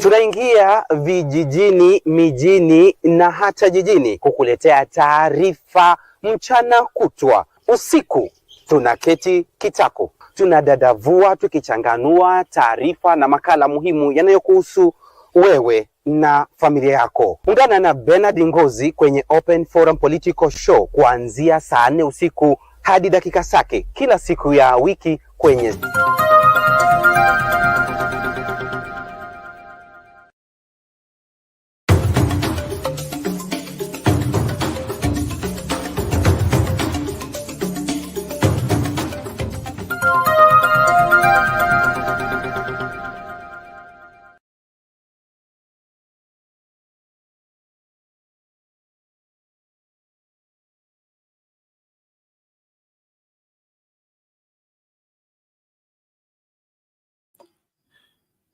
Tunaingia vijijini, mijini na hata jijini kukuletea taarifa mchana kutwa. Usiku tunaketi kitako, tunadadavua tukichanganua taarifa na makala muhimu yanayokuhusu wewe na familia yako. Ungana na Bernard Ngozi kwenye Open Forum Political Show kuanzia saa 4 usiku hadi dakika zake kila siku ya wiki kwenye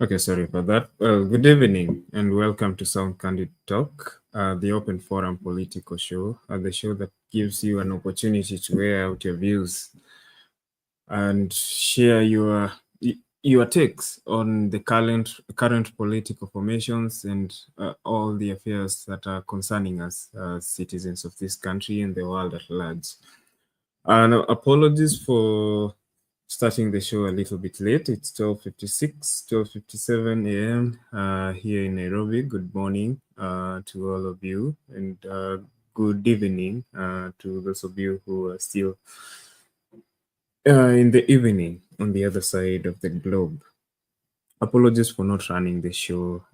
Okay, sorry for that. Well, good evening and welcome to Sound Candid Talk, the Open Forum Political Show, the show that gives you an opportunity to air out your views and share your takes on the current political formations and all the affairs that are concerning us as citizens of this country and the world at large. And apologies for starting the show a little bit late. It's 12:57 a.m. Here in Nairobi. Good morning to all of you, and good evening to those of you who are still in the evening on the other side of the globe. Apologies for not running the show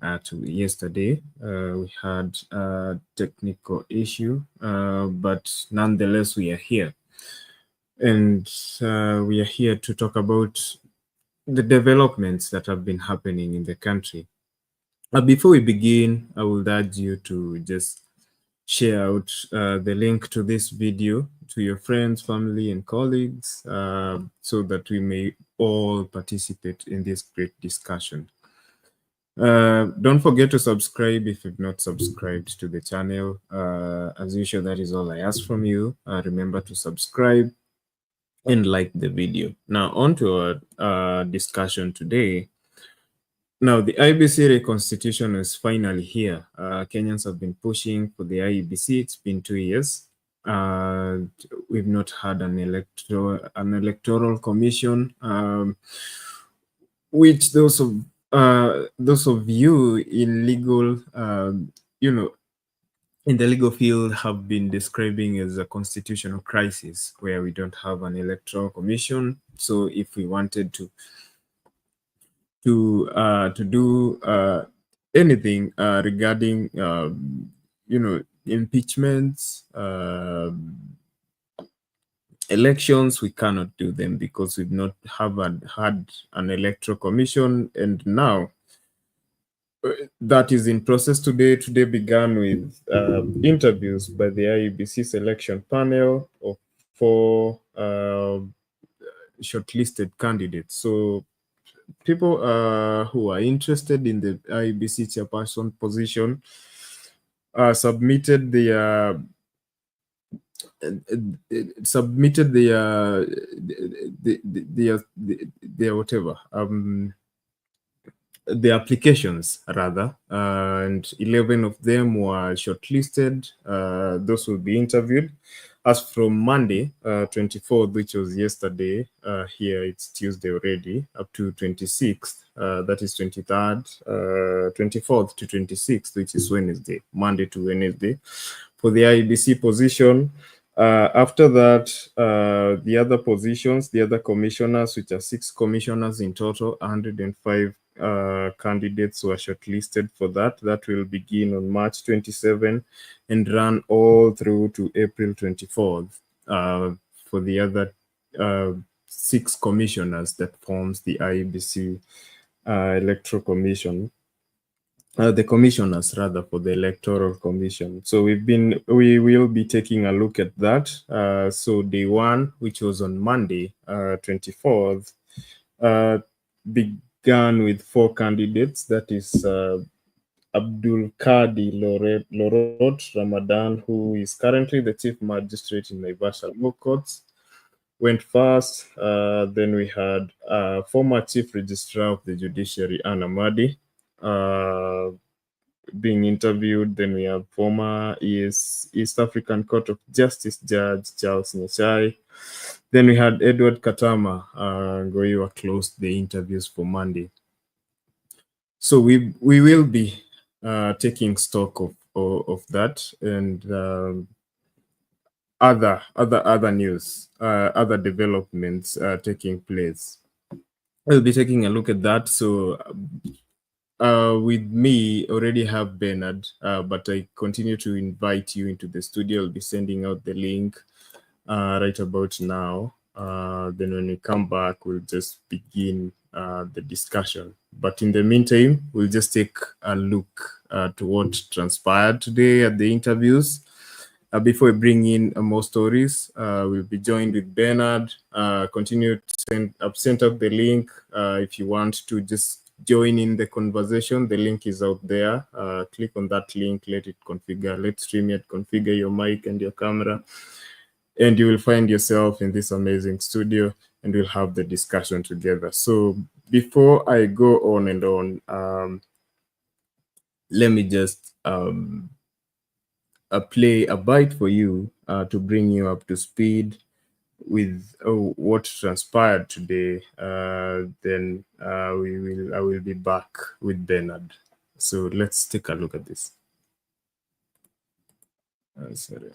yesterday. We had a technical issue, but nonetheless we are here. And we are here to talk about the developments that have been happening in the country. Before we begin, I would urge you to just share out the link to this video to your friends, family, and colleagues so that we may all participate in this great discussion. Don't forget to subscribe if you've not subscribed to the channel. As usual, that is all I ask from you. Remember to subscribe and like the video. Now on to our discussion today. Now the IEBC Reconstitution is finally here. Kenyans have been pushing for the IEBC. It's been 2 years. We've not had an electoral commission, which those of you in legal, in the legal field have been describing as a constitutional crisis where we don't have an electoral commission. So if we wanted to do anything regarding impeachments, elections, we cannot do them because we've not had an electoral commission. And now that is in process today. Today began with interviews by the IEBC selection panel of 4 shortlisted candidates. So people who are interested in the IEBC chairperson position submitted their whatever the applications rather, and 11 of them were shortlisted. Those will be interviewed as from Monday 24th, which was yesterday. Here it's Tuesday already, up to 26th, that is 23rd, 24th to 26th, which is Wednesday, Monday to Wednesday, for the IEBC position. After that, the other positions, the other commissioners, which are 6 commissioners in total, 105 candidates were shortlisted for that. That will begin on March 27 and run all through to April 24th for the other 6 commissioners that forms the IEBC Electoral Commission. The commissioners rather for the Electoral Commission. So we will be taking a look at that. So day 1, which was on Monday 24th, began with 4 candidates. That is Abdul Kadi Lorot Ramadan, who is currently the Chief Magistrate in Naivasha Law Courts, went first. Then we had former Chief Registrar of the Judiciary, Anna Madi, being interviewed. Then we have former East African Court of Justice Judge Charles Nyachai. Then we had Edward Katama. Ngoiwa closed the interviews for Monday. So we will be taking stock of that and other news, other developments taking place. We'll be taking a look at that. So with me, already have Bernard, but I continue to invite you into the studio. I'll be sending out the link right about now. Then when we come back, we'll just begin the discussion. But in the meantime, we'll just take a look to what transpired today at the interviews. Before we bring in more stories, we'll be joined with Bernard. Continue to send. I've sent out the link. If you want to just join in the conversation, the link is out there. Click on that link, let it configure, let StreamYard configure your mic and your camera, and you will find yourself in this amazing studio, and we'll have the discussion together. So before I go on and on, let me just play a bite for you to bring you up to speed with what transpired today. Then I will be back with Bernard. So let's take a look at this. Sorry.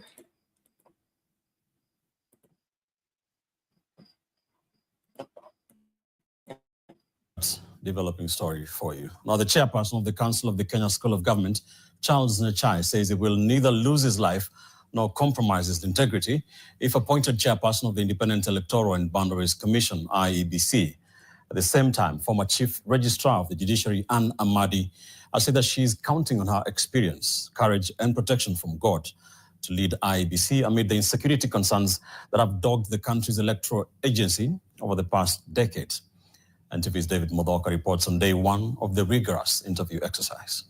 Developing story for you. Now, the chairperson of the Council of the Kenya School of Government, Charles Nyachai, says he will neither lose his life nor compromise his integrity if appointed chairperson of the Independent Electoral and Boundaries Commission, IEBC. At the same time, former Chief Registrar of the Judiciary, Anne Amadi, has said that she is counting on her experience, courage, and protection from God to lead IEBC amid the insecurity concerns that have dogged the country's electoral agency over the past decade. NTV's David Modoka reports on day one of the rigorous interview exercise.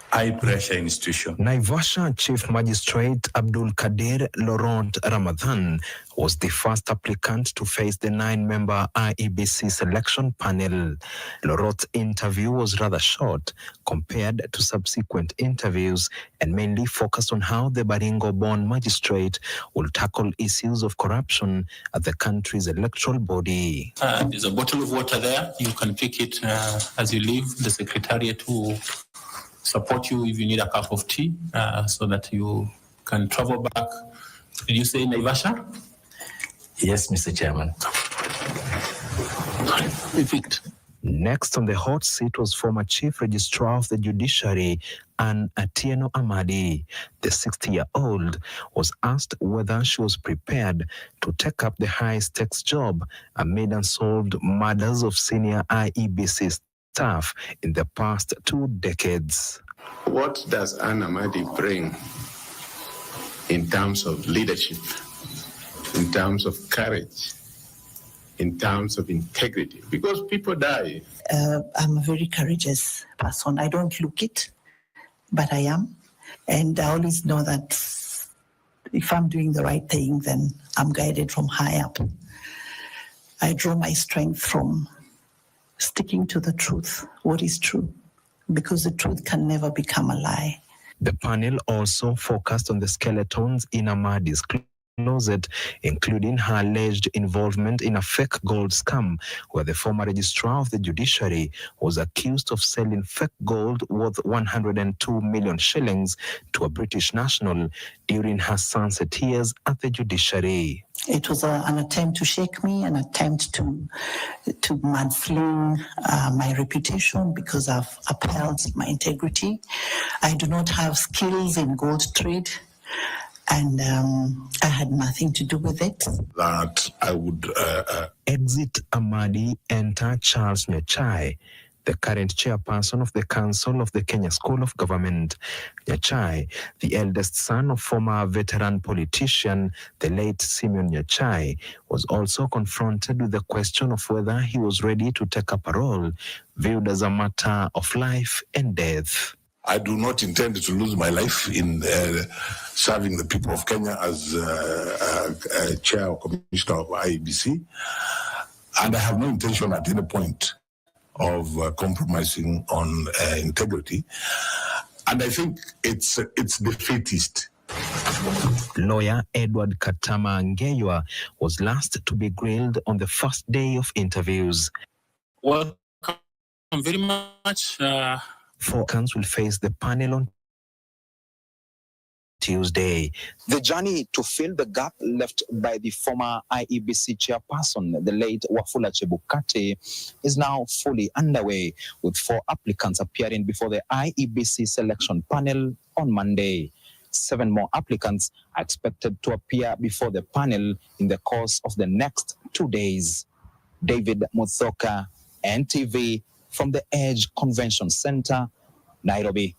High-pressure institution. Naivasha Chief Magistrate Abdul Kadir Laurent Ramadhan was the first applicant to face the 9-member IEBC selection panel. Laurent's interview was rather short compared to subsequent interviews and mainly focused on how the Baringo-born magistrate will tackle issues of corruption at the country's electoral body. There's a bottle of water there. You can pick it as you leave. The secretariat will support you if you need a cup of tea so that you can travel back. Did you say Naivasha? Yes, Mr. Chairman. Perfect. Next on the hot seat was former Chief Registrar of the Judiciary, Anne Atieno Amadi. The 60-year-old was asked whether she was prepared to take up the high-stakes job amid unsolved murders of senior IEBC staff in the past 2 decades. What does Anne Amadi bring in terms of leadership, in terms of courage, in terms of integrity? Because people die. I'm a very courageous person. I don't look it, but I am. And I always know that if I'm doing the right thing, then I'm guided from high up. I draw my strength from sticking to the truth, what is true, because the truth can never become a lie. The panel also focused on the skeletons in Amadi's closet, including her alleged involvement in a fake gold scam, where the former registrar of the judiciary was accused of selling fake gold worth 102 million shillings to a British national during her sunset years at the judiciary. It was an attempt to shake me, an attempt to mudsling my reputation because I've upheld my integrity. I do not have skills in gold trade, and I had nothing to do with it. That I would... Exit Amadi, enter Charles Nyachai, the current chairperson of the Council of the Kenya School of Government. Nyachai, the eldest son of former veteran politician, the late Simeon Nyachai, was also confronted with the question of whether he was ready to take up a role viewed as a matter of life and death. I do not intend to lose my life in serving the people of Kenya as chair or commissioner of IEBC. And I have no intention at any point of compromising on integrity. And I think it's defeatist. Lawyer Edward Katama Ngeywa was last to be grilled on the first day of interviews. Welcome very much. Four applicants will face the panel on Tuesday. The journey to fill the gap left by the former IEBC chairperson, the late Wafula Chebukati, is now fully underway, with 4 applicants appearing before the IEBC selection panel on Monday. 7 more applicants are expected to appear before the panel in the course of the next 2 days. David Muthoka, NTV, from the Edge Convention Center, Nairobi.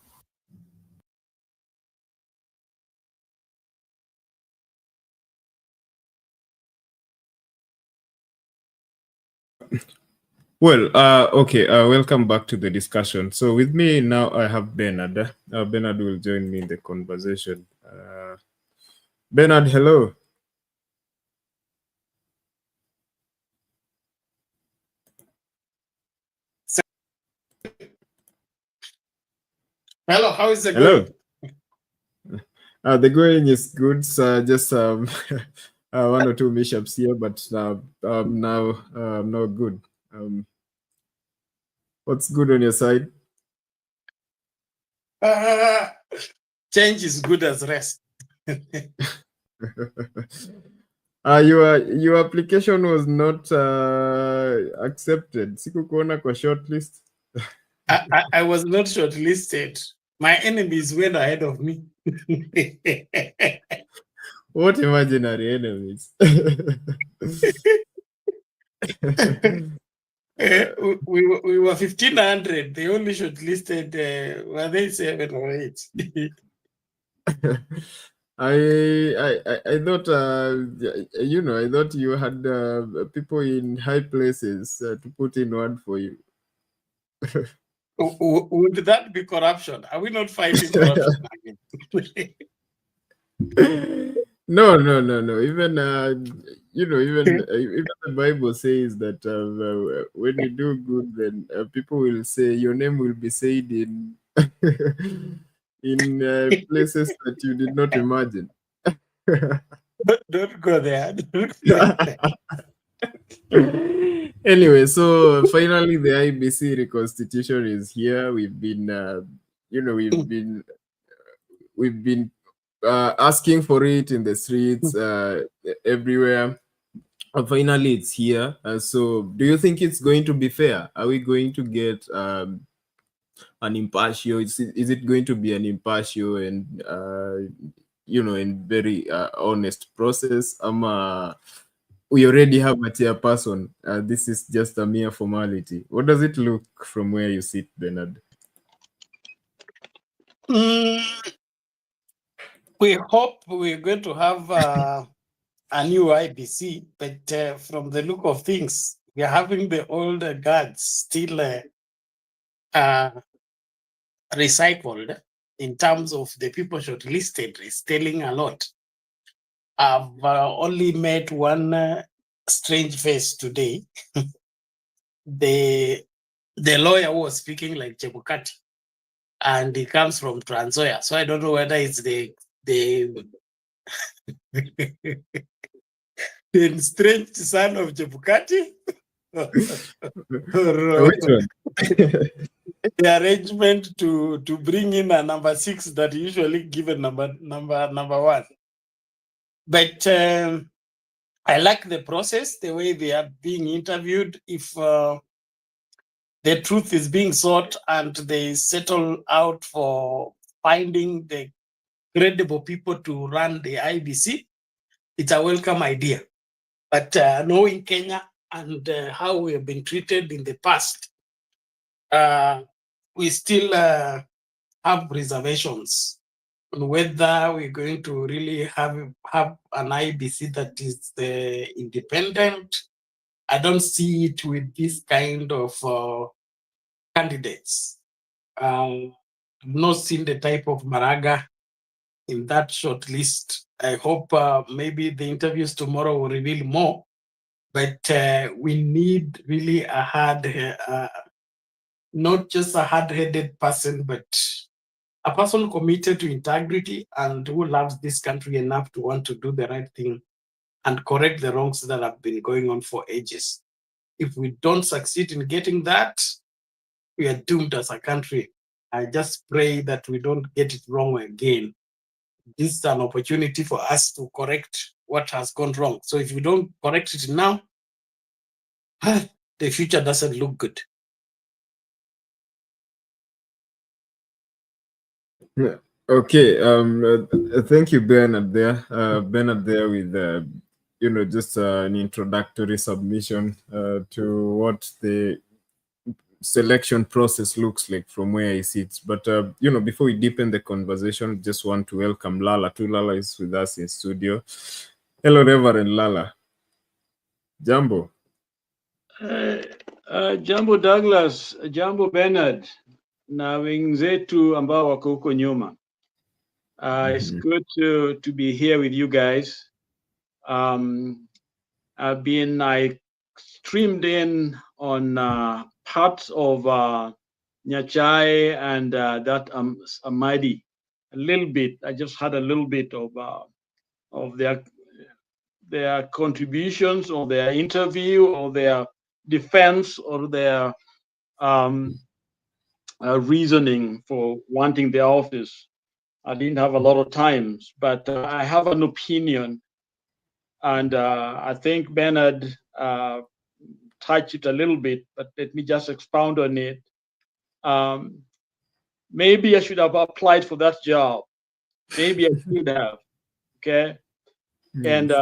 Well, okay, welcome back to the discussion. So with me now, I have Bernard. Bernard will join me in the conversation. Bernard, hello. Hello, how is it Hello. going? The going is good. So just 1 or 2 mishaps here, but now good. What's good on your side? Change is good as rest. Your application was not accepted. Sikukuona kwa shortlist. I was not shortlisted. My enemies went ahead of me. What imaginary enemies? We were 1,500. They only shortlisted, were they 7 or 8? I thought, I thought you had people in high places to put in word for you. Would that be corruption? Are we not fighting corruption again? No. Even even the Bible says that when you do good, then people will say your name will be said in in places that you did not imagine. Don't go there. Don't go there. Anyway, so finally the IEBC Reconstitution is here. We've been we've been asking for it in the streets, everywhere. And finally, it's here. So, do you think it's going to be fair? Are we going to get an impartial? Is it going to be an impartial and and very honest process? We already have a chairperson. This is just a mere formality. What does it look from where you sit, Bernard? We hope we're going to have a new IBC, but from the look of things, we are having the old guards still recycled in terms of the people shortlisted. Is telling a lot. I've only met one strange face today. The lawyer was speaking like Chebukati, and he comes from Trans Nzoia. So I don't know whether it's the strange son of Chebukati the arrangement to bring in a number 6 that usually given number 1. But I like the process, the way they are being interviewed. If the truth is being sought and they settle out for finding the credible people to run the IBC, it's a welcome idea. But knowing Kenya and how we have been treated in the past, we still have reservations on whether we're going to really have an IBC that is independent. I don't see it with this kind of candidates. I've not seen the type of Maraga in that short list. I hope maybe the interviews tomorrow will reveal more, but we need really a hard not just a hard-headed person, but a person committed to integrity and who loves this country enough to want to do the right thing and correct the wrongs that have been going on for ages. If we don't succeed in getting that, we are doomed as a country. I just pray that we don't get it wrong again. This is an opportunity for us to correct what has gone wrong. So if we don't correct it now, the future doesn't look good. Yeah. Okay. Thank you, Bernard. Bernard there with just an introductory submission to what the selection process looks like from where he sits. But before we deepen the conversation, just want to welcome Lala too. Lala is with us in studio. Hello, Reverend Lala. Jambo. Jambo Douglas, Jambo Bernard, na wenzetu ambao wako huko nyuma. It's good to be here with you guys. I've been streamed in on parts of Nyachai and that Amadi a little bit. I just had a little bit of their contributions or their interview or their defense or their reasoning for wanting the office. I didn't have a lot of times, but I have an opinion, and I think Bernard touched it a little bit, but let me just expound on it. Maybe I should have applied for that job. Maybe I should have, okay? And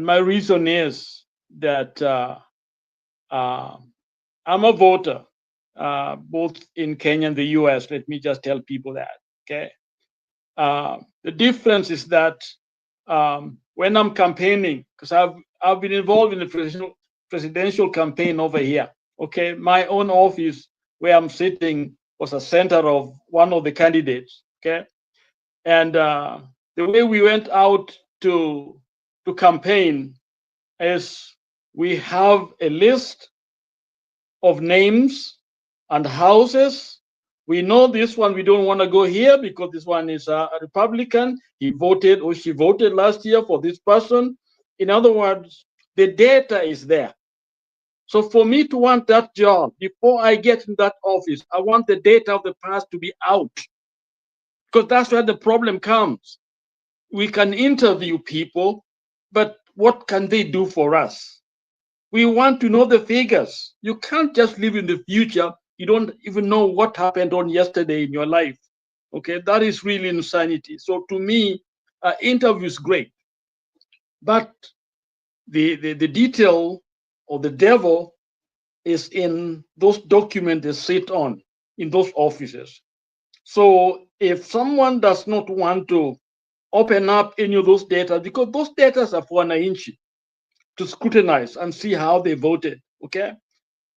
my reason is that I'm a voter, both in Kenya and the US. Let me just tell people that, okay? The difference is that when I'm campaigning, because I've been involved in the presidential campaign over here, okay? My own office where I'm sitting was a center of one of the candidates, okay? And the way we went out to campaign is we have a list of names and houses. We know this one, we don't want to go here because this one is a Republican. He voted or she voted last year for this person. In other words, the data is there. So for me to want that job, before I get in that office, I want the data of the past to be out. Because that's where the problem comes. We can interview people, but what can they do for us? We want to know the figures. You can't just live in the future. You don't even know what happened on yesterday in your life. Okay, that is really insanity. So to me, interview is great, but the detail or the devil is in those documents they sit on in those offices. So if someone does not want to open up any of those data, because those data are for wananchi to scrutinize and see how they voted, okay?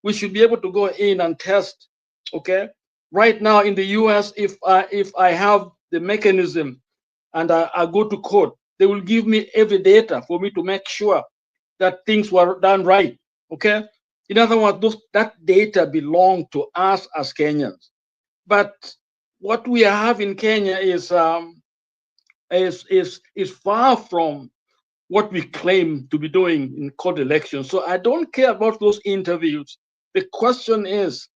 We should be able to go in and test, okay? Right now in the US, if I have the mechanism and I go to court, they will give me every data for me to make sure that things were done right, okay? In other words, that data belong to us as Kenyans. But what we have in Kenya is far from what we claim to be doing in court elections. So I don't care about those interviews. The question is,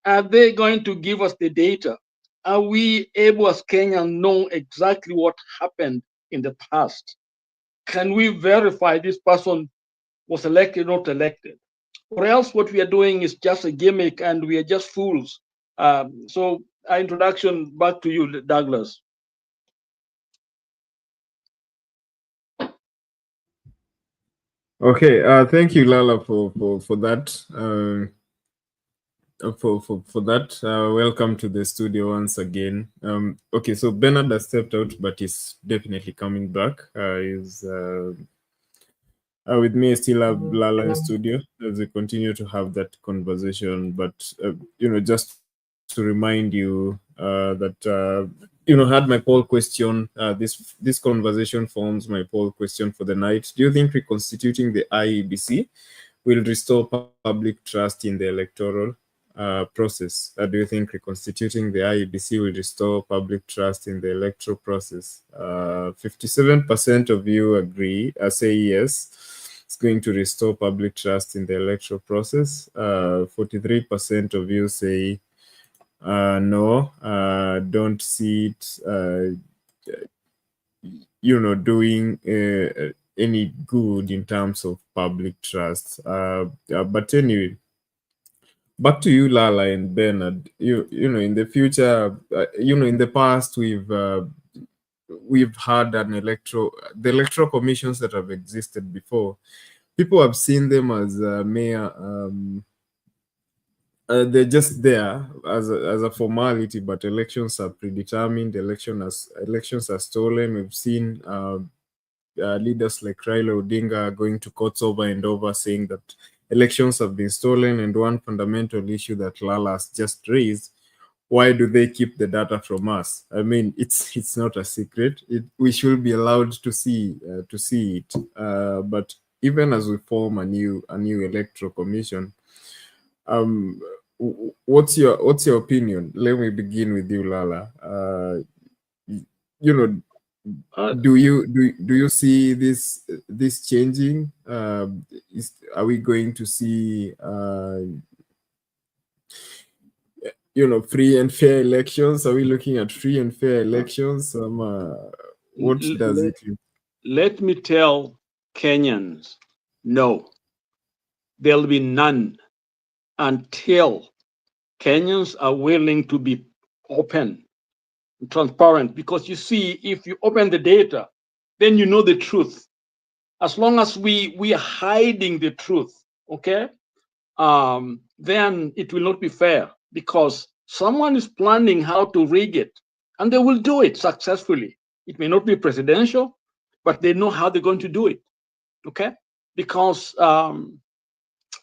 are they going to give us the data? Are we able as Kenyans know exactly what happened in the past? Can we verify this person was elected or not elected? Or else what we are doing is just a gimmick and we are just fools. So introduction back to you, Douglas. Okay, thank you, Lala, for that. For that, welcome to the studio once again. Okay, so Bernard has stepped out, but he's definitely coming back. He's with me. I still have Lala in studio as we continue to have that conversation. But just to remind you that had my poll question. This conversation forms my poll question for the night. Do you think reconstituting the IEBC will restore public trust in the electoral? process. Do you think reconstituting the IEBC will restore public trust in the electoral process? 57% of you agree, say yes, it's going to restore public trust in the electoral process. 43% of you say no, don't see it, doing any good in terms of public trust. But anyway, back to you, Lala and Bernard. In the future, in the past, we've had the electoral commissions that have existed before. People have seen them as mere. They're just there as a formality, but elections are predetermined. Elections are stolen. We've seen leaders like Raila Odinga going to courts over and over saying that elections have been stolen. And one fundamental issue that Lala has just raised: why do they keep the data from us? I mean, it's not a secret. We should be allowed to see it. But even as we form a new electoral commission, what's your opinion? Let me begin with you, Lala. Do you see this changing? Are we going to see free and fair elections? Are we looking at free and fair elections? What does it mean? Let me tell Kenyans, no, there'll be none until Kenyans are willing to be open, transparent. Because you see, if you open the data, then you know the truth. As long as we are hiding the truth, okay, then it will not be fair, because someone is planning how to rig it, and they will do it successfully. It may not be presidential, but they know how they're going to do it, okay? Because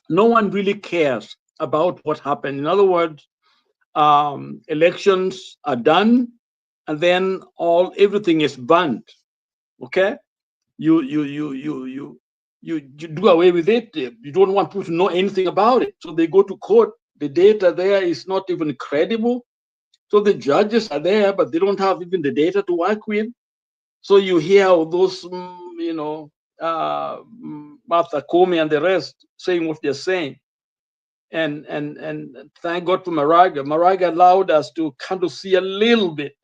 no one really cares about what happened. In other words, elections are done, and then everything is banned, okay? You do away with it. You don't want people to know anything about it, so they go to court. The data there is not even credible, so the judges are there, but they don't have even the data to work with. So you hear all those, Martha Komi and the rest saying what they're saying, and thank God for Maraga. Maraga allowed us to kind of see a little bit,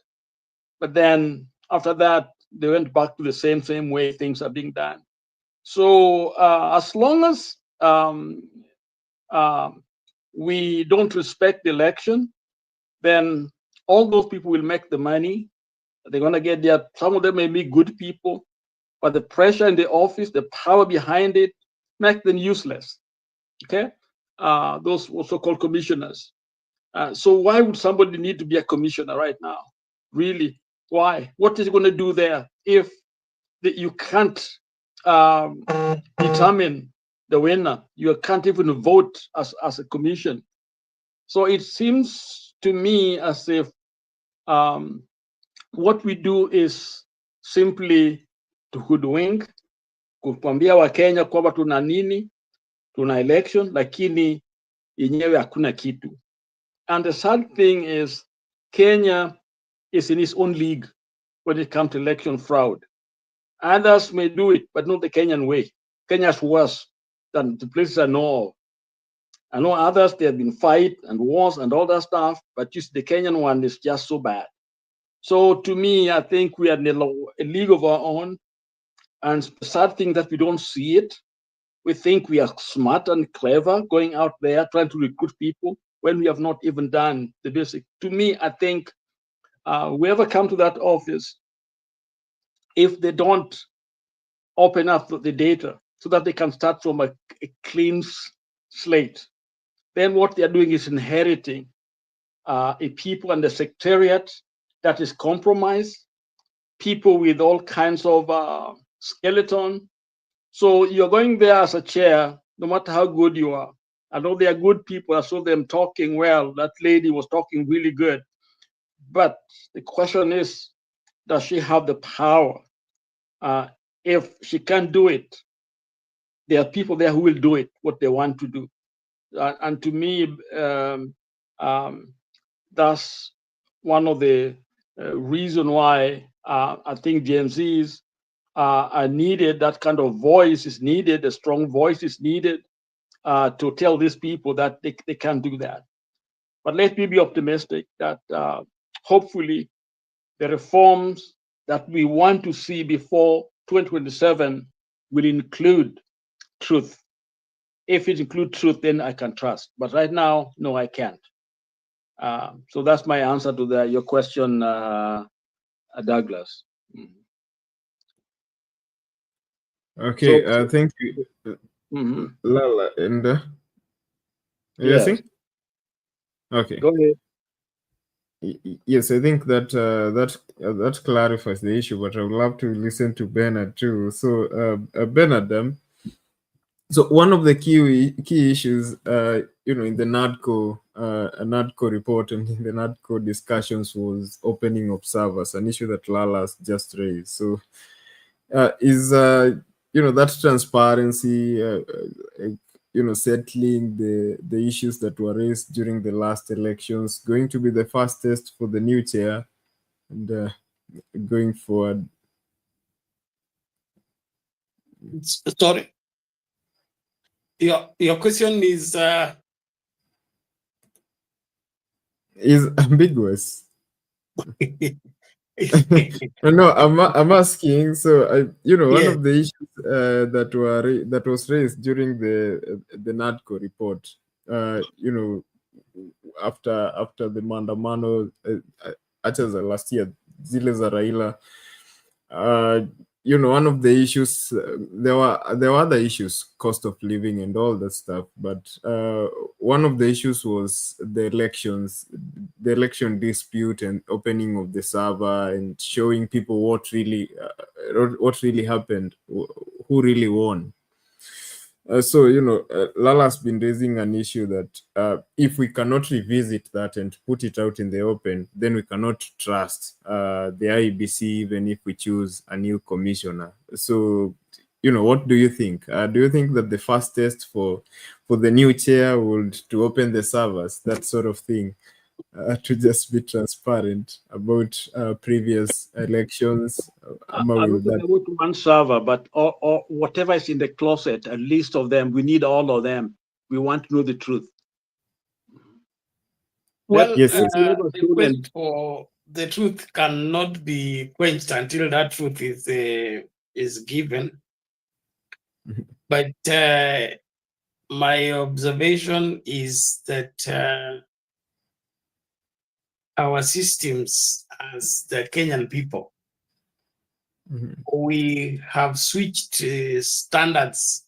but then after that they went back to the same way things are being done. So as long as we don't respect the election, then all those people will make the money. They're going to get there. Some of them may be good people, but the pressure in the office, the power behind it, make them useless. Okay, those so-called commissioners. So why would somebody need to be a commissioner right now? Really, why? What is it going to do there if you can't determine the winner? You can't even vote as a commission. So it seems to me as if what we do is simply to hoodwink, kuambia Wakenya kwamba tuna nini, tuna election, lakini yenyewe hakuna kitu. And the sad thing is, Kenya is in its own league when it comes to election fraud. Others may do it, but not the Kenyan way. Kenya is worse than the places I know of. I know others, they have been fight and wars and all that stuff, but just the Kenyan one is just so bad. So to me, I think we are in a league of our own. And the sad thing that we don't see it. We think we are smart and clever going out there trying to recruit people when we have not even done the basic. To me, I think whoever come to that office, if they don't open up the data so that they can start from a clean slate, then what they are doing is inheriting a people and the secretariat that is compromised, people with all kinds of skeleton. So you're going there as a chair, no matter how good you are. I know they are good people. I saw them talking well. That lady was talking really good. But the question is, does she have the power? If she can't do it, there are people there who will do it, what they want to do. And to me, That's one of the reason why I think Gen Zs are needed. That kind of voice is needed. A strong voice is needed to tell these people that they can do that. But let me be optimistic that hopefully the reforms that we want to see before 2027 will include truth. If it includes truth, then I can trust. But right now, no, I can't. So that's my answer to your question, Douglas. Okay, So, thank you, Lala. And yes. Okay. Go ahead. Yes, I think that that clarifies the issue, but I would love to listen to Bernard too. So, Bernard, so one of the key issues, in the NADCO report and in the NADCO discussions was opening observers, an issue that Lala's just raised. So, is that transparency, settling the issues that were raised during the last elections going to be the first test for the new chair and going forward? Sorry, your question is ambiguous. No, I'm asking. So one of the issues that was raised during the NADCO report, after the maandamano acha last year, zile za Raila, one of the issues, there were other issues, cost of living and all that stuff, but one of the issues was the election dispute and opening of the server and showing people what really happened, who really won. So Lala's been raising an issue that if we cannot revisit that and put it out in the open, then we cannot trust the IEBC, even if we choose a new commissioner. So, what do you think? Do you think that the first test for the new chair would to open the servers, that sort of thing, to just be transparent about previous elections? I'm not about one server, but or whatever is in the closet, a list of them. We need all of them. We want to know the truth. Well, the quest for the truth cannot be quenched until that truth is given. But my observation is that our systems as the Kenyan people, we have switched standards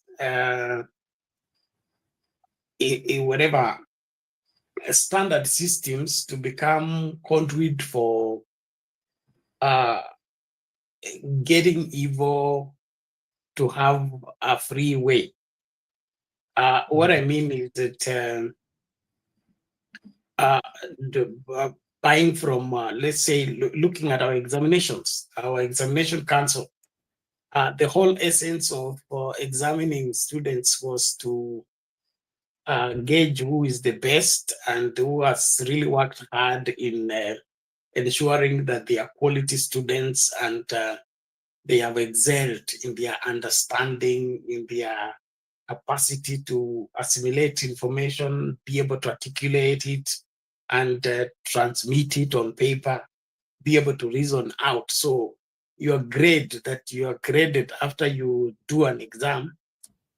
whatever standard systems to become conduit for getting evil to have a free way. What I mean is that buying from, let's say, looking at our examinations, our examination council, the whole essence of examining students was to gauge who is the best and who has really worked hard in ensuring that they are quality students and they have excelled in their understanding, in their capacity to assimilate information, be able to articulate it and transmit it on paper, be able to reason out. So your grade that you are graded after you do an exam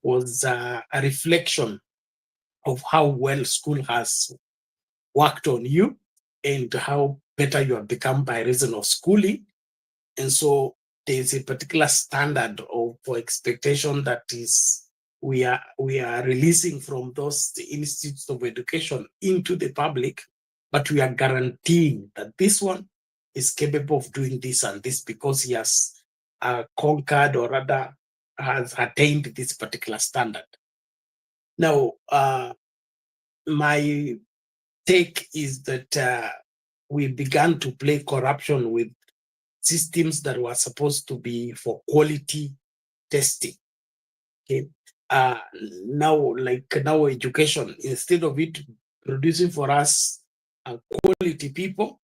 was a reflection of how well school has worked on you and how better you have become by reason of schooling. And so there's a particular standard of expectation that is we are releasing from those institutes of education into the public, but we are guaranteeing that this one is capable of doing this and this because he has conquered or rather has attained this particular standard. Now, my take is that we began to play corruption with systems that were supposed to be for quality testing. Okay. Now education, instead of it producing for us quality people.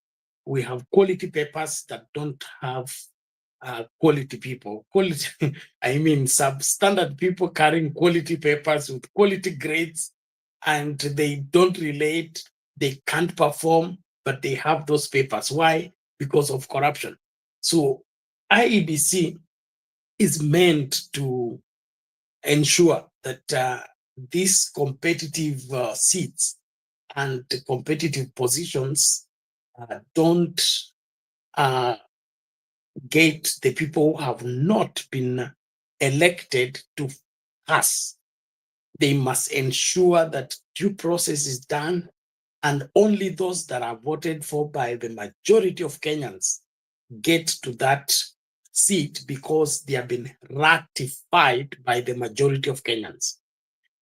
We have quality papers that don't have quality people. Quality, I mean, substandard people carrying quality papers with quality grades, and they don't relate, they can't perform, but they have those papers. Why? Because of corruption. So IEBC is meant to ensure that these competitive seats and the competitive positions don't get the people who have not been elected to pass. They must ensure that due process is done, and only those that are voted for by the majority of Kenyans get to that seat because they have been ratified by the majority of Kenyans.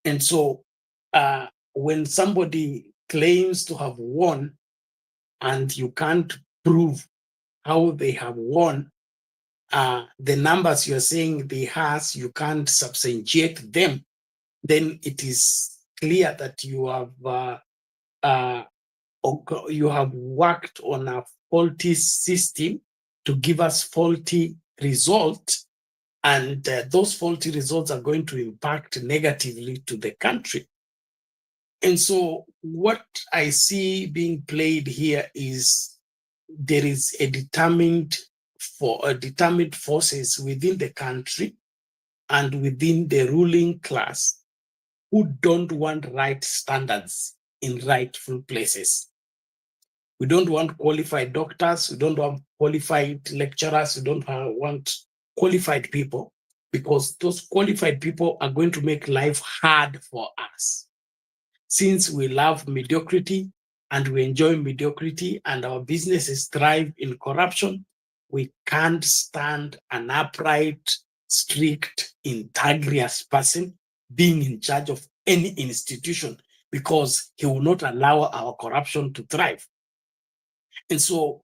And so when somebody claims to have won and you can't prove how they have won, the numbers you're saying they has, you can't substantiate them, then it is clear that you have worked on a faulty system to give us faulty results, and those faulty results are going to impact negatively to the country. And so what I see being played here is there is a determined forces within the country and within the ruling class who don't want right standards in rightful places. We don't want qualified doctors, we don't want qualified lecturers, we don't want qualified people, because those qualified people are going to make life hard for us. Since we love mediocrity and we enjoy mediocrity and our businesses thrive in corruption, we can't stand an upright, strict, integrous person being in charge of any institution, because he will not allow our corruption to thrive. And so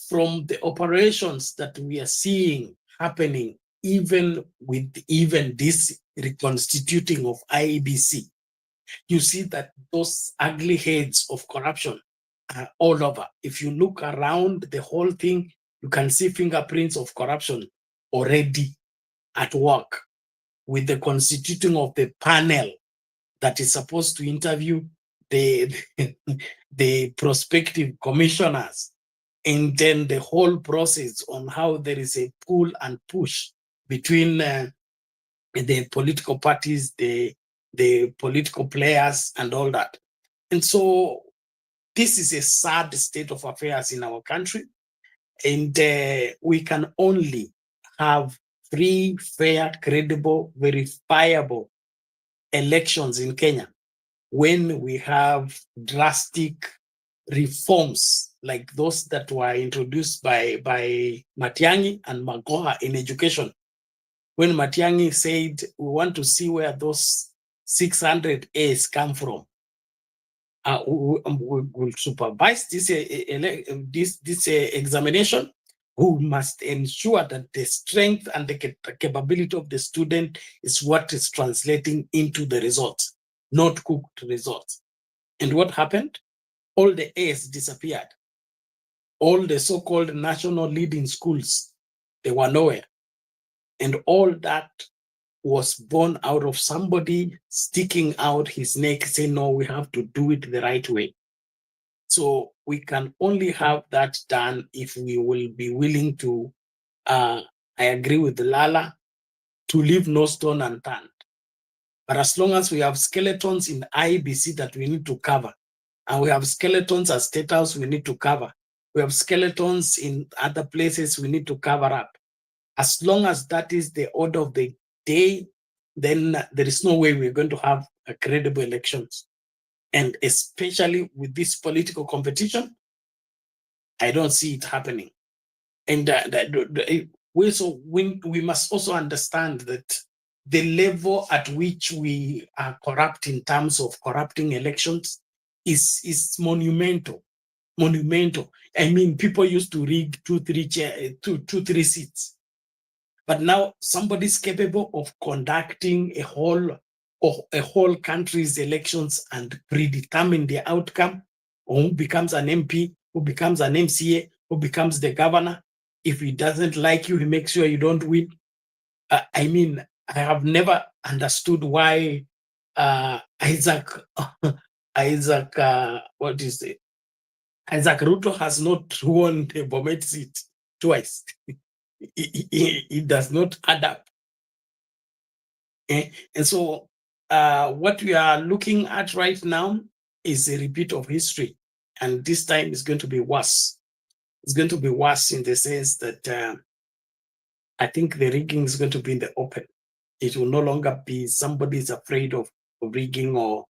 from the operations that we are seeing happening, even with this reconstituting of IEBC, you see that those ugly heads of corruption are all over. If you look around the whole thing, you can see fingerprints of corruption already at work, with the constituting of the panel that is supposed to interview the prospective commissioners, and then the whole process on how there is a pull and push between the political parties, the political players, and all that. And so this is a sad state of affairs in our country, and we can only have free, fair, credible, verifiable elections in Kenya when we have drastic reforms like those that were introduced by Matiang'i and Magoha in education. When Matiang'i said, we want to see where those 600 A's come from. We will supervise this examination. Who must ensure that the strength and the capability of the student is what is translating into the results, not cooked results. And what happened? All the A's disappeared. All the so-called national leading schools, they were nowhere. And all that was born out of somebody sticking out his neck, saying, no, we have to do it the right way. So we can only have that done if we will be willing to, I agree with Lala, to leave no stone unturned. But as long as we have skeletons in IEBC that we need to cover, and we have skeletons at State House we need to cover, we have skeletons in other places we need to cover up. As long as that is the order of the day, then there is no way we're going to have a credible elections. And especially with this political competition, I don't see it happening. And we must also understand that the level at which we are corrupt in terms of corrupting elections is monumental. Monumental. I mean, people used to rig 2-3 seats. But now somebody's capable of conducting a whole country's elections and predetermine the outcome or who becomes an MP, who becomes an MCA, who becomes the governor. If he doesn't like you, he makes sure you don't win. I mean, I have never understood why Isaac Ruto has not won the Bomet seat twice. It does not add up. And so what we are looking at right now is a repeat of history. And this time it's going to be worse. It's going to be worse in the sense that I think the rigging is going to be in the open. It will no longer be somebody is afraid of rigging or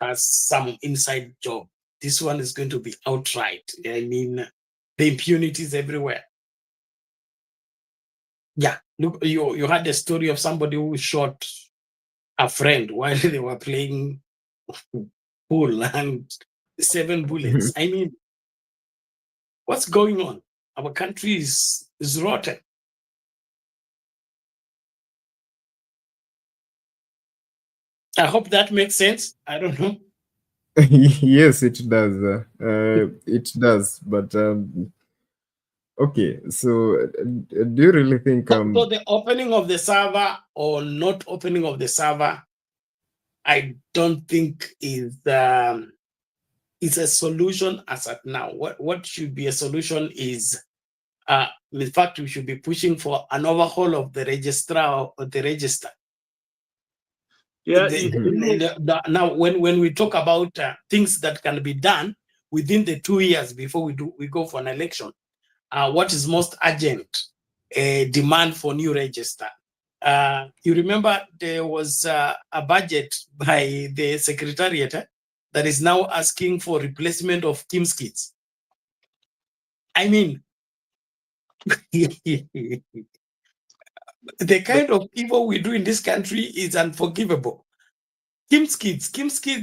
has some inside job. This one is going to be outright. I mean, the impunity is everywhere. Yeah, look, you had a story of somebody who shot a friend while they were playing pool and 7 bullets. I mean, what's going on? Our country is rotten. I hope that makes sense. I don't know. Yes, it does. It does. But okay, so do you really think? So the opening of the server or not opening of the server, I don't think is a solution as at now. What should be a solution is, in fact, we should be pushing for an overhaul of the registrar or the register. Yeah. Now, when we talk about things that can be done within the 2 years before we go for an election, what is most urgent? Demand for new register. You remember there was a budget by the Secretariat that is now asking for replacement of Kim's kids. I mean, the kind of evil we do in this country is unforgivable. Kim's kids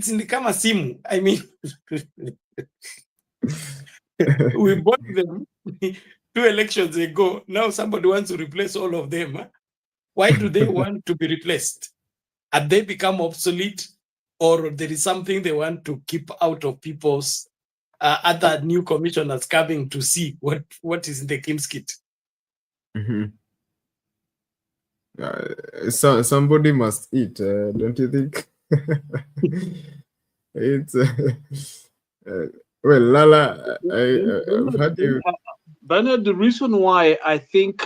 in the kama simu. I mean, we bought them 2 elections ago. Now somebody wants to replace all of them. Why do they want to be replaced? Have they become obsolete, or there is something they want to keep out of people's other new commissioners coming to see what is in the Kim's kit? So somebody must eat, don't you think? It's well, Lala, I've had you. Bernard, the reason why I think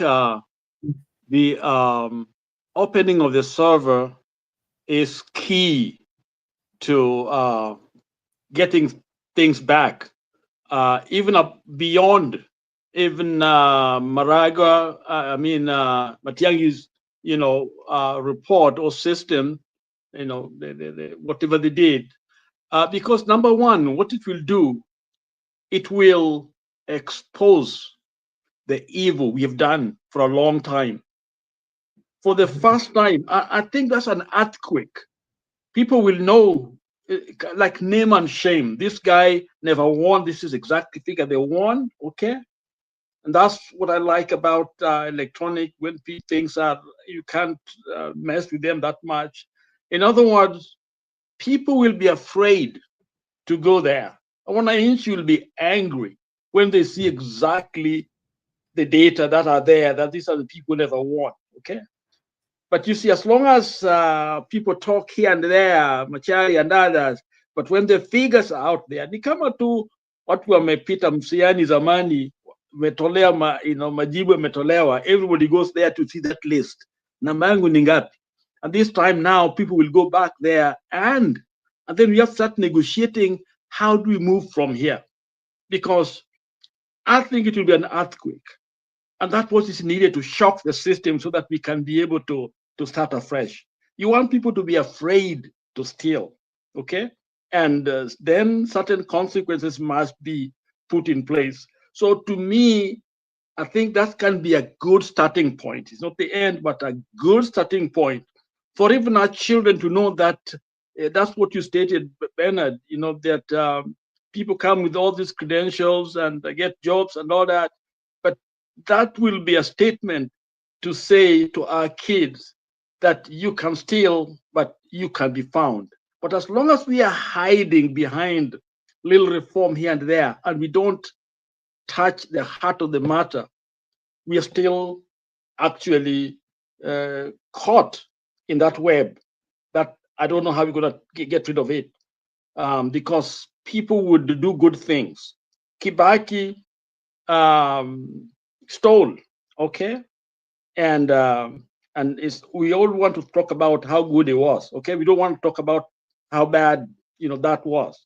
the opening of the server is key to getting things back, even beyond even Maraga, Matiangi's, report or system, whatever they did, because number one, what it will do, it will expose the evil we have done for a long time. For the first time, I think that's an earthquake. People will know, like name and shame. This guy never won. This is exactly figure they won. Okay. And that's what I like about electronic, when things are, you can't mess with them that much. In other words, people will be afraid to go there. And when I inch, you'll be angry when they see exactly the data that are there, that these are the people never won. Okay. But you see, as long as people talk here and there, Machari and others, but when the figures are out there, ni kama tu watu wamepita msiani zamani, metolea majibu yametolewa, everybody goes there to see that list. Namba yangu ni ngapi? And this time now, people will go back there and then we have to start negotiating, how do we move from here? Because I think it will be an earthquake. And that's what is needed to shock the system so that we can be able to start afresh. You want people to be afraid to steal, okay? And then certain consequences must be put in place. So to me, I think that can be a good starting point. It's not the end, but a good starting point for even our children to know that that's what you stated, Bernard, that people come with all these credentials and get jobs and all that. But that will be a statement to say to our kids that you can steal, but you can be found. But as long as we are hiding behind little reform here and there, and we don't touch the heart of the matter, we are still actually caught in that web that I don't know how we're going to get rid of it, because people would do good things. Kibaki stole, okay, and we all want to talk about how good it was, okay. We don't want to talk about how bad that was,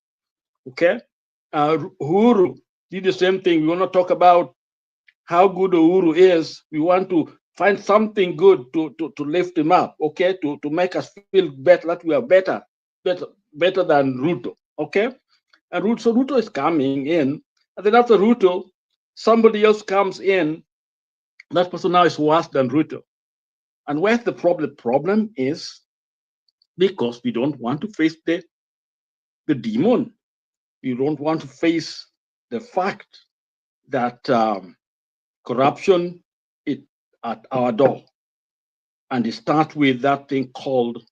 okay. Uhuru did the same thing. We want to talk about how good Uhuru is. We want to find something good to lift him up, okay, to make us feel better, that we are better than Ruto, okay. And Ruto is coming in, and then after Ruto, somebody else comes in. That person now is worse than Ruto. And where's the problem? The problem is because we don't want to face the demon. We don't want to face the fact that corruption is at our door. And it starts with that thing called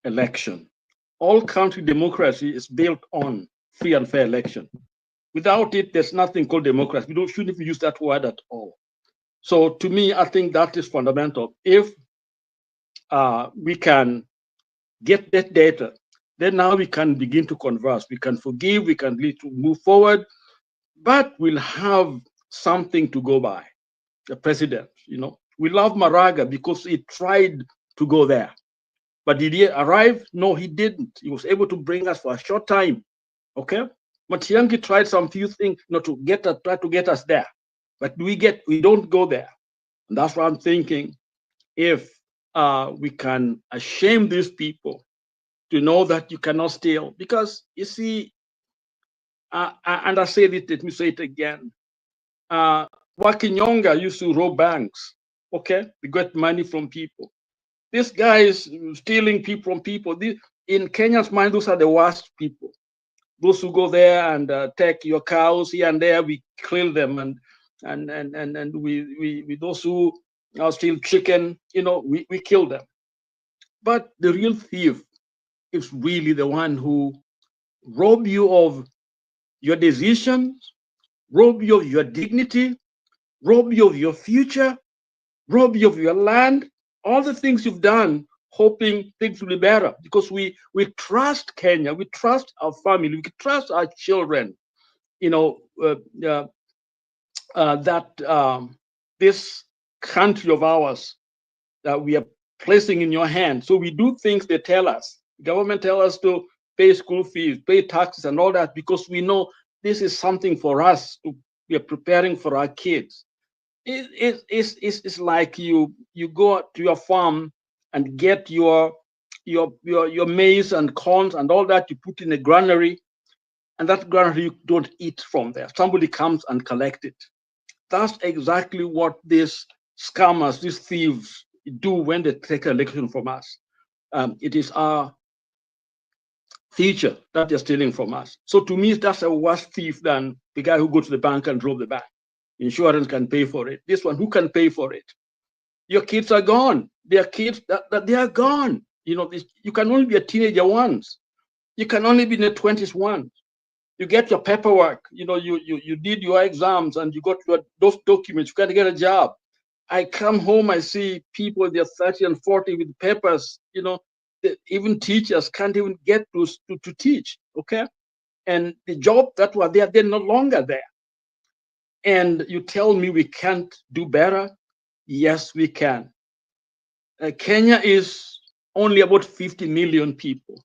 election. All country democracy is built on free and fair election. Without it, there's nothing called democracy. We shouldn't even use that word at all. So to me, I think that is fundamental. If we can get that data, then now we can begin to converse. We can forgive, we can move forward, but we'll have something to go by. The president, we love Maraga because he tried to go there. But did he arrive? No, he didn't. He was able to bring us for a short time, okay? Matiang'i tried some few things try to get us there. But we don't go there. And that's what I'm thinking. If we can shame these people to know that you cannot steal, because you see, and I said it, let me say it again. Wakinyonga used to rob banks, okay? They got money from people. This guy is stealing people from people. In Kenya's mind, those are the worst people. Those who go there and take your cows here and there, we kill them, and we those who steal chicken, we kill them. But the real thief is really the one who rob you of your decisions, rob you of your dignity, rob you of your future, rob you of your land, all the things you've done, hoping things will be better, because we trust Kenya, we trust our family, we trust our children, that this country of ours that we are placing in your hands. So we do things they tell us. Government tell us to pay school fees, pay taxes and all that, because we know this is something for us. We are preparing for our kids. It's like you go to your farm and get your maize and corn and all that, you put in a granary, and that granary you don't eat from there. Somebody comes and collect it. That's exactly what these scammers, these thieves do when they take an election from us. It is our future that they're stealing from us. So to me, that's a worse thief than the guy who goes to the bank and rob the bank. Insurance can pay for it. This one, who can pay for it? Your kids are gone. Their kids, that they are gone. You can only be a teenager once. You can only be in the 20s once. You get your paperwork. You did your exams and you got those documents. You can get a job. I come home, I see people, they're 30 and 40 with papers. Even teachers can't even get to teach. Okay, and the job that were there, they're no longer there. And you tell me we can't do better? Yes, we can. Kenya is only about 50 million people,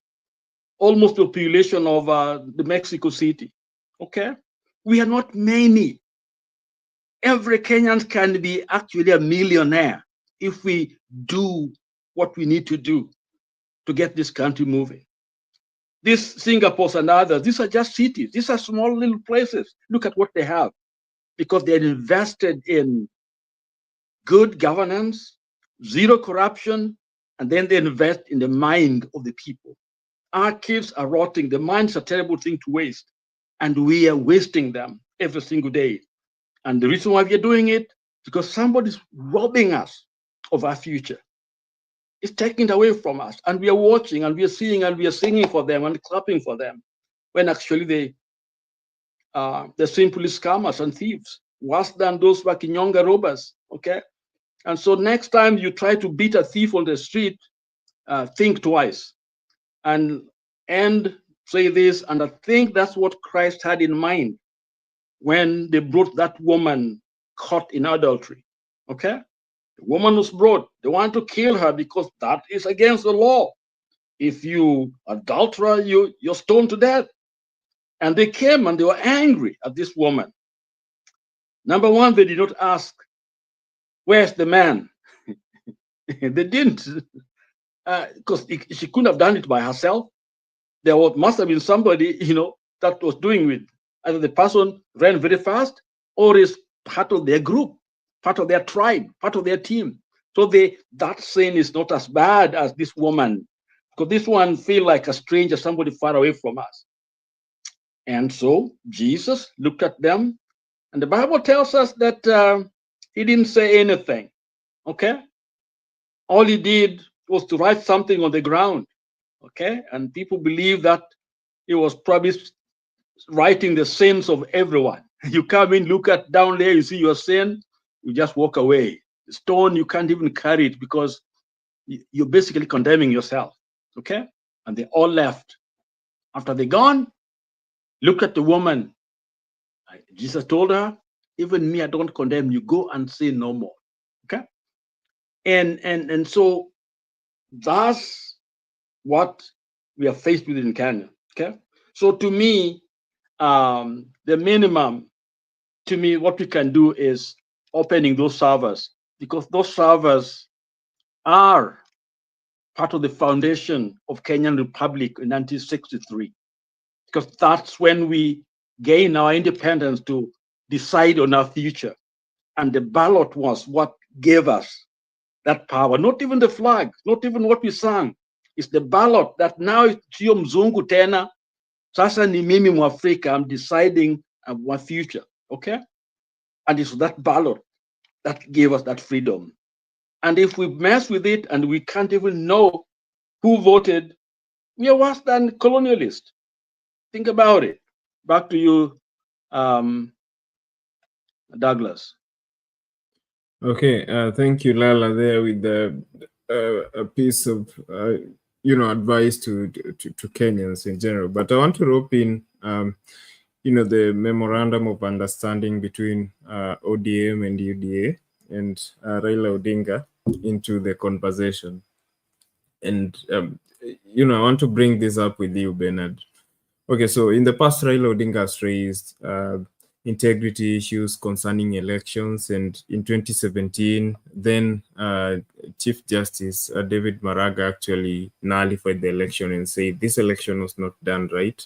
almost the population of the Mexico City. Okay, we are not many. Every Kenyan can be actually a millionaire if we do what we need to do to get this country moving. This Singapore and others, these are just cities. These are small little places. Look at what they have, because they're invested in good governance, zero corruption, and then they invest in the mind of the people. Our kids are rotting. The mind's a terrible thing to waste, and we are wasting them every single day. And the reason why we are doing it, because somebody's robbing us of our future. It's taking it away from us, and we are watching, and we are seeing, and we are singing for them and clapping for them, when actually the simple scammers and thieves, worse than those Wakinyonga robbers. Okay, and so next time you try to beat a thief on the street, think twice. And say this, and I think that's what Christ had in mind when they brought that woman caught in adultery. Okay, the woman was brought. They want to kill her because that is against the law. If you adulterer, you're stoned to death. And they came and they were angry at this woman. Number one, they did not ask, where's the man? They didn't, because she couldn't have done it by herself. There must have been somebody, that was doing it. Either the person ran very fast or is part of their group, part of their tribe, part of their team. So that sin is not as bad as this woman, because this one feel like a stranger, somebody far away from us. And so Jesus looked at them, and the Bible tells us that he didn't say anything. Okay, all he did was to write something on the ground. Okay, and people believe that he was probably writing the sins of everyone. You come in, look at down there, you see your sin, you just walk away. The stone, you can't even carry it because you're basically condemning yourself. Okay, and they all left. After they gone, look at the woman. Jesus told her, even me, I don't condemn you. Go and sin no more. Okay, and so that's what we are faced with in Kenya. Okay, so to me, the minimum, to me, what we can do is opening those servers, because those servers are part of the foundation of Kenyan Republic in 1963, because that's when we gained our independence to decide on our future. And the ballot was what gave us that power, not even the flag, not even what we sang. It's the ballot that now sio mzungu tena, sasa ni mimi Mwafrika, I'm deciding my future, okay? And it's that ballot that gave us that freedom. And if we mess with it and we can't even know who voted, we are worse than colonialists. Think about it. Back to you, Douglas. Okay, thank you, Lala, there with a piece of advice to Kenyans in general. But I want to rope in the memorandum of understanding between ODM and UDA and Raila Odinga into the conversation. And I want to bring this up with you, Bernard. Okay, so in the past, Raila Odinga has raised integrity issues concerning elections, and in 2017, then Chief Justice David Maraga actually nullified the election and said this election was not done right.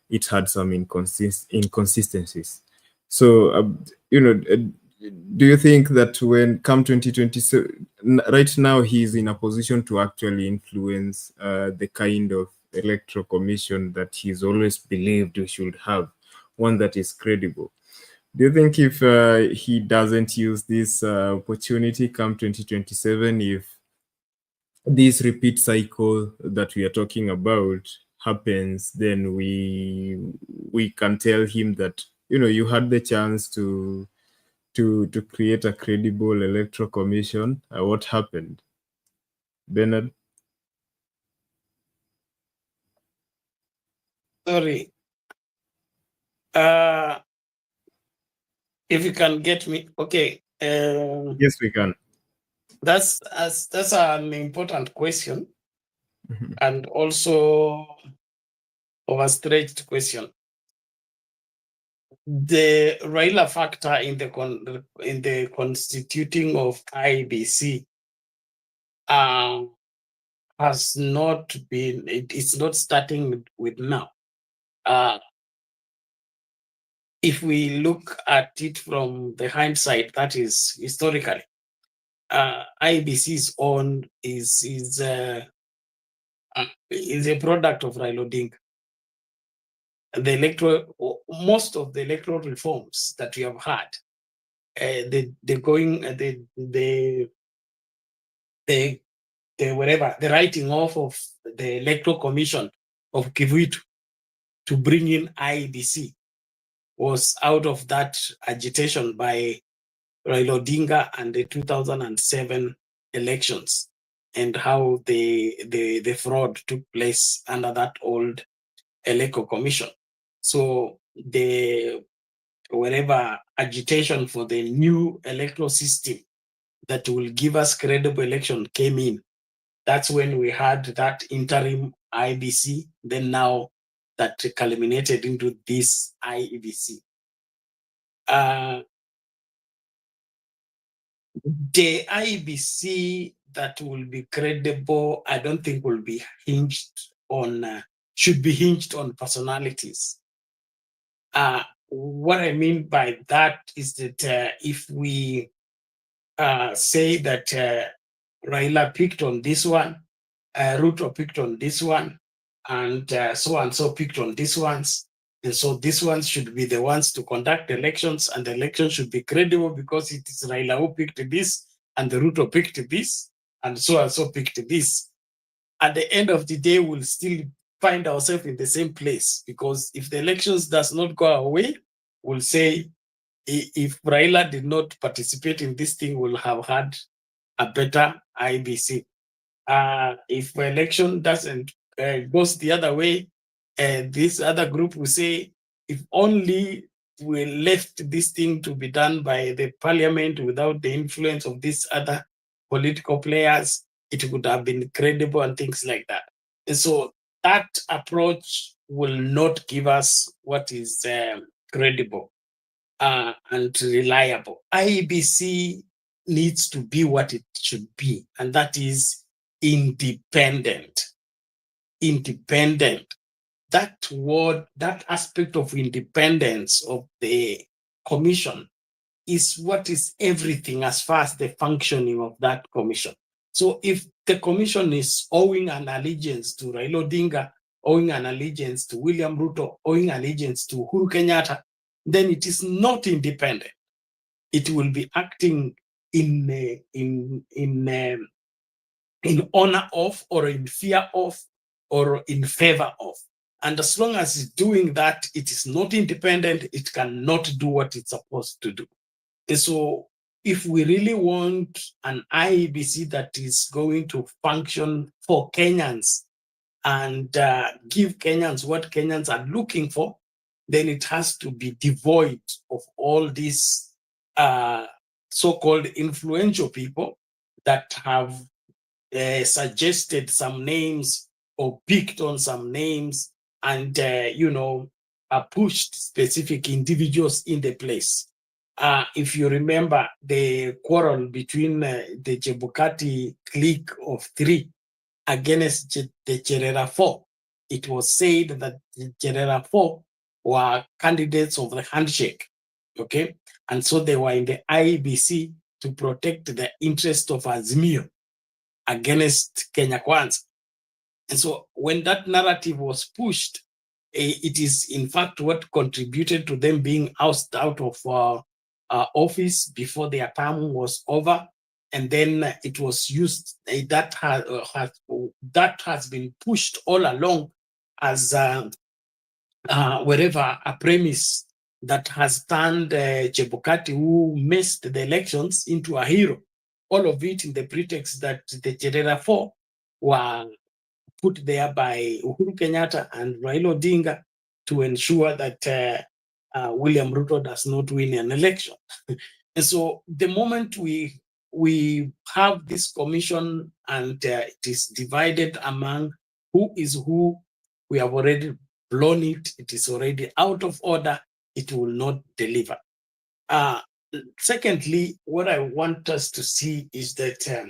It had some inconsistencies. So, do you think that when come 2027, right now he's in a position to actually influence the kind of electoral commission that he's always believed we should have, one that is credible? Do you think if he doesn't use this opportunity come 2027, if this repeat cycle that we are talking about happens, then we can tell him that you had the chance to create a credible electoral commission? What happened, Bernard? Sorry. If you can get me, okay. Yes, we can. That's an important question, and also overstretched question. The Raila factor in the constituting of IEBC has not been. It's not starting with now. If we look at it from the hindsight, that is historically, IEBC's own is a product of Raila Odinga. Most of the electoral reforms that we have had, the writing off of the electoral commission of Kivuitu to bring in IEBC was out of that agitation by Raila Odinga and the 2007 elections, and how the fraud took place under that old electoral commission. So the whatever agitation for the new electoral system that will give us credible election came in. That's when we had that interim IEBC, then now that culminated into this IEBC. The IEBC that will be credible, I don't think will be hinged on, should be hinged on personalities. What I mean by that is that if we say that Raila picked on this one, Ruto picked on this one, and so picked on these ones, and so these ones should be the ones to conduct elections, and the elections should be credible because it is Raila who picked this, and the Ruto picked this, and so picked this. At the end of the day, we'll still find ourselves in the same place, because if the elections does not go our way, we'll say if Raila did not participate in this thing, we'll have had a better IEBC. If the election doesn't goes the other way, this other group will say, if only we left this thing to be done by the parliament without the influence of these other political players, it would have been credible and things like that. And so that approach will not give us what is credible and reliable. IEBC needs to be what it should be, and that is independent. Independent. That word, that aspect of independence of the commission is what is everything as far as the functioning of that commission. So if the commission is owing an allegiance to Raila Odinga, owing an allegiance to William Ruto, owing allegiance to Uhuru Kenyatta, then it is not independent. It will be acting in honor of, or in fear of, or in favor of. And as long as it's doing that, it is not independent, it cannot do what it's supposed to do. And so if we really want an IEBC that is going to function for Kenyans and give Kenyans what Kenyans are looking for, then it has to be devoid of all these so-called influential people that have suggested some names or picked on some names and, pushed specific individuals in the place. If you remember the quarrel between the Chebukati clique of 3 against the Cherera 4, it was said that the Cherera 4 were candidates of the handshake, okay? And so they were in the IEBC to protect the interest of Azimio against Kenya Kwanza. And so when that narrative was pushed, it is in fact what contributed to them being ousted out of office before their term was over. And then it was used, that has been pushed all along as wherever a premise that has turned Chebukati, who missed the elections, into a hero. All of it in the pretext that the Cherera 4 were put there by Uhuru Kenyatta and Raila Odinga to ensure that William Ruto does not win an election. And so the moment we have this commission and it is divided among who is who, we have already blown it. It is already out of order. It will not deliver. Secondly, what I want us to see is that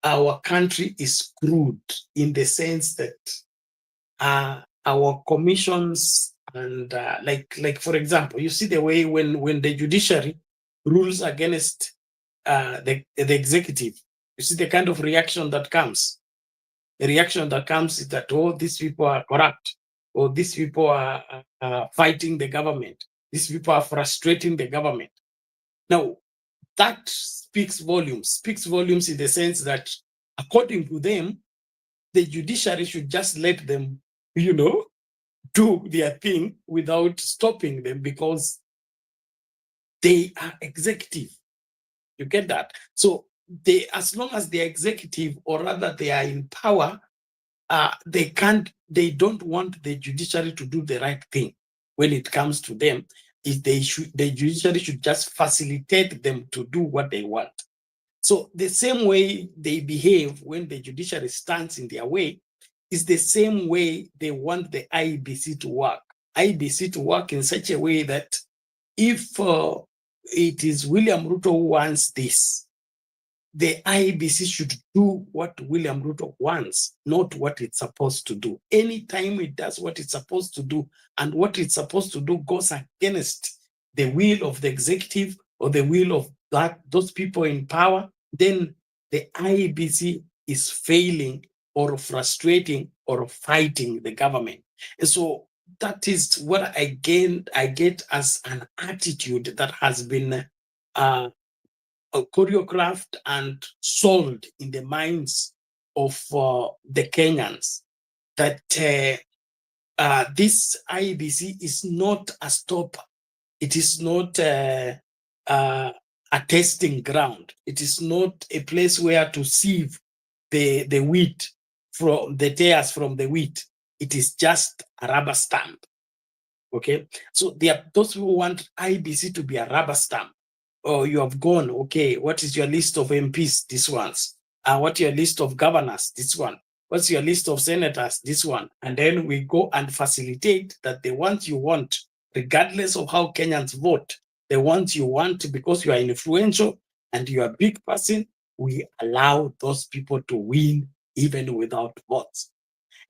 our country is screwed in the sense that our commissions and like for example, you see the way when the judiciary rules against the executive, you see the kind of reaction that comes. The reaction that comes is that, oh, these people are corrupt, or these people are fighting the government. These people are frustrating the government. Now, that speaks volumes in the sense that, according to them, the judiciary should just let them, do their thing without stopping them because they are executive. You get that? So they, as long as they're executive, or rather they are in power, they don't want the judiciary to do the right thing when it comes to them. The judiciary should just facilitate them to do what they want. So the same way they behave when the judiciary stands in their way is the same way they want the IEBC to work. IEBC to work in such a way that if it is William Ruto who wants this, the IEBC should do what William Ruto wants, not what it's supposed to do. Anytime it does what it's supposed to do, and what it's supposed to do goes against the will of the executive or the will of those people in power, then the IEBC is failing or frustrating or fighting the government. And so that is what I get as an attitude that has been choreographed and sold in the minds of the Kenyans, that this IEBC is not a stopper. It is not a testing ground. It is not a place where to sieve the wheat from the tares from the wheat. It is just a rubber stamp. Okay, so there are those who want IEBC to be a rubber stamp. Oh, you have gone, okay, what is your list of MPs? This one's. What's your list of governors? This one. What's your list of senators? This one. And then we go and facilitate that the ones you want, regardless of how Kenyans vote, the ones you want because you are influential and you are a big person, we allow those people to win even without votes.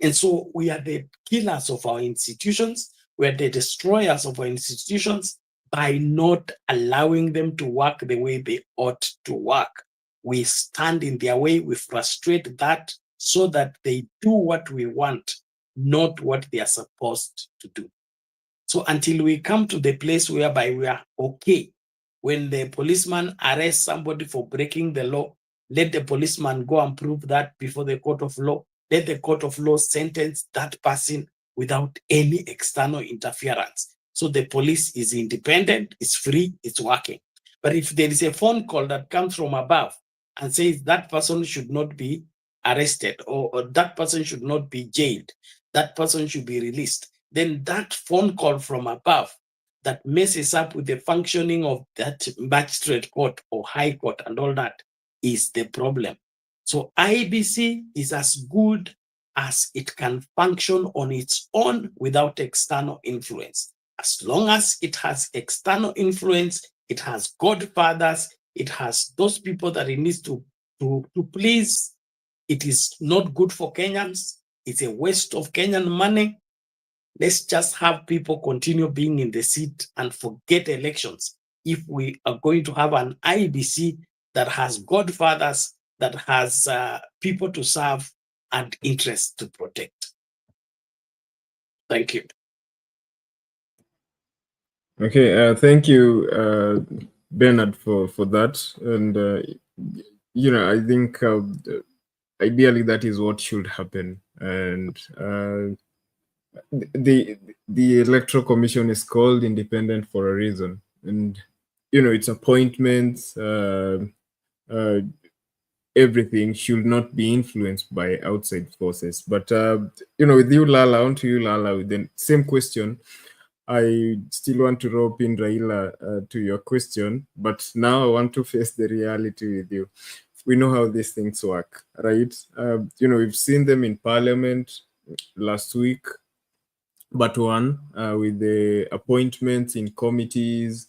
And so we are the killers of our institutions. We are the destroyers of our institutions by not allowing them to work the way they ought to work. We stand in their way, we frustrate that so that they do what we want, not what they are supposed to do. So until we come to the place whereby we are okay, when the policeman arrests somebody for breaking the law, let the policeman go and prove that before the court of law. Let the court of law sentence that person without any external interference. So the police is independent, it's free, it's working. But if there is a phone call that comes from above and says that person should not be arrested, or that person should not be jailed, that person should be released, then that phone call from above that messes up with the functioning of that magistrate court or high court and all that is the problem. So IEBC is as good as it can function on its own without external influence. As long as it has external influence, it has godfathers, it has those people that it needs to please, it is not good for Kenyans. It's a waste of Kenyan money. Let's just have people continue being in the seat and forget elections if we are going to have an IEBC that has godfathers, that has people to serve and interests to protect. Thank you. Okay, thank you, Bernard, for that. And, I think ideally that is what should happen. And the Electoral Commission is called independent for a reason. And, its appointments, everything should not be influenced by outside forces. But, with you, Lala, on to you, Lala, with the same question. I still want to rope in Raila to your question, but now I want to face the reality with you. We know how these things work, right? We've seen them in Parliament last week, but with the appointments in committees,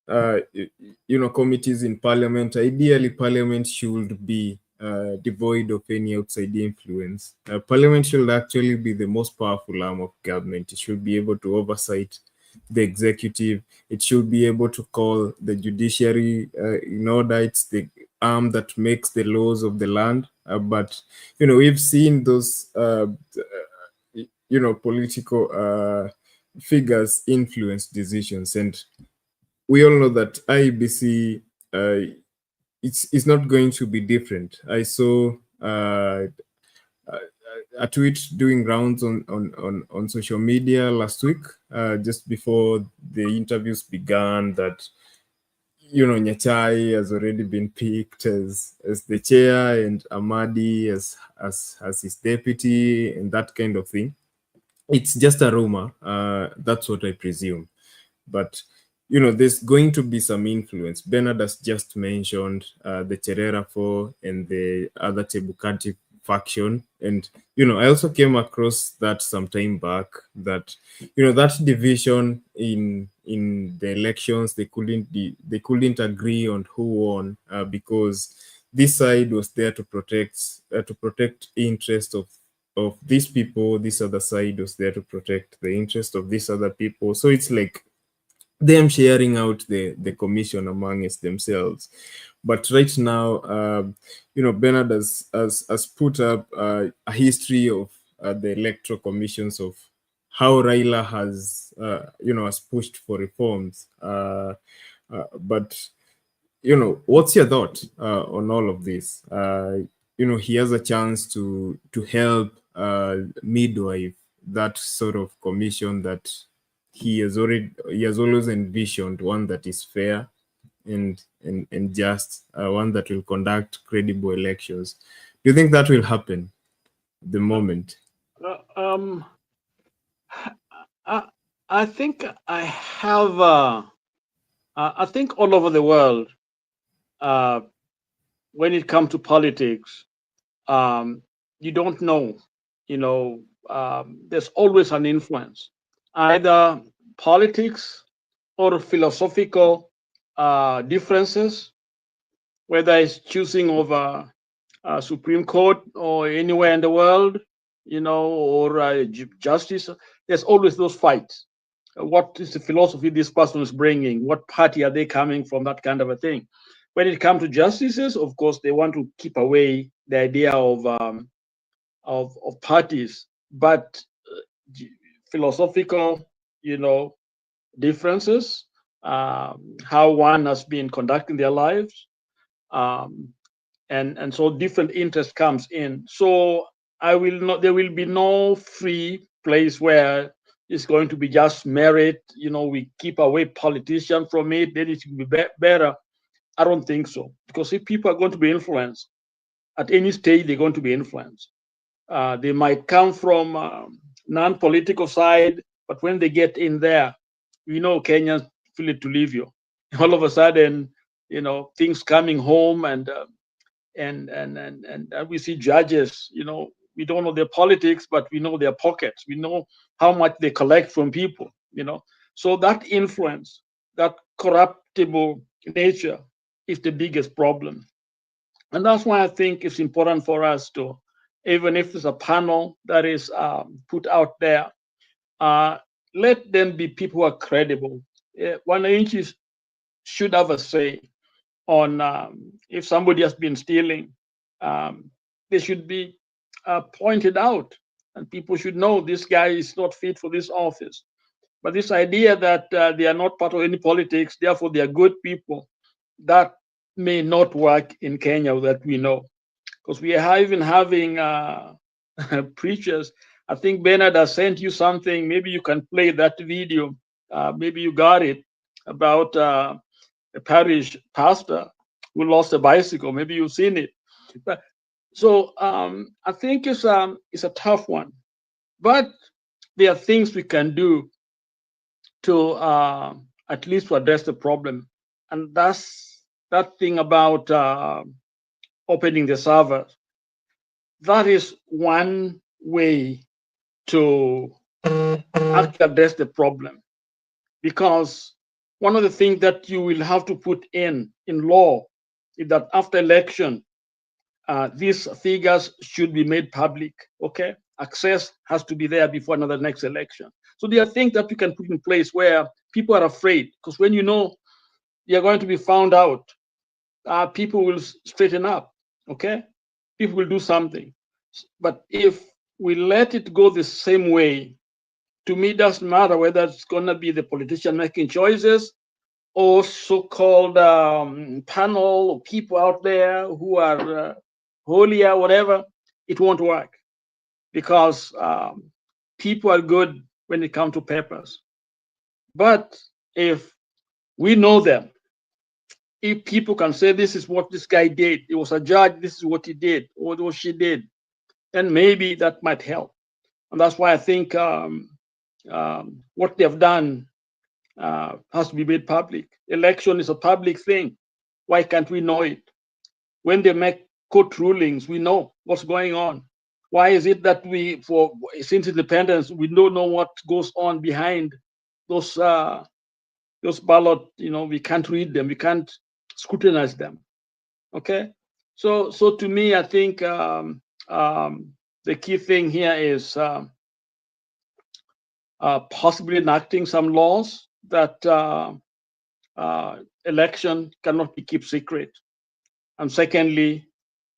committees in Parliament. Ideally, Parliament should be devoid of any outside influence. Parliament should actually be the most powerful arm of government. It should be able to oversight the executive. It should be able to call the judiciary in order. It's the arm that makes the laws of the land. But we've seen those political figures influence decisions, and we all know that IEBC it's not going to be different. I saw a tweet doing rounds on social media last week, just before the interviews began, that Nyachai has already been picked as the chair and Amadi as his deputy and that kind of thing. It's just a rumor. That's what I presume. But there's going to be some influence. Bernard has just mentioned the Cherera Four and the other Chebukati faction, and I also came across that some time back, that that division in the elections, they couldn't agree on who won, because this side was there to protect interest of these people, this other side was there to protect the interest of these other people. So it's like them sharing out the commission amongst themselves. But right now, Bernard has put up a history of the electoral commissions, of how Raila has pushed for reforms. But what's your thought on all of this? He has a chance to help midwife that sort of commission that he has always envisioned, one that is fair and just, one that will conduct credible elections. Do you think that will happen at the moment? I think I have. I think all over the world, when it comes to politics, you don't know. There's always an influence, either politics or philosophical differences, whether it's choosing over Supreme Court or anywhere in the world, or justice. There's always those fights. What is the philosophy this person is bringing? What party are they coming from? That kind of a thing. When it comes to justices, of course, they want to keep away the idea of parties, but philosophical, differences, how one has been conducting their lives, and so different interest comes in. So there will be no free place where it's going to be just merit. We keep away politicians from it, then it will be better. I don't think so, because if people are going to be influenced at any stage, they're going to be influenced. They might come from non-political side, but when they get in there, Kenyans feel it to leave you. All of a sudden, things coming home, and we see judges. We don't know their politics, but we know their pockets. We know how much they collect from people. So that influence, that corruptible nature, is the biggest problem. And that's why I think it's important for us to, even if there's a panel that is put out there, let them be people who are credible. Wananchi should have a say on if somebody has been stealing. They should be pointed out, and people should know this guy is not fit for this office. But this idea that they are not part of any politics, therefore they are good people, that may not work in Kenya, that we know. Because we are even having preachers. I think Bernard has sent you something. Maybe you can play that video. Maybe you got it, about a parish pastor who lost a bicycle. Maybe you've seen it. So I think it's a tough one. But there are things we can do to at least to address the problem. And that's that thing about opening the servers. That is one way to actually address the problem. Because one of the things that you will have to put in law is that after election, these figures should be made public, okay? Access has to be there before another next election. So there are things that you can put in place where people are afraid, because when you're going to be found out, people will straighten up, okay? People will do something. But if we let it go the same way, to me, it doesn't matter whether it's going to be the politician making choices or so-called panel or people out there who are holier, whatever, it won't work. because people are good when it comes to papers. But if we know them, if people can say this is what this guy did, he was a judge, this is what he did, or what she did, then maybe that might help. And that's why I think what they have done has to be made public. Election is a public thing. Why can't we know it? When they make court rulings, we know what's going on. Why is it that since independence, we don't know what goes on behind those ballot? We can't read them, we can't scrutinize them. Okay, so to me, I think the key thing here is possibly enacting some laws that election cannot be kept secret. And secondly,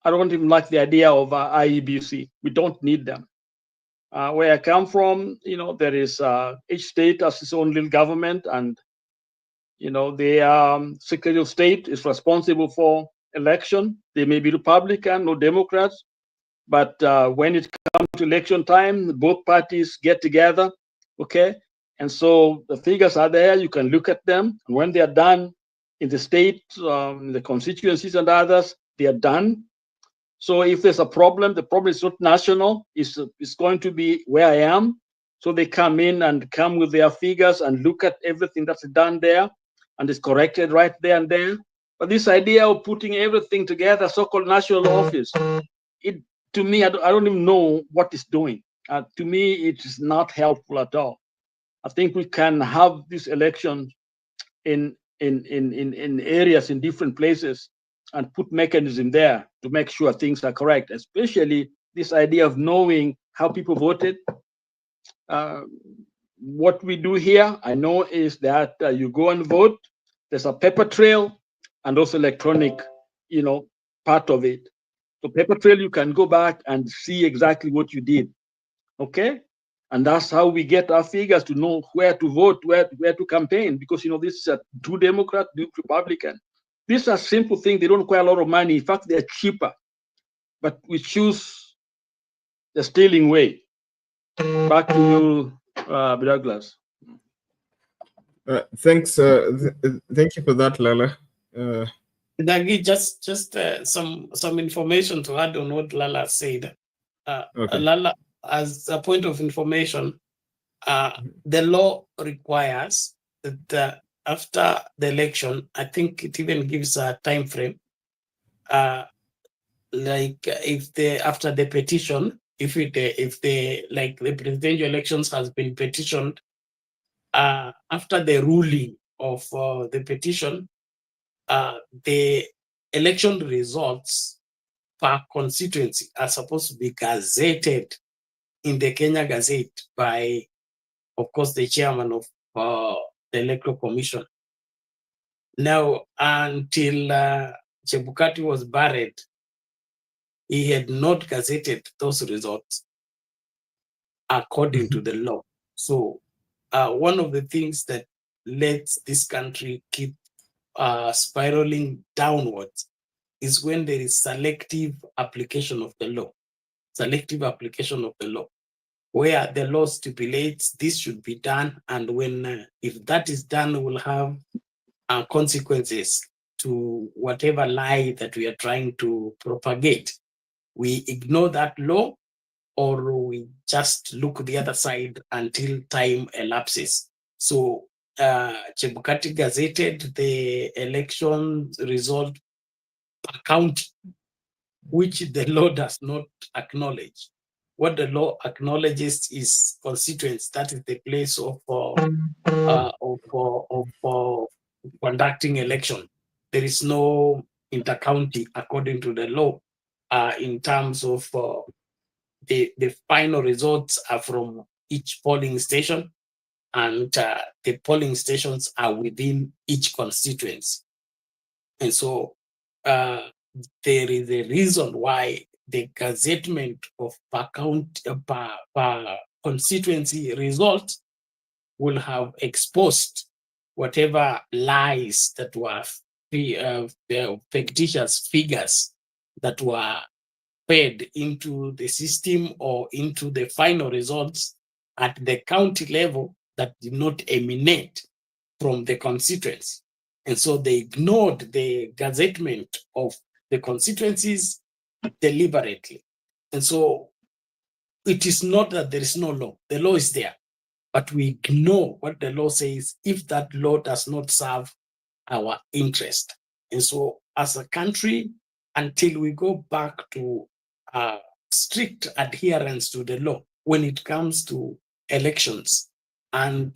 I don't even like the idea of IEBC. We don't need them. Where I come from, there is each state has its own little government, and the Secretary of State is responsible for election. They may be Republican, no Democrats, but when it comes to election time, both parties get together, okay? And so the figures are there, you can look at them. And when they are done in the state, the constituencies and others, they are done. So if there's a problem, the problem is not national, it's going to be where I am. So they come in and come with their figures and look at everything that's done there, and it's corrected right there and there. But this idea of putting everything together, so-called national office, to me, I don't even know what it's doing. To me, it is not helpful at all. I think we can have this election in areas, in different places, and put mechanism there to make sure things are correct, especially this idea of knowing how people voted. What we do here, I know, is that you go and vote, there's a paper trail and also electronic, part of it. So paper trail, you can go back and see exactly what you did, okay? And that's how we get our figures to know where to vote, where to campaign, because, this is a two Democrat, two Republican. These are simple things. They don't require a lot of money. In fact, they're cheaper. But we choose the stealing way. Back to you, Douglas. Thanks. Thank you for that, Lala. Dagi, just some information to add on what Lala said. Okay. Lala, as a point of information, the law requires that after the election, I think it even gives a time frame. Like after the petition, if the presidential elections has been petitioned, after the ruling of the petition, the election results per constituency are supposed to be gazetted in the Kenya Gazette by, of course, the chairman of the Electoral Commission. Now, until Chebukati was buried, he had not gazetted those results according to the law. So one of the things that lets this country keep spiraling downwards is when there is selective application of the law. Selective application of the law, where the law stipulates this should be done, and when if that is done, we'll have consequences to whatever lie that we are trying to propagate. We ignore that law, or we just look the other side until time elapses. So Chebukati gazetted the election result per county, which the law does not acknowledge. What the law acknowledges is constituents. That is the place of conducting election. There is no intercounty according to the law. In terms of the final results are from each polling station, and the polling stations are within each constituency. And so there is a reason why the gazettement of per constituency results will have exposed whatever lies that were fictitious figures that were fed into the system or into the final results at the county level that did not emanate from the constituents. And so they ignored the gazettement of the constituencies deliberately. And so it is not that there is no law. The law is there, but we ignore what the law says if that law does not serve our interest. And so as a country, until we go back to strict adherence to the law when it comes to elections and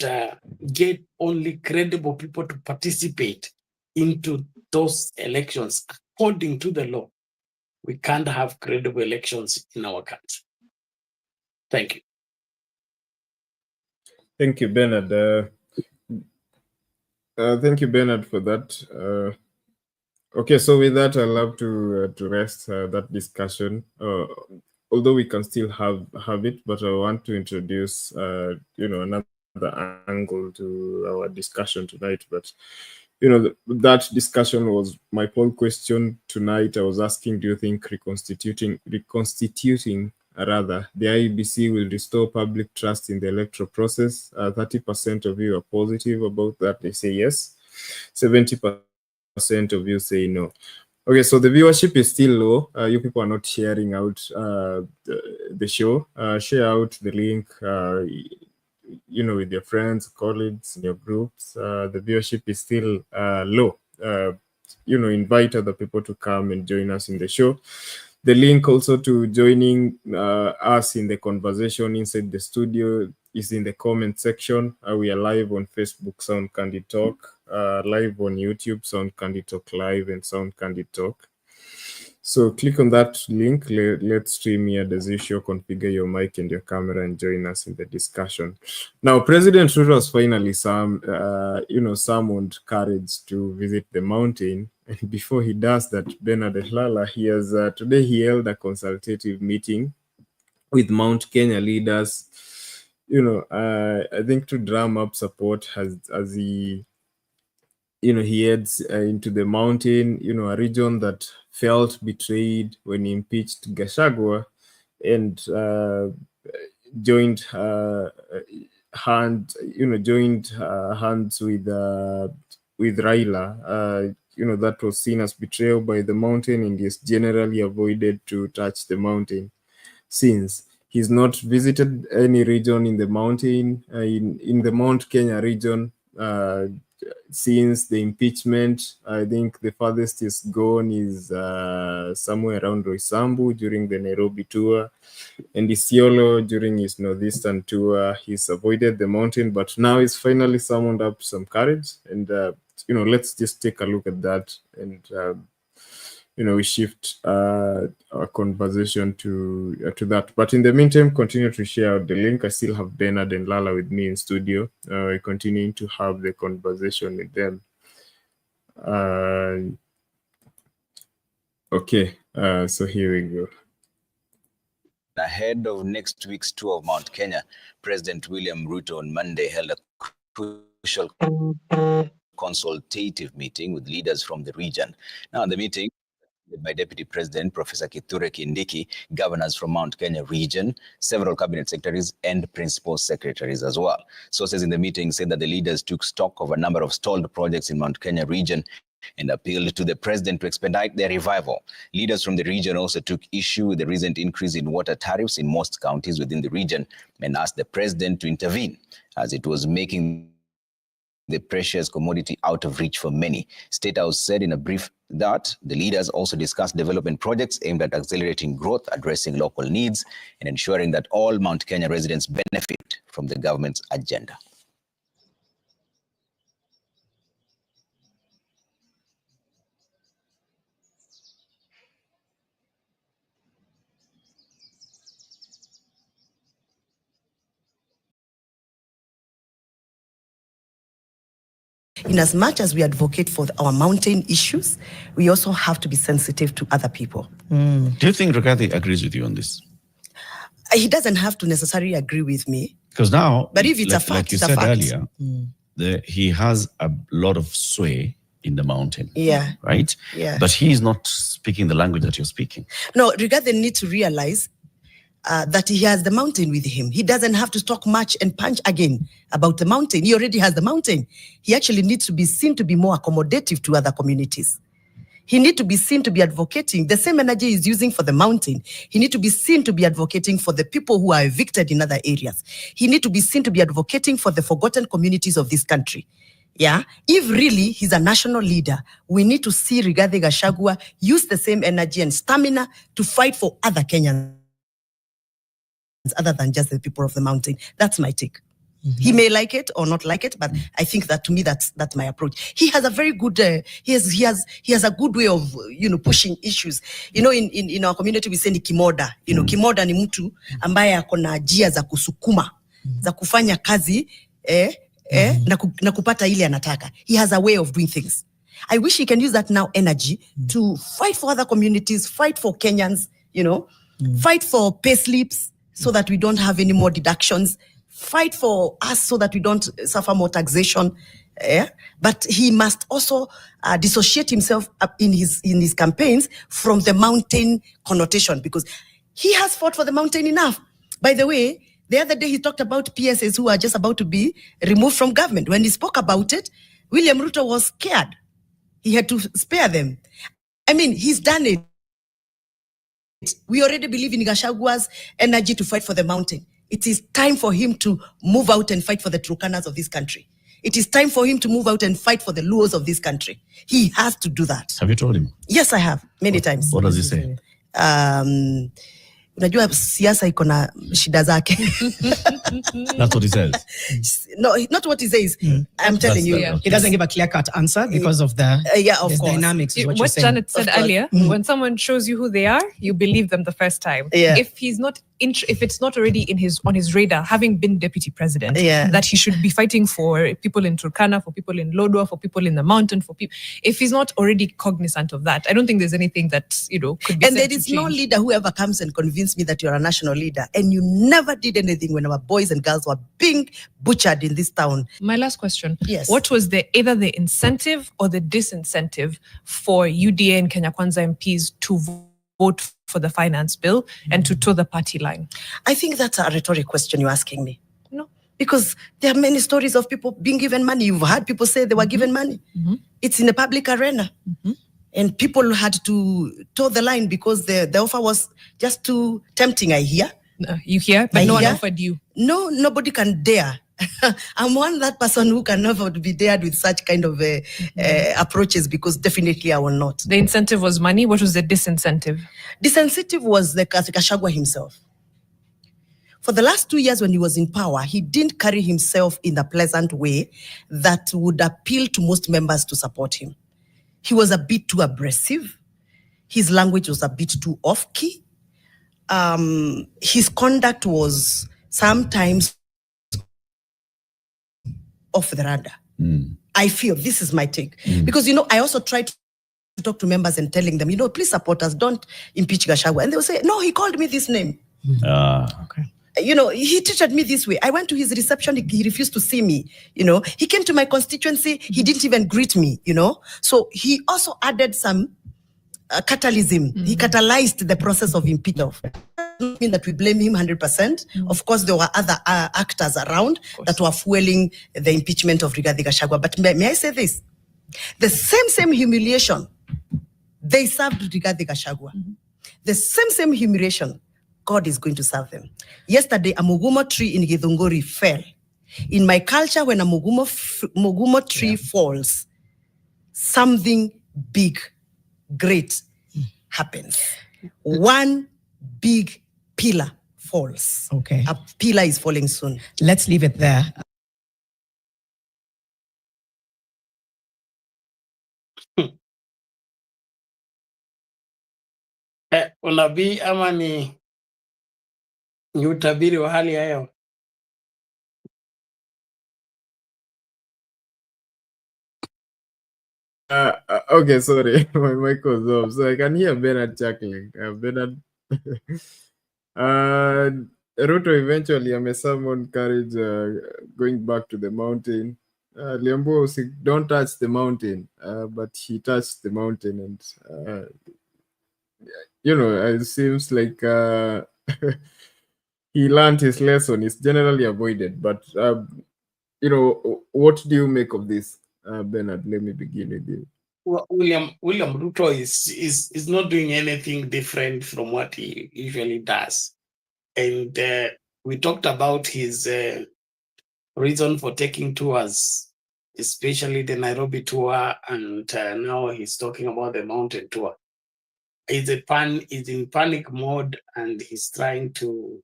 get only credible people to participate into those elections according to the law, we can't have credible elections in our country. Thank you. Thank you, Bernard. Thank you, Bernard, for that. Okay, so with that, I'd love to rest that discussion. Although we can still have it, but I want to introduce, another angle to our discussion tonight. But that discussion was my poll question tonight. I was asking, do you think reconstituting the IEBC will restore public trust in the electoral process? 30% of you are positive about that. They say yes. 70% of you say no. Okay, so the viewership is still low. You people are not sharing out the show. Share out the link, with your friends, colleagues, in your groups. The viewership is still low. Invite other people to come and join us in the show. The link also to joining us in the conversation inside the studio is in the comment section. We are live on Facebook, Sound Candid Talk, live on YouTube, Sound Candid Talk Live, and Sound Candid Talk. So click on that link. Let's stream here as usual. Configure your mic and your camera and join us in the discussion. Now, President Ruto has finally summoned courage to visit the mountain. And before he does that, Bernard and Lala, today he held a consultative meeting with Mount Kenya leaders. I think to drum up support as he heads into the mountain, a region that felt betrayed when he impeached Gachagua and joined hands with Raila. That was seen as betrayal by the mountain, and is generally avoided to touch the mountain since. He's not visited any region in the mountain, in the Mount Kenya region since the impeachment. I think the farthest he's gone is somewhere around Roysambu during the Nairobi tour, and Isiolo during his northeastern tour. He's avoided the mountain, but now he's finally summoned up some courage. And let's just take a look at that, and we shift our conversation to that. But in the meantime, continue to share out the link. I still have Bernard and Lala with me in studio. We're continuing to have the conversation with them. Okay, so here we go. Ahead of next week's tour of Mount Kenya, President William Ruto on Monday held a crucial consultative meeting with leaders from the region. Now, the meeting by Deputy President Professor Kithure Kindiki, governors from Mount Kenya region, several cabinet secretaries, and principal secretaries as well. Sources in the meeting said that the leaders took stock of a number of stalled projects in Mount Kenya region and appealed to the president to expedite their revival. Leaders from the region also took issue with the recent increase in water tariffs in most counties within the region and asked the president to intervene, as it was making the precious commodity out of reach for many. State House said in a brief that the leaders also discussed development projects aimed at accelerating growth, addressing local needs, and ensuring that all Mount Kenya residents benefit from the government's agenda. In as much as we advocate for our mountain issues, we also have to be sensitive to other people. Do you think Rigathi agrees with you on this? He doesn't have to necessarily agree with me. Because now, but if it's a fact, like you it's said a fact. Earlier, he has a lot of sway in the mountain. Yeah. Right? Yeah. But he is not speaking the language that you're speaking. No, Rigathi needs to realize that he has the mountain with him. He doesn't have to talk much and punch again about the mountain. He already has the mountain. He actually needs to be seen to be more accommodative to other communities. He needs to be seen to be advocating the same energy he's using for the mountain. He needs to be seen to be advocating for the people who are evicted in other areas. He needs to be seen to be advocating for the forgotten communities of this country. Yeah, if really he's a national leader, we need to see Rigathi Gachagua use the same energy and stamina to fight for other Kenyans, other than just the people of the mountain. That's my take. He may like it or not like it, but I think that to me that's my approach. He has a very good he has a good way of pushing issues. In our community we say ni kimoda. Kimoda ni mtu ambaye akona njia za kusukuma za kufanya kazi na kupata ile anataka. He has a way of doing things. I wish he can use that now energy to fight for other communities, fight for Kenyans, fight for pay slips so that we don't have any more deductions. Fight for us so that we don't suffer more taxation. But he must also dissociate himself in his campaigns from the mountain connotation, because he has fought for the mountain enough. By the way, the other day he talked about PSAs who are just about to be removed from government. When he spoke about it, William Ruto was scared. He had to spare them. I mean, he's done it. We already believe in Gachagua's energy to fight for the mountain. It is time for him to move out and fight for the Turkanas of this country. It is time for him to move out and fight for the Luos of this country. He has to do that. Have you told him? Yes, I have, many times. What does he say? Unajua siasa iko na shida zake. That's what he says. No, not what he says. I'm telling you. He doesn't give a clear-cut answer because of the dynamics. What Janet said earlier, when someone shows you who they are, you believe them the first time. Yeah. If he's not, if it's not already on his radar, having been deputy president, that he should be fighting for people in Turkana, for people in Lodwar, for people in the mountain, for people. If he's not already cognizant of that, I don't think there's anything that could be. And there is no leader who ever comes and convinces me that you're a national leader, and you never did anything when our boys and girls were being butchered in this town. My last question. Yes. What was either the incentive or the disincentive for UDA and Kenya Kwanza MPs to vote for the finance bill and to toe the party line? I think that's a rhetoric question you're asking me. No. Because there are many stories of people being given money. You've heard people say they were given money. It's in the public arena. And people had to toe the line because the offer was just too tempting, I hear. You hear? But no one offered you. No, nobody can dare. I'm that person who can never be dared with such kind of approaches, because definitely I will not. The incentive was money. What was the disincentive? Disincentive was the Gachagua himself. For the last 2 years when he was in power, he didn't carry himself in a pleasant way that would appeal to most members to support him. He was a bit too aggressive. His language was a bit too off-key. His conduct was sometimes off the radar. I feel, this is my take. Because, I also tried to talk to members and telling them, please support us, don't impeach Gachagua. And they will say, no, he called me this name. Okay. He treated me this way. I went to his reception. He refused to see me. He came to my constituency. He didn't even greet me, So he also added some catalysm. He catalyzed the process of impeachment. Doesn't mean that we blame him 100%. Of course, there were other actors around that were fueling the impeachment of Rigathi Gachagua. But may I say this? The same humiliation they served Rigathi Gachagua. The same humiliation God is going to serve them. Yesterday, a mugumo tree in Githunguri fell. In my culture, when a mugumo tree falls, something big, great happens. One big pillar falls. Okay. A pillar is falling soon. Let's leave it there. Unabii ama ni utabiri wa hali ya hewa? Okay, sorry, my mic was off, so I can hear Bernard chuckling. Bernard, Ruto eventually summoned courage, going back to the mountain. Liambo don't touch the mountain, but he touched the mountain, and it seems like he learned his lesson. It's generally avoided. But, what do you make of this, Bernard? Let me begin with you. Well, William Ruto is not doing anything different from what he usually does. And we talked about his reason for taking tours, especially the Nairobi tour, and now he's talking about the mountain tour. He's in panic mode, and he's trying to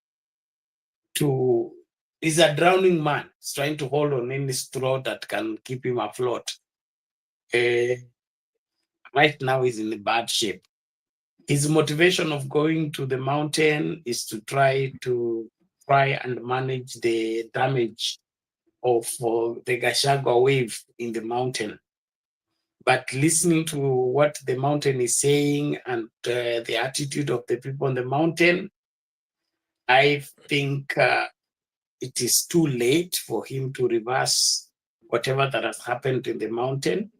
he's a drowning man. He's trying to hold on any straw that can keep him afloat. Right now he's in bad shape. His motivation of going to the mountain is to try and manage the damage of the Gachagua wave in the mountain. But listening to what the mountain is saying and the attitude of the people on the mountain, I think it is too late for him to reverse whatever that has happened in the mountain.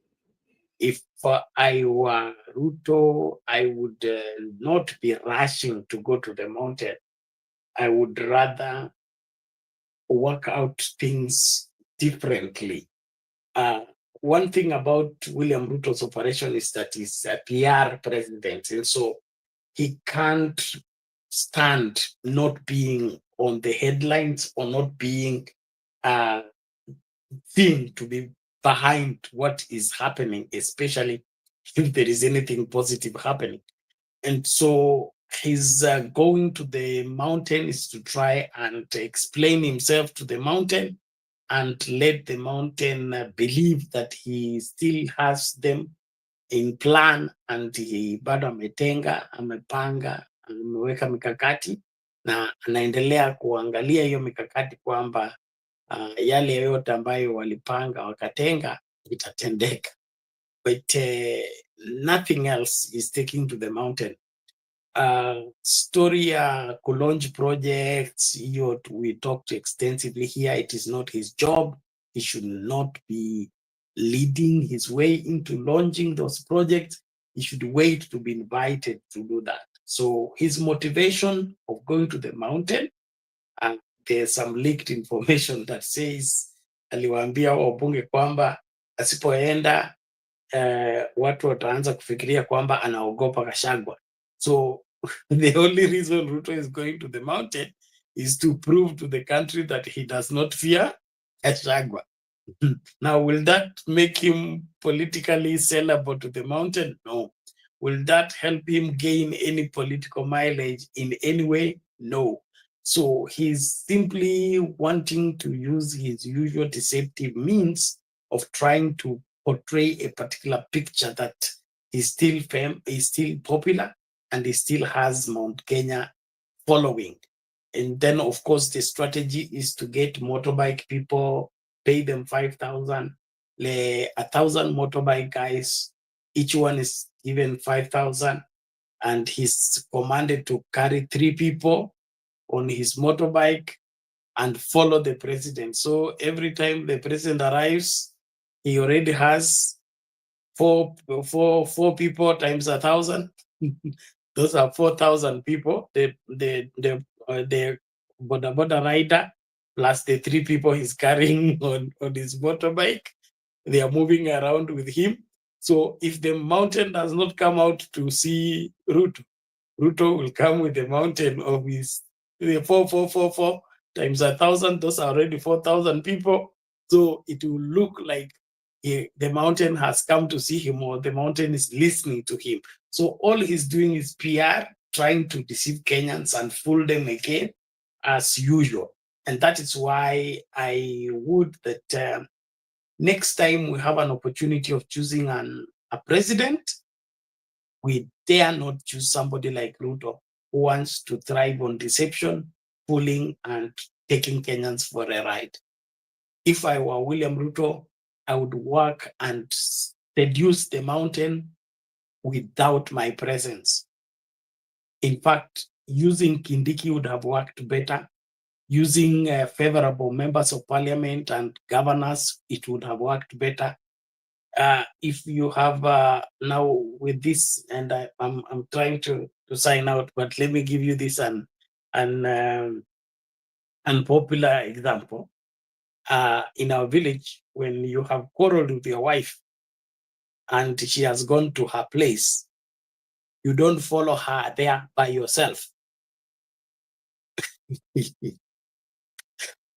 If I were Ruto, I would not be rushing to go to the mountain. I would rather work out things differently. One thing about William Ruto's operation is that he's a PR president, and so he can't stand not being on the headlines or not being seen to be behind what is happening, especially if there is anything positive happening. And so his going to the mountain is to try and explain himself to the mountain and let the mountain believe that he still has them in plan, and he bado ametenga, amepanga, ameweka mikakati na anaendelea kuangalia hiyo mikakati kwamba yale yote ambayo walipanga wakatenga itatendeka. But nothing else is taking to the mountain. Story ku launch projects, we talked extensively here. It is not his job. He should not be leading his way into launching those projects. He should wait to be invited to do that. So his motivation of going to the mountain, there's some leaked information that says aliwaambia wabunge kwamba asipoenda watu wataanza kufikiria kwamba anaogopa Gachagua. So the only reason Ruto is going to the mountain is to prove to the country that he does not fear Gachagua. Now, will that make him politically sellable to the mountain? No. Will that help him gain any political mileage in any way? No. So he's simply wanting to use his usual deceptive means of trying to portray a particular picture that he's still popular, and he still has Mount Kenya following. And then, of course, the strategy is to get motorbike people, pay them 5,000, 1,000 motorbike guys, each one is given 5,000, and he's commanded to carry 3 people on his motorbike and follow the president. So every time the president arrives, he already has four people times 1,000. Those are 4,000 people. The border rider plus the 3 people he's carrying on his motorbike. They are moving around with him. So if the mountain does not come out to see Ruto, Ruto will come with the mountain of his 4 times 1,000. Those are already 4,000 people. So it will look like the mountain has come to see him, or the mountain is listening to him. So all he's doing is PR, trying to deceive Kenyans and fool them again as usual. And that is why I would that next time we have an opportunity of choosing a president, we dare not choose somebody like Ruto, who wants to thrive on deception, fooling, and taking Kenyans for a ride. If I were William Ruto, I would work and seduce the mountain without my presence. In fact, using Kindiki would have worked better. Using favorable members of parliament and governors, it would have worked better. if you have now with this, and I'm trying to sign out, but let me give you this unpopular example. In our village, when you have quarreled with your wife and she has gone to her place, you don't follow her there by yourself.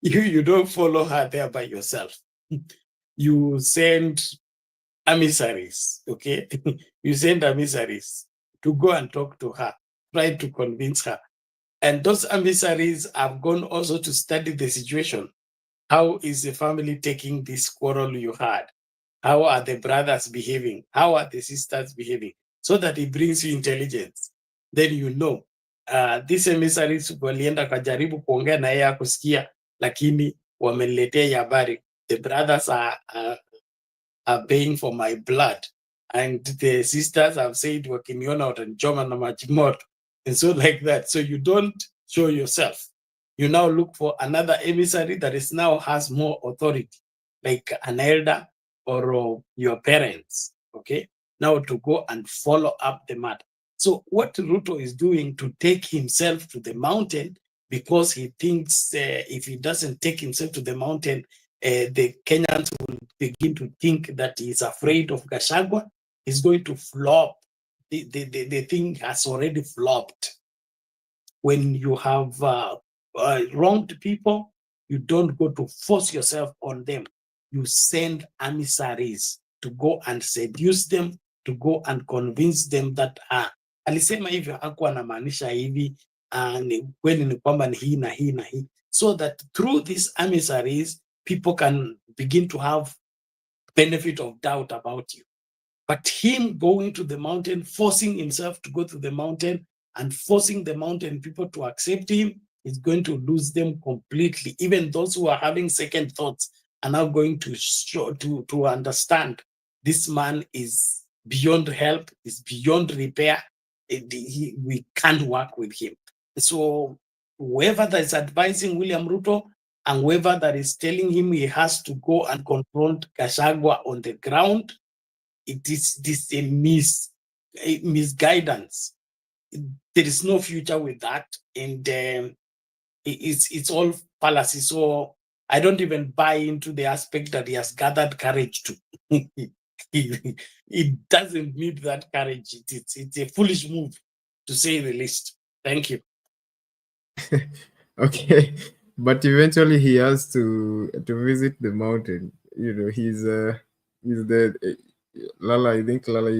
You don't follow her there by yourself. You send emissaries, okay? You send emissaries to go and talk to her, try to convince her. And those emissaries have gone also to study the situation. How is the family taking this quarrel you had? How are the brothers behaving? How are the sisters behaving? So that it brings you intelligence. Then you know, these emissaries walienda kajaribu kuongea na yeye akusikia, lakini wameletea habari. The brothers are paying for my blood. And the sisters have said, wakiniona watanichoma na maji moto. And so like that. So you don't show yourself. You now look for another emissary that is now has more authority, like an elder or your parents, okay? Now to go and follow up the matter. So what Ruto is doing to take himself to the mountain, because he thinks if he doesn't take himself to the mountain, the Kenyans will begin to think that he's afraid of Gachagua. He's going to flop. The thing has already flopped. When you have wronged people, you don't go to force yourself on them. You send emissaries to go and seduce them, to go and convince them that alisema hivyo hakuwa anamaanisha hivi, kweli ni kwamba ni hii na hii na hii, so that through these emissaries people can begin to have benefit of doubt about you. But him going to the mountain, forcing himself to go to the mountain and forcing the mountain people to accept him, is going to lose them completely. Even those who are having second thoughts are now going to show, to understand this man is beyond help, is beyond repair. We can't work with him. So whoever that is advising William Ruto and whoever that is telling him he has to go and confront Gachagua on the ground, it is this a misguidance. There is no future with that, and it's all fallacy. So I don't even buy into the aspect that he has gathered courage to. It doesn't need that courage. It's a foolish move, to say the least. Thank you. Okay, but eventually he has to visit the mountain. You know, he's the Lala. I think Lala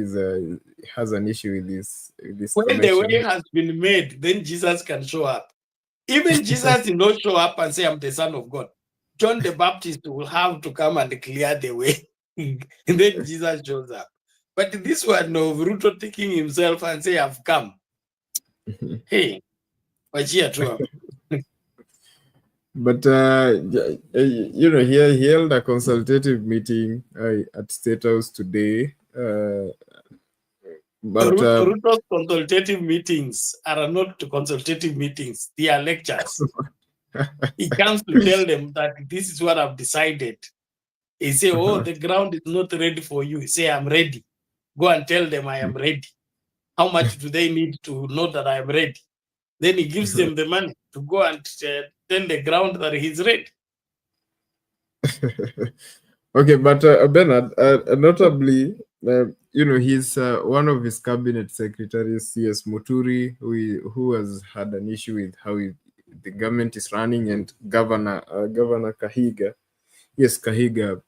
has an issue with this. When election. the way has been made, then Jesus can show up. Even Jesus did not show up and say, "I'm the Son of God." John the Baptist will have to come and clear the way, and then Jesus shows up. But this one of Ruto taking himself and say, "I've come." Hey, wachia tu hapo. But you know, he held a consultative meeting at State House today. But Ruto's consultative meetings are not consultative meetings; they are lectures. He comes to tell them that this is what I've decided. He say, "Oh, the ground is not ready for you." He say, "I'm ready." Go and tell them I am ready. How much do they need to know that I am ready? Then he gives them the money to go and tell the ground that he's ready. Okay, but Bernard, notably, you know, he's one of his cabinet secretaries, CS Muturi, who has had an issue with how the government is running, and Governor Kahiga, yes, Kahiga,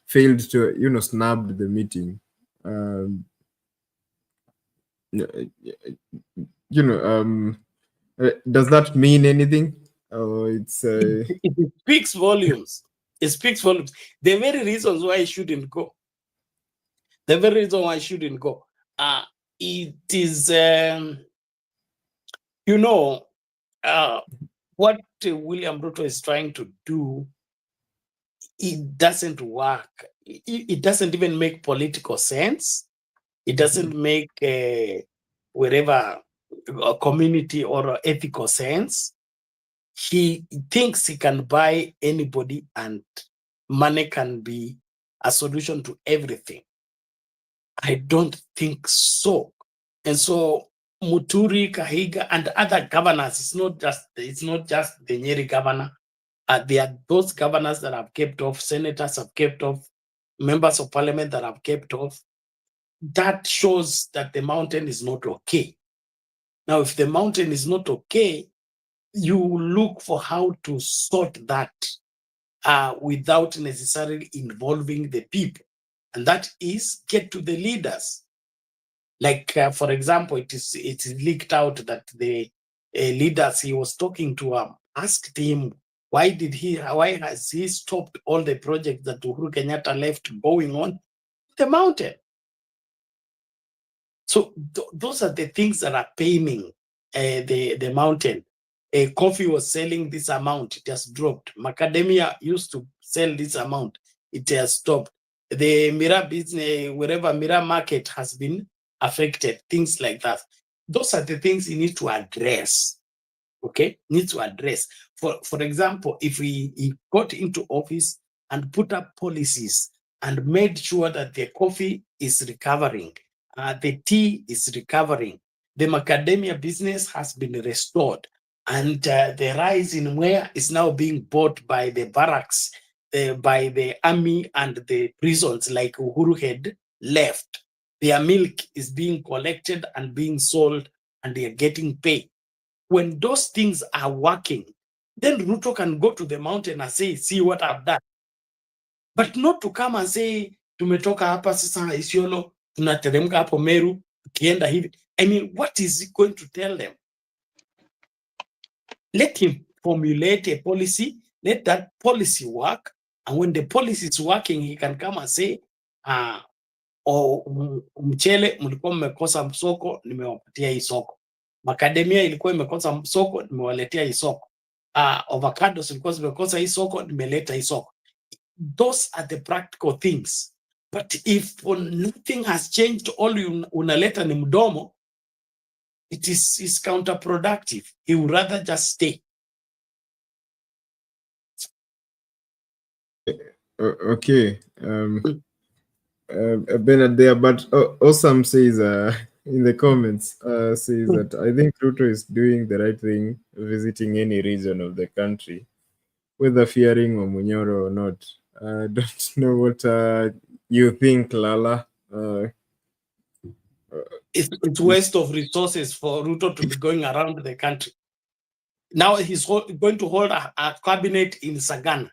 failed to, you know, snubbed the meeting. You know, does that mean anything? It's it speaks volumes. It speaks volumes. The very reasons why I shouldn't go. The very reason why I shouldn't go. It is, you know, what William Ruto is trying to do. It doesn't work. It doesn't even make political sense. It doesn't make wherever a community or ethical sense. He thinks he can buy anybody and money can be a solution to everything. I don't think so. And so Muturi, Kahiga, and other governors, it's not just the Nyeri governor. There are those governors that have kept off, senators have kept off, members of parliament that have kept off. That shows that the mountain is not okay. Now, if the mountain is not okay, you look for how to sort that without necessarily involving the people. And that is get to the leaders. Like, for example, it is leaked out that the leaders he was talking to asked him, why has he stopped all the projects that Uhuru Kenyatta left going on the mountain? So those are the things that are paying the mountain. Coffee was selling this amount, it has dropped. Macadamia used to sell this amount, it has stopped. The Mira business, wherever Mira market has been affected, things like that. Those are the things you need to address. Okay, need to address. For example, if he got into office and put up policies and made sure that the coffee is recovering, the tea is recovering, the macadamia business has been restored, and the rice in Mwea is now being bought by the barracks, by the army and the prisons like Uhuru had left. Their milk is being collected and being sold, and they are getting paid. When those things are working, then Ruto can go to the mountain and say, see what I've done. But not to come and say, tumetoka hapa sasa Isiolo, tunateremka hapo Meru, tukienda hivi. I mean, what is he going to tell them? Let him formulate a policy, let that policy work, and when the policy is working, he can come and say, mchele mlikuwa mmekosa soko, nimewapatia hii soko. Macadamia ilikuwa imekosa soko, nimewaletea hii soko. Avocados ilikuwa zimekosa hii soko, nimeleta hii soko. Those are the practical things. But if nothing has changed, all unaleta ni mdomo, it is counterproductive. He would rather just stay. Okay. Bernard there, but Osam says in the comments, says that I think Ruto is doing the right thing, visiting any region of the country, whether fearing Wamunyoro or not. I don't know what you think, Lala. It's waste of resources for Ruto to be going around the country. Now he's going to hold a cabinet in Sagana.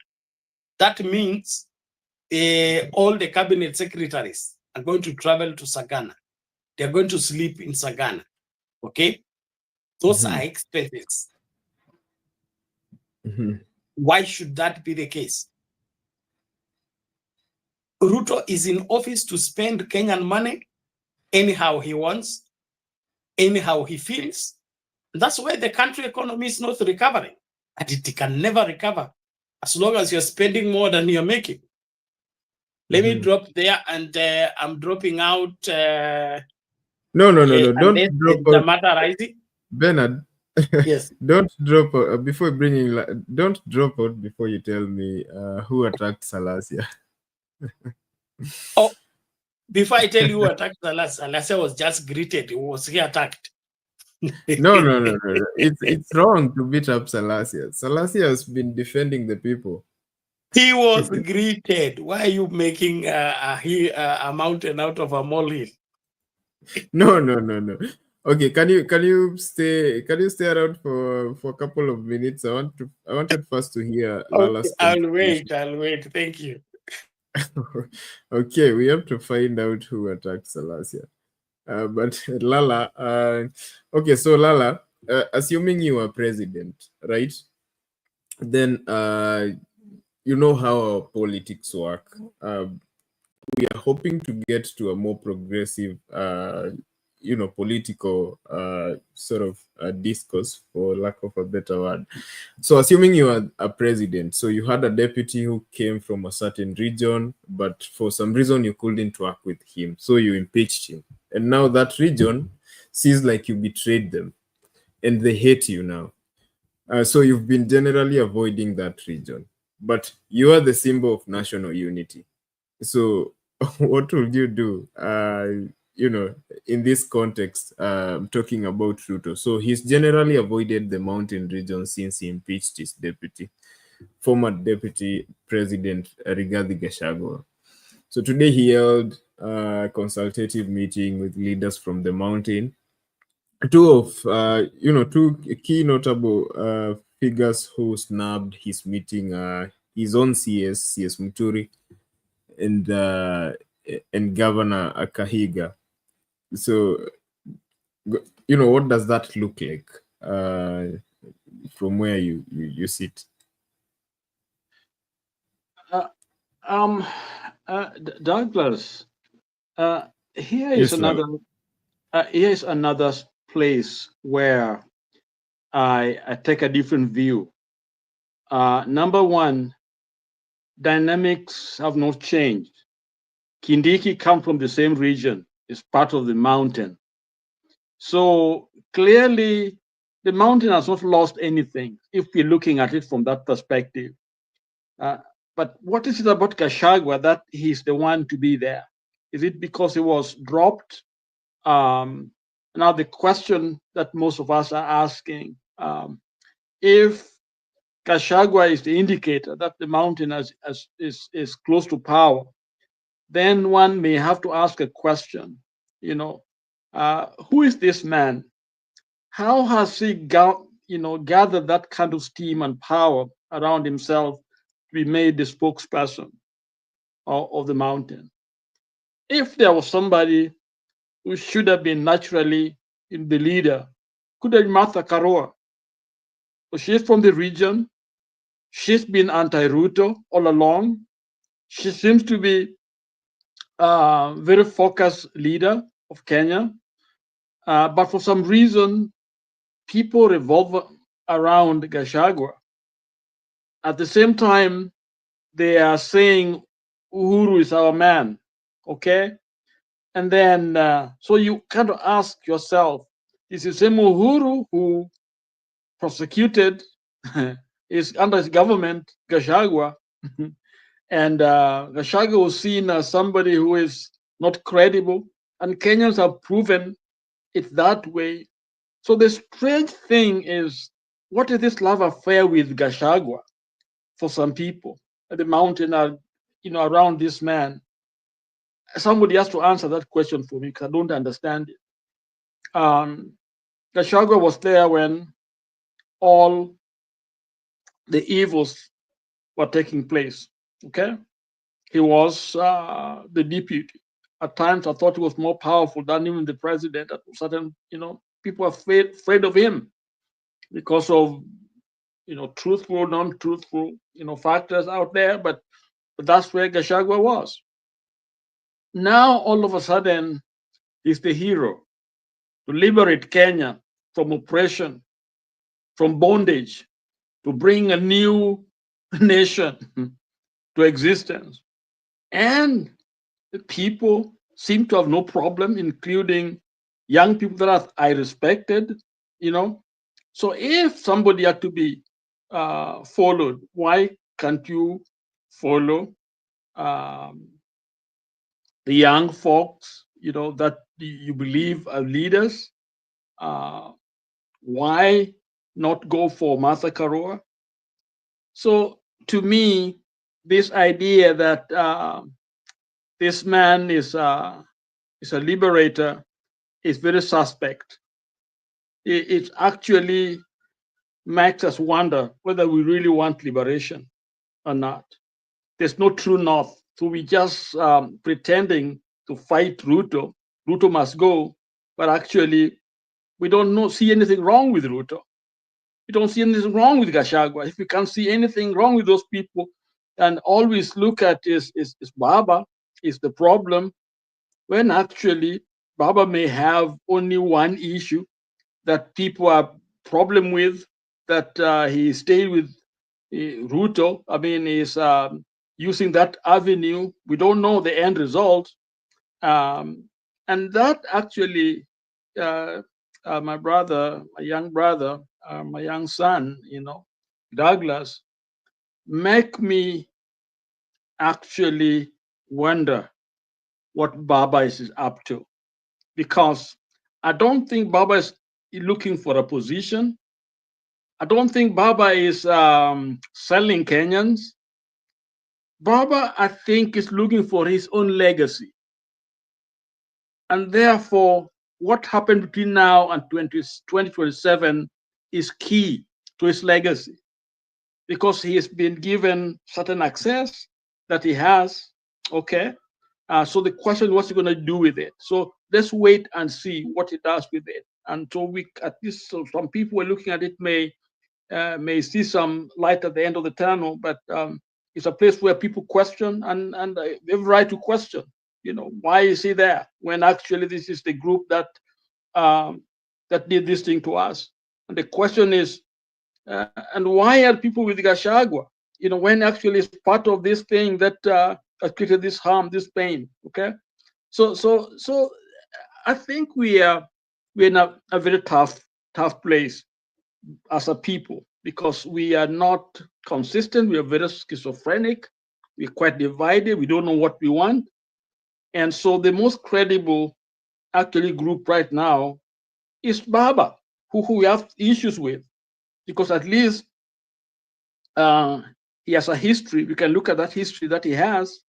That means all the cabinet secretaries are going to travel to Sagana. They're going to sleep in Sagana. Okay? Those are expenses. Why should that be the case? Ruto is in office to spend Kenyan money anyhow he wants, anyhow he feels. That's why the country economy is not recovering. And it can never recover as long as you're spending more than you're making. Let me drop there, and I'm dropping out. No. Don't drop out. Bernard, yes. Don't drop out before bringing. Don't drop out before you tell me who attacked Salasya. Oh, before I tell you who attacked Salasya, Salasya was just greeted. Was he attacked? No. It's wrong to beat up Salasya. Salasya has been defending the people. He was greeted. Why are you making a mountain out of a molehill? No. Okay, can you stay around for a couple of minutes? I wanted first to hear Lala's. I'll wait. Thank you. Okay, we have to find out who attacked Salasya. But Lala, okay, so Lala, assuming you are president, right? Then you know how our politics work. We are hoping to get to a more progressive, political sort of discourse, for lack of a better word. So assuming you are a president, so you had a deputy who came from a certain region, but for some reason you couldn't work with him, so you impeached him. And now that region sees like you betrayed them and they hate you now. So you've been generally avoiding that region, but you are the symbol of national unity. So what would you do? In this context, talking about Ruto. So he's generally avoided the mountain region since he impeached his former deputy president Rigathi Gachagua. So today he held a consultative meeting with leaders from the mountain. Two key notable figures who snubbed his meeting, his own CS Muturi, and Governor Kahiga. So, what does that look like from where you sit? Douglas, here is another place where I take a different view. Number one, dynamics have not changed. Kindiki comes from the same region, is part of the mountain. So clearly, the mountain has not lost anything if we're looking at it from that perspective. But what is it about Gachagua that he's the one to be there? Is it because he was dropped? Now the question that most of us are asking, if Gachagua is the indicator that the mountain is close to power, then one may have to ask a question, who is this man? How has he gathered that kind of steam and power around himself to be made the spokesperson of the mountain? If there was somebody who should have been naturally in the leader, could have been Martha Karua. So she's from the region. She's been anti-Ruto all along. She seems to be a very focused leader of Kenya. But for some reason, people revolve around Gachagua. At the same time, they are saying Uhuru is our man, okay? And then, so you kind of ask yourself, is the same Uhuru who prosecuted is under his government, Gachagua, and Gachagua was seen as somebody who is not credible, and Kenyans have proven it that way. So the strange thing is, what is this love affair with Gachagua for some people at the mountain are, around this man? Somebody has to answer that question for me because I don't understand it. Gachagua was there when all the evils were taking place. Okay, he was the deputy. At times, I thought he was more powerful than even the president. At certain, people are afraid of him because of, truthful, non-truthful, factors out there. But that's where Gachagua was. Now, all of a sudden, he's the hero to liberate Kenya from oppression, from bondage, to bring a new nation to existence. And the people seem to have no problem, including young people that I respected, So if somebody had to be followed, why can't you follow the young folks, that you believe are leaders? Why not go for Martha Karua? So to me, this idea that this man is a liberator is very suspect. It actually makes us wonder whether we really want liberation or not. There's no true north. So we just pretending to fight Ruto. Ruto must go, but actually we don't see anything wrong with Ruto. We don't see anything wrong with Gachagua. If we can't see anything wrong with those people, and always look at is Baba is the problem, when actually Baba may have only one issue that people are problem with, that he stayed with Ruto. I mean, he's using that avenue. We don't know the end result. And that actually, my brother, my young brother, my young son, Douglas, make me actually wonder what Baba is up to, because I don't think Baba is looking for a position. I don't think Baba is selling Kenyans. Baba, I think, is looking for his own legacy. And therefore, what happened between now and 2027 is key to his legacy, because he has been given certain access that he has. Okay. So the question, what's he going to do with it? So let's wait and see what he does with it. And so we, at least some people are looking at it, may see some light at the end of the tunnel, but it's a place where people question, and they have a right to question. Why is he there when actually this is the group that that did this thing to us? And the question is, and why are people with Gachagua? When actually it's part of this thing that has created this harm, this pain. Okay, so I think we're in a very tough place as a people, because we are not consistent. We are very schizophrenic. We're quite divided. We don't know what we want. And so the most credible actually group right now is Baba, who we have issues with, because at least he has a history. We can look at that history that he has,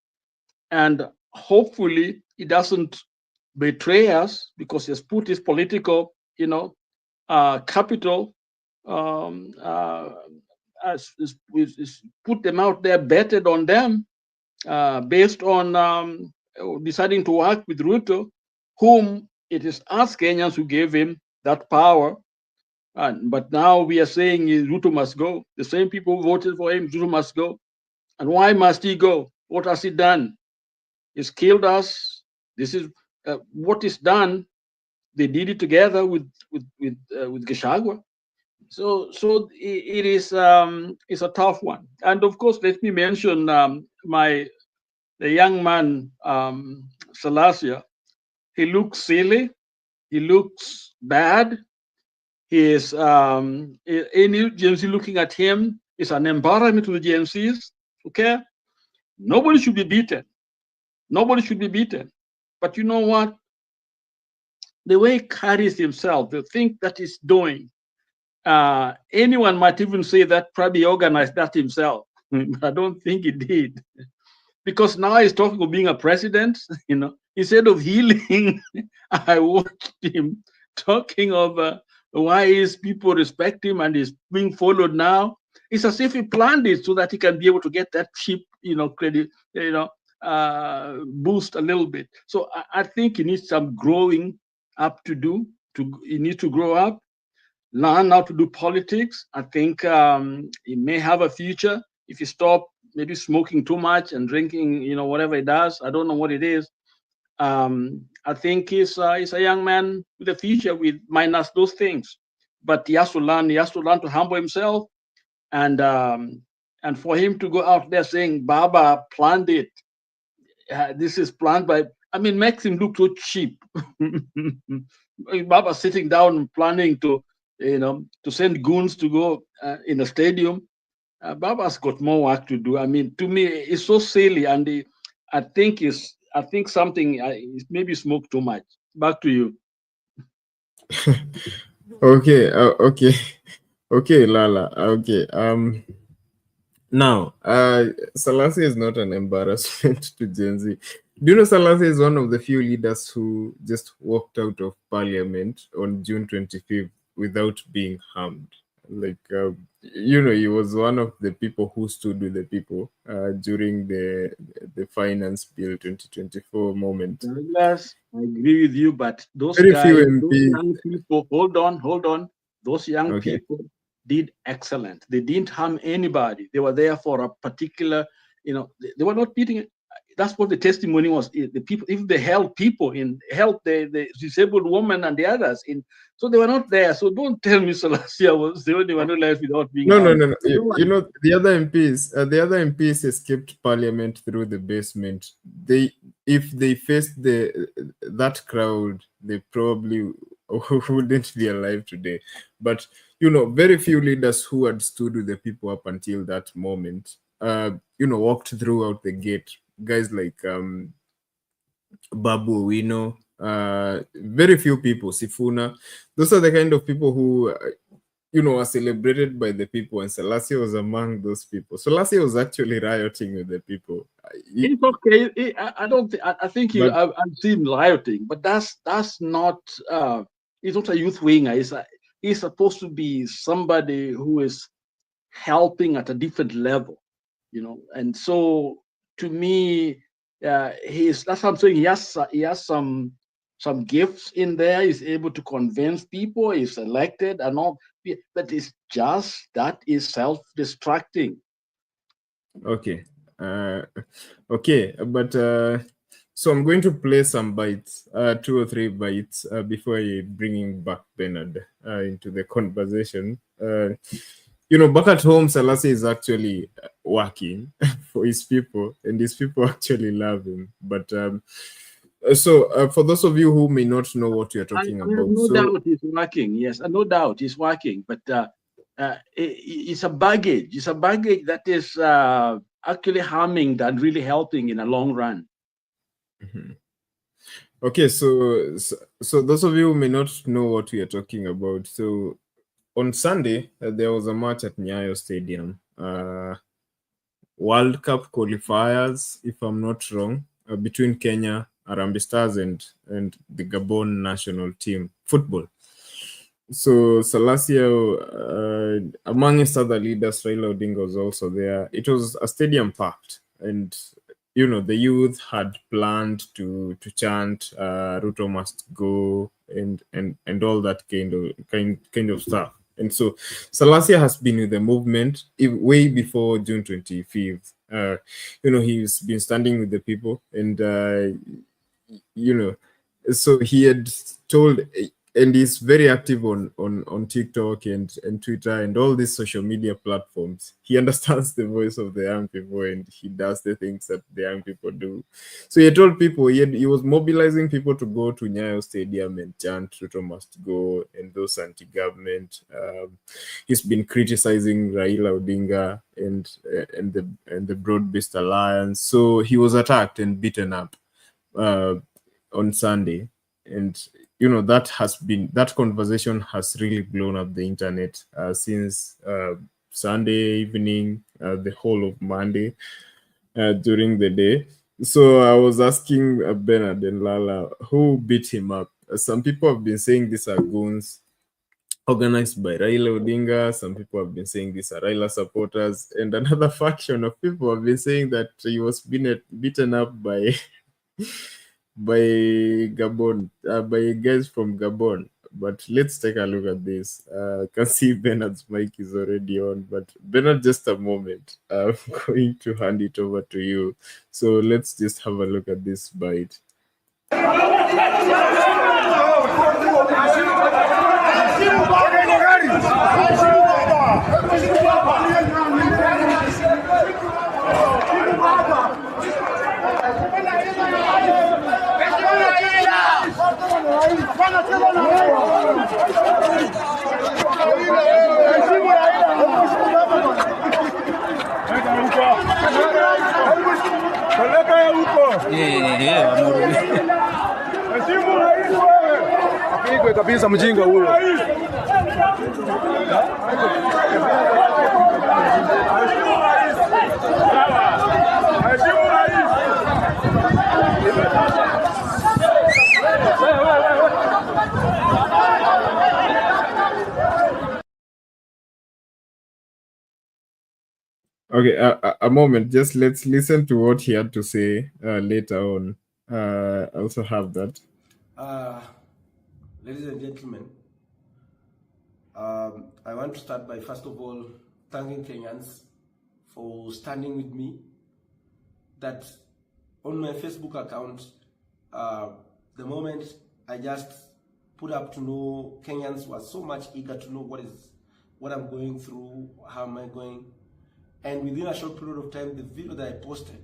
and hopefully he doesn't betray us, because he has put his political, capital, put them out there, betted on them, based on deciding to work with Ruto, whom it is us Kenyans who gave him that power. But now we are saying Ruto must go. The same people who voted for him, Ruto must go. And why must he go? What has he done? He's killed us. This is what is done. They did it together with Gachagua. So it is it's a tough one. And of course, let me mention the young man Salasya. He looks silly. He looks bad. He is any Gen Z looking at him is an embarrassment to the Gen Zs. Okay, nobody should be beaten. Nobody should be beaten. But you know what? The way he carries himself, the thing that he's doing, anyone might even say that probably organized that himself. I don't think he did, because now he's talking of being a president. Instead of healing, I watched him talking of why his people respect him and is being followed now. It's as if he planned it so that he can be able to get that cheap, credit, boost a little bit. So I think he needs some growing up to do. He needs to grow up, learn how to do politics. I think he may have a future if he stop maybe smoking too much and drinking, whatever he does. I don't know what it is. I think he's a young man with a future, with minus those things. But he has to learn. He has to learn to humble himself, and for him to go out there saying Baba planned it. This is planned by. I mean, makes him look so cheap. Baba sitting down planning to send goons to go in a stadium. Baba's got more work to do. I mean, to me, it's so silly, and I think something maybe smoked too much. Back to you. Okay, okay, Lala. Okay. Now, Salasya is not an embarrassment to Gen Z. Do you know Salasya is one of the few leaders who just walked out of parliament on June 25th without being harmed? Like, he was one of the people who stood with the people during the finance bill 2024 moment. Yes, I agree with you, but those Very guys, few those MPs. young people, hold on. Those young Okay. people did excellent. They didn't harm anybody. They were there for a particular, they were not beating it. That's what the testimony was. The people, if they helped people helped the disabled woman and the others so they were not there. So don't tell me Salasya was the only one who left without being No. harmed. The other MPs escaped parliament through the basement. If they faced that crowd, they probably wouldn't be alive today. But very few leaders who had stood with the people up until that moment, walked throughout the gate guys like Babu, we know, very few people, Sifuna. Those are the kind of people who, are celebrated by the people, and Salasya was among those people. Salasya was actually rioting with the people. It's okay. I don't. I think I've seen rioting, but that's not. He's not a youth winger. He's supposed to be somebody who is helping at a different level, And so, to me, that's what I'm saying. He has some gifts in there. He's able to convince people. He's elected and all. But it's just that is self-destructing. Okay. Okay, but so I'm going to play some bites, 2 or 3 bites, before bringing back Bernard into the conversation. Back at home, Salasya is actually working for his people, and his people actually love him. But so for those of you who may not know what you're talking about, no doubt he's working. Yes, no doubt he's working. But it's a baggage. It's a baggage that is actually harming than really helping in a long run. Mm-hmm. Okay, so those of you who may not know what we are talking about, so on Sunday there was a match at Nyayo Stadium, World Cup qualifiers, if I'm not wrong, between Kenya, Harambee Stars, and the Gabon national team football. So Salasya, amongst other leaders, Raila Odinga was also there. It was a stadium packed, and the youth had planned to chant Ruto must go and all that kind of stuff. And so Salasya has been with the movement way before June 25th. He's been standing with the people, and so he had told, and he's very active on TikTok and Twitter and all these social media platforms. He understands the voice of the young people, and he does the things that the young people do. So he told people, he was mobilizing people to go to Nyayo Stadium and chant Ruto must go and those anti-government. He's been criticizing Raila Odinga and the Broad-Based Alliance. So he was attacked and beaten up on Sunday, and that conversation has really blown up the internet since Sunday evening, the whole of Monday, during the day. So I was asking Bernard and Lala who beat him up. Some people have been saying these are goons organized by Raila Odinga. Some people have been saying these are Raila supporters, and another faction of people have been saying that he was beaten up by Gabon, by guys from Gabon. But let's take a look at this. I can see Bernard's mic is already on, but Bernard, just a moment. I'm going to hand it over to you. So let's just have a look at this bite. Kabisa mjinga huyo. Okay, a moment. Just let's listen to what he had to say later on. I also have that. Ladies and gentlemen, I want to start by first of all thanking Kenyans for standing with me. That on my Facebook account, the moment I just put up to know, Kenyans were so much eager to know what I'm going through, how am I going, and within a short period of time, the video that I posted,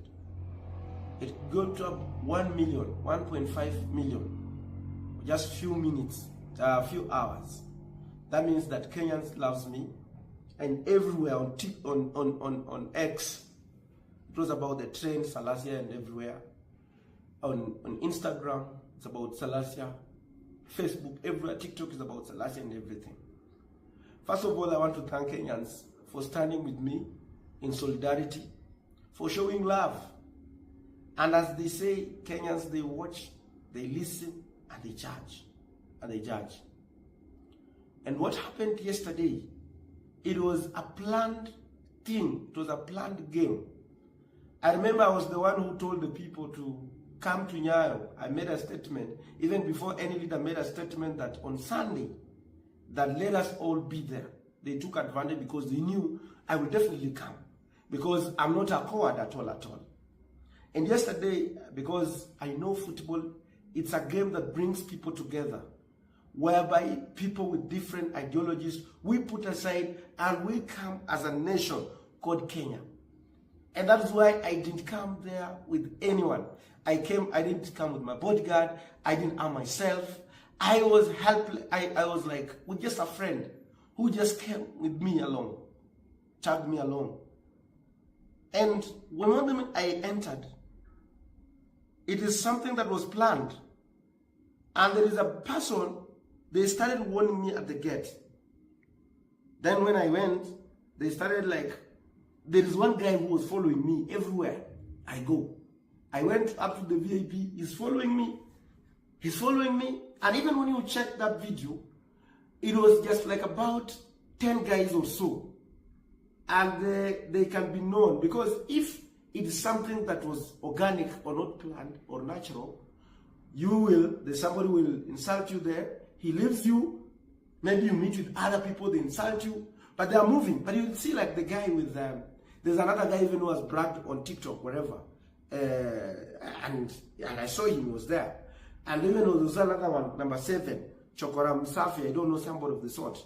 it got to 1 million, 1.5 million. Just few minutes, few hours. That means that Kenyans loves me, and everywhere on X, It was about the train, Salasya and everywhere. On Instagram, it's about Salasya. Facebook, everywhere. TikTok is about Salasya and everything. First of all, I want to thank Kenyans for standing with me in solidarity, for showing love. And as they say, Kenyans, they watch, they listen, and they judge. And what happened yesterday, it was a planned thing. It was a planned game. I remember I was the one who told the people to come to Nyayo. I made a statement, even before any leader made a statement, that on Sunday, that let us all be there. They took advantage because they knew I would definitely come, because I'm not a coward at all. And yesterday, because I know football, it's a game that brings people together, whereby people with different ideologies, we put aside and we come as a nation called Kenya. And that is why I didn't come there with anyone. I didn't come with my bodyguard. I didn't arm myself. I was helpless. I was like with just a friend who just came with me along, tagged me along. And when I entered, it is something that was planned. And there is a person, they started warning me at the gate. Then when I went, they started like, there is one guy who was following me everywhere I go. I went up to the VIP, he's following me. And even when you check that video, it was just like about 10 guys or so. And they can be known, because if it is something that was organic or not planned or natural, somebody will insult you there, he leaves you, maybe you meet with other people, they insult you, but they are moving. But you see like the guy with, there's another guy even who has bragged on TikTok, wherever, and I saw him, he was there. And even there was another one, number 7, Chokoram Safi, I don't know, somebody of the sort.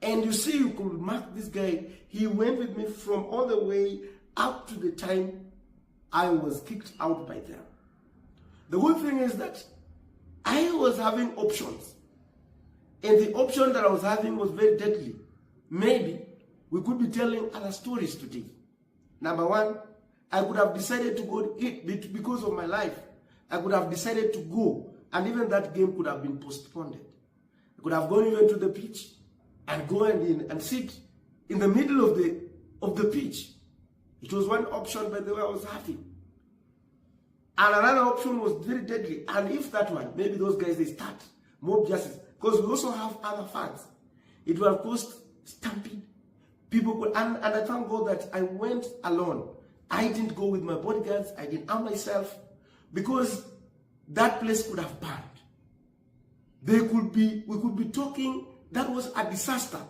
And you see, you could mark this guy, he went with me from all the way up to the time I was kicked out by them. The good thing is that I was having options. And the option that I was having was very deadly. Maybe we could be telling other stories today. Number 1, I could have decided to go eat because of my life. I could have decided to go, and even that game could have been postponed. I could have gone even to the pitch and go and sit in the middle of the pitch. It was one option, by the way, I was having. And another option was very deadly. And if that one, maybe those guys, they start mob justice, because we also have other fans. It will have caused stampede. People could, and I thank God that I went alone. I didn't go with my bodyguards. I didn't arm myself, because that place could have burned. We could be talking, that was a disaster.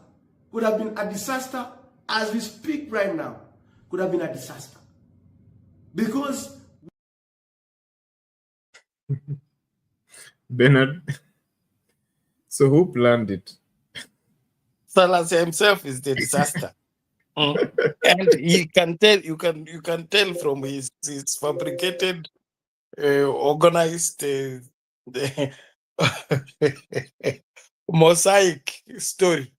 Could have been a disaster as we speak right now. Could have been a disaster. Because Bernard, so who planned it? Salasya himself is the disaster. And he can tell, you can tell from his fabricated, organized the mosaic story.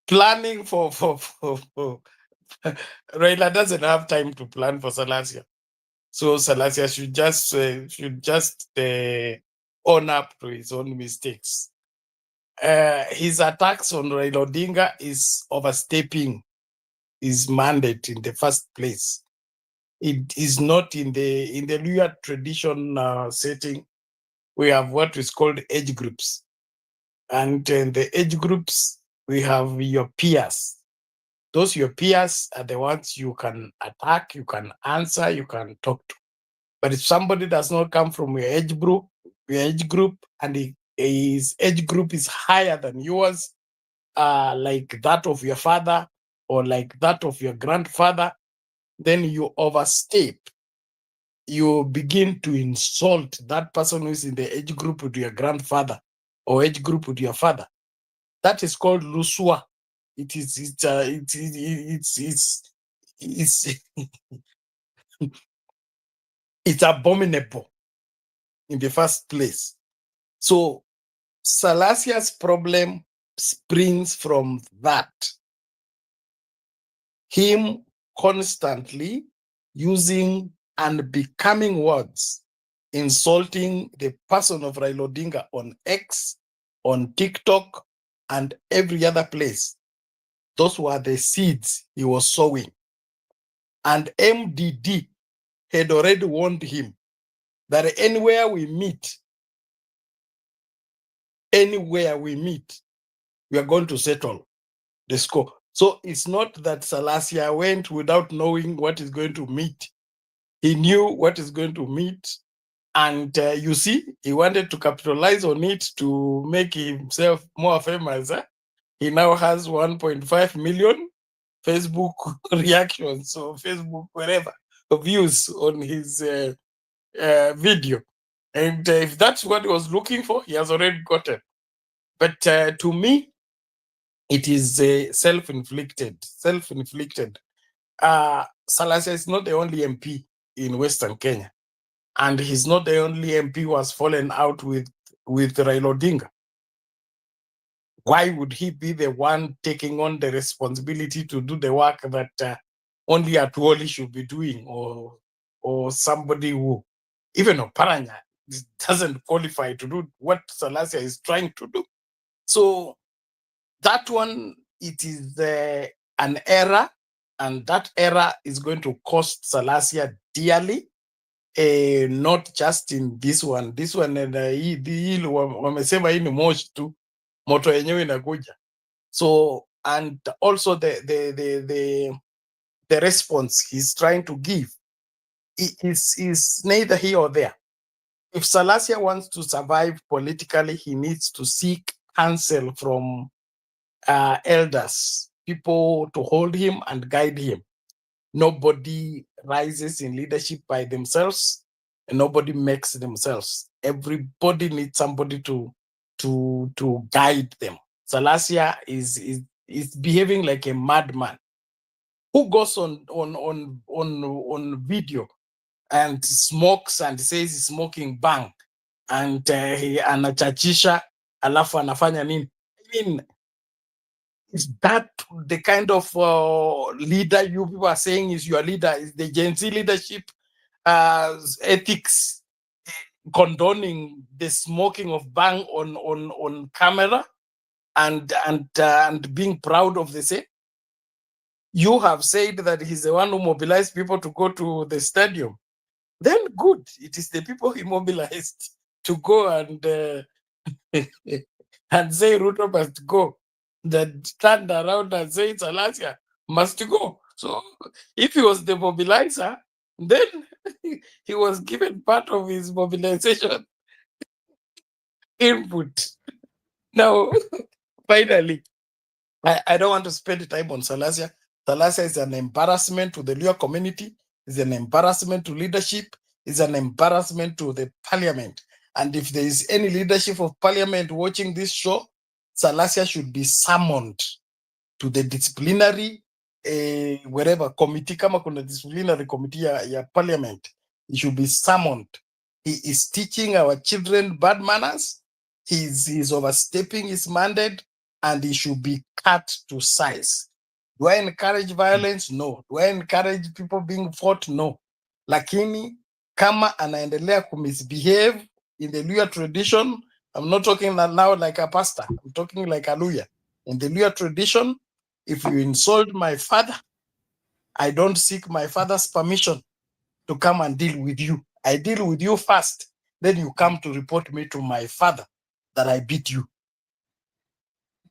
Planning for Raila doesn't have time to plan for Salasya. So Salasya should just own up to his own mistakes. His attacks on Raila Odinga is overstepping his mandate in the first place. It is not in the Luhya tradition setting. We have what is called age groups. And in the age groups, we have your peers. Those your peers are the ones you can attack, you can answer, you can talk to. But if somebody does not come from your age group, and his age group is higher than yours, like that of your father or like that of your grandfather, then you overstep. You begin to insult that person who is in the age group with your grandfather or age group with your father. That is called luswa. It's abominable in the first place. So Salasya's problem springs from that. him constantly using unbecoming words, insulting the person of Raila Odinga on X, on TikTok, and every other place. Those were the seeds he was sowing. And MDD had already warned him that anywhere we meet, we are going to settle the score. So it's not that Salasya went without knowing what is going to meet. He knew what is going to meet. And you see, he wanted to capitalize on it to make himself more famous. He now has 1.5 million Facebook reactions or Facebook whatever views on his video. And if that's what he was looking for, he has already gotten. But to me, it is self-inflicted. Salasya is not the only MP in Western Kenya. And he's not the only MP who has fallen out with Raila Odinga. Why would he be the one taking on the responsibility to do the work that only Atuoli should be doing, or somebody who, even Oparanya, doesn't qualify to do what Salasya is trying to do? So that one, it is an error, and that error is going to cost Salasya dearly. Not just in this one. This one, wamesema hii ni moshi tu, moto yenyewe inakuja. So, and also the response he's trying to give is neither here or there. If Salasya wants to survive politically, he needs to seek counsel from elders, people to hold him and guide him. Nobody rises in leadership by themselves, and nobody makes themselves. Everybody needs somebody to guide them. Salasya is behaving like a madman who goes on video and smokes and says he's smoking bang, and he anachachisha alafu anafanya nini. I mean, is that the kind of leader you people are saying is your leader? Is the Gen Z leadership ethics condoning the smoking of bang on camera and being proud of the same? You have said that he's the one who mobilized people to go to the stadium. Then good, it is the people he mobilized to go and and say Ruto must go, that stand around and say Salasya must go. So if he was the mobilizer, then he was given part of his mobilization input. Now, finally, I don't want to spend time on Salasya. Salasya is an embarrassment to the Luo community, is an embarrassment to leadership, is an embarrassment to the parliament. And if there is any leadership of parliament watching this show, Salasya should be summoned to the disciplinary wherever committee, kama kuna disciplinary committee ya parliament, he should be summoned. He is teaching our children bad manners. He's overstepping his mandate, and he should be cut to size. Do I encourage violence? No. Do I encourage people being fought? No. Lakini kama anaendelea kumisbehave in the Luo tradition, I'm not talking now like a pastor, I'm talking like a Luo. In the Luo tradition, if you insult my father, I don't seek my father's permission to come and deal with you. I deal with you first, then you come to report me to my father that I beat you.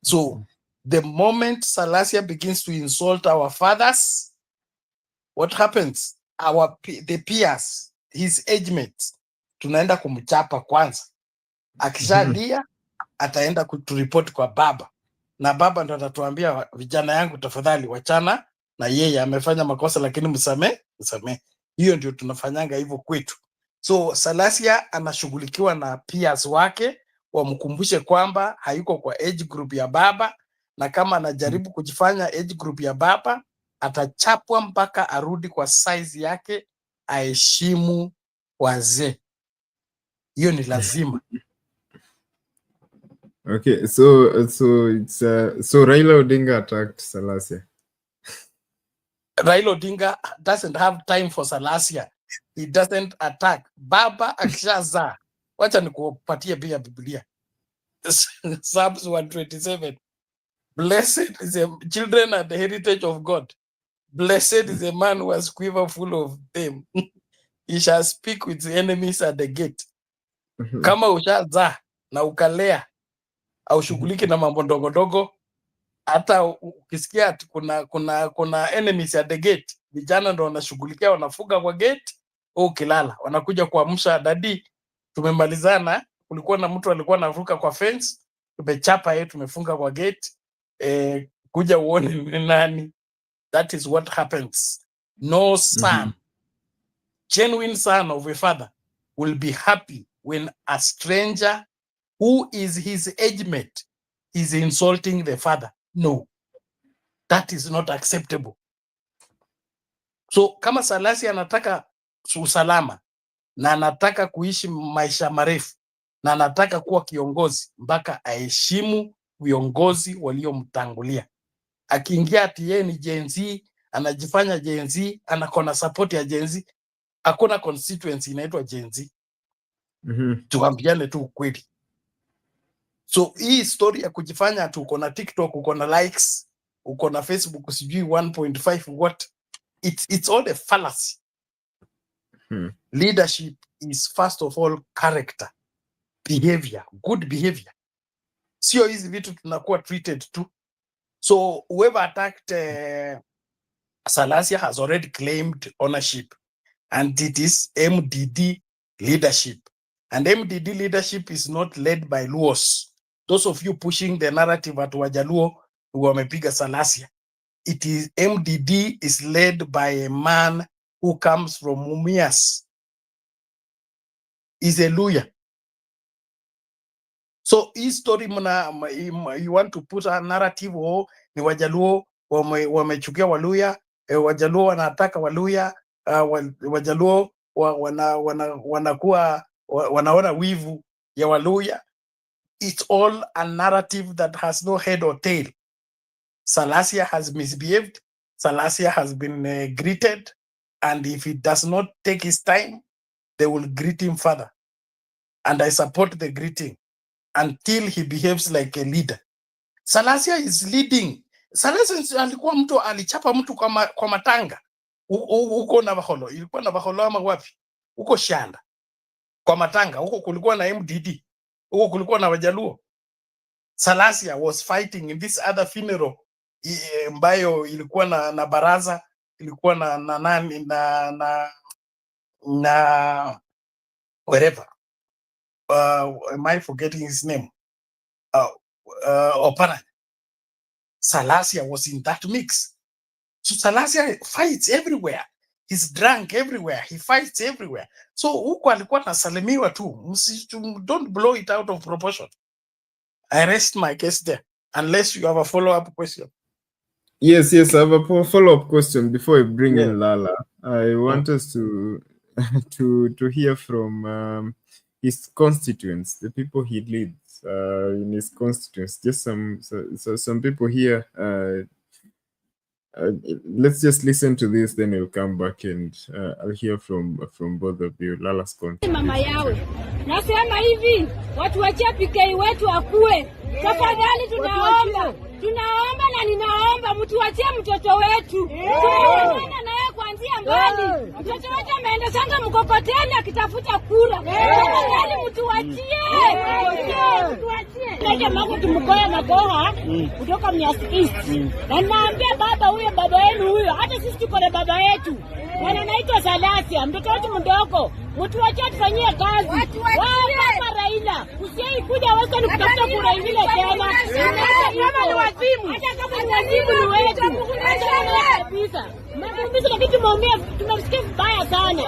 So the moment Salasya begins to insult our fathers, what happens? The peers, his age mates, tunaenda kumchapa kwanza. Akishalia ataenda kuturipoti kwa baba, na baba ndo atatuambia vijana yangu, tafadhali wachana na yeye, amefanya makosa lakini msamee. Hiyo ndio tunafanyanga hivyo kwetu. So Salasya anashughulikiwa na peers wake, wamkumbushe kwamba hayuko kwa age group ya baba, na kama anajaribu kujifanya age group ya baba, atachapwa mpaka arudi kwa size yake, aheshimu wazee. Hiyo ni lazima. Okay, so it's so Raila Odinga attacked Salasya. Raila Odinga doesn't have time for Salasya. He doesn't attack. Baba akishaza. Wacha nikupatie pia Biblia. Psalms 127. Blessed is the children are the heritage of God. Blessed is the man who has quiver full of them. He shall speak with the enemies at the gate. Kama ushaza na ukalea au shughuliki na mambo ndogo ndogo, hata ukisikia ati kuna enemies at the gate, vijana ndo wanashughulikia, wanafuga kwa gate, au ukilala wanakuja kuamsha, dadi tumemalizana, kulikuwa na mtu alikuwa anavuka kwa fence, tumechapa yeye, tumefunga kwa gate, kuja uone ni nani. That is what happens. No son, genuine son of a father, will be happy when a stranger who is his age mate is insulting the father. No, that is not acceptable. So kama Salasya anataka usalama na anataka kuishi maisha marefu na anataka kuwa kiongozi, mpaka aheshimu viongozi waliomtangulia. Akiingia ati yeye ni Gen Z, anajifanya Gen Z, anakona support ya Gen Z, hakuna constituency inaitwa Gen Z. Tuambiane tu ukweli. So hii story ya kujifanya ati uko na TikTok, uko na likes, uko na Facebook sijui 1.5 what, it's all a fallacy. Leadership is first of all character, behavior, good behavior. Sio hizi vitu tunakuwa treated tu. So whoever attacked Salasya has already claimed ownership, and it is MDD leadership. And MDD leadership is not led by Luos. Those of you pushing the narrative at Wajaluo who wamepiga Salasya, it is MDD is led by a man who comes from Mumias. Is a Luya. So his story you want to put a narrative, oh, ni Wajaluo wamechukia Waluya, Wajaluo wanataka Waluya, Wajaluo wanakuwa wanaona wivu ya Waluya. It's all a narrative that has no head or tail. Salasya has misbehaved. Salasya has been greeted, and if he does not take his time, they will greet him further. And I support the greeting until he behaves like a leader. Salasya is leading. Salasya alikuwa mtu alichapa mtu kwa matanga. Uko na Baholo. Ilikuwa na Baholo ama wapi? Uko Shanda. Kwa matanga. Uko kulikuwa na MDD. Uko kulikuwa na Wajaluo. Salasya was fighting in this other funeral ambayo ilikuwa na baraza, ilikuwa na nani na wherever. Am I forgetting his name? Opana. Salasya was in that mix. So Salasya fights everywhere. He's drunk everywhere. He fights everywhere. So huko alikuwa nasalimiwa tu. Don't blow it out of proportion. I rest my case there, unless you have a follow-up question. Yes, I have a follow-up question before I bring in Lala. I want us to hear from his constituents, the people he leads in his constituents. Just some people here. Let's just listen to this, then we'll come back and I'll hear from both of you. Lala's constituents. Mama yawe, nasema hivi, watu wachia PK wetu akue. Tafadhali tunaomba na ninaomba mtu wachie mtoto wetu. Tunaona naye kuanzia mbali. Mtoto wetu ameenda sanga mkokoteni akitafuta kura. Tafadhali mtu wachie. Ndio mako tumkoya magoha kutoka Miasiki. Na naambia baba huyo baba yenu huyo, hata sisi tuko na baba yetu. Anaitwa Salasya, mtoto wetu mdogo. Mtu wachie tufanyie kazi. Wao Raila, usiye kuja wako ni kutafuta kura ingine tena. Kama ni wazimu, hata kama ni wazimu ni wetu. Kabisa. Mimi kitu muomea, tumesikia vibaya sana.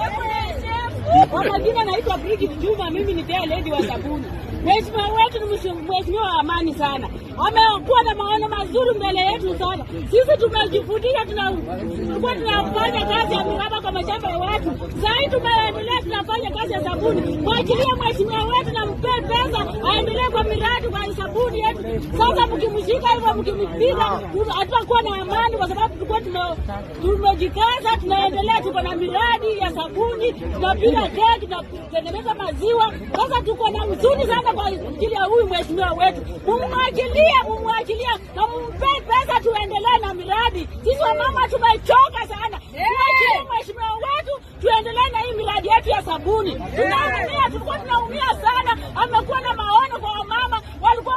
Kwa majina naitwa Bridget Juma, mimi ni tayari lady wa sabuni. Mheshimiwa wetu ni mheshimiwa wa amani sana. Amekuwa na maono mazuri mbele yetu sana. Sisi tumejifutia tunafanya kazi ya miraba kwa mashamba ya watu. Sasa tumeendelea tunafanya kazi kazi ya sabuni. Mwachilie mheshimiwa wetu na mpe pesa aendelee kwa miradi kwa sabuni yetu. Sasa mkimshika hivyo mkimpiga hatakuwa na amani, kwa sababu tulikuwa tumejikaza, tunaendelea, tuko na miradi ya sabuni, tunapiga keki, tunatengeneza maziwa. Sasa tuko na huzuni sana kwa ajili ya huyu mheshimiwa wetu. Mumwachilie na mumpe pesa tuendelee na miradi. Sisi wamama tumechoka sana. Mwachilie mheshimiwa wetu tuendelee na hii miradi yetu ya sabuni. Tulikuwa tunaumia sana. Amekuwa na maono kwa wamama, walikuwa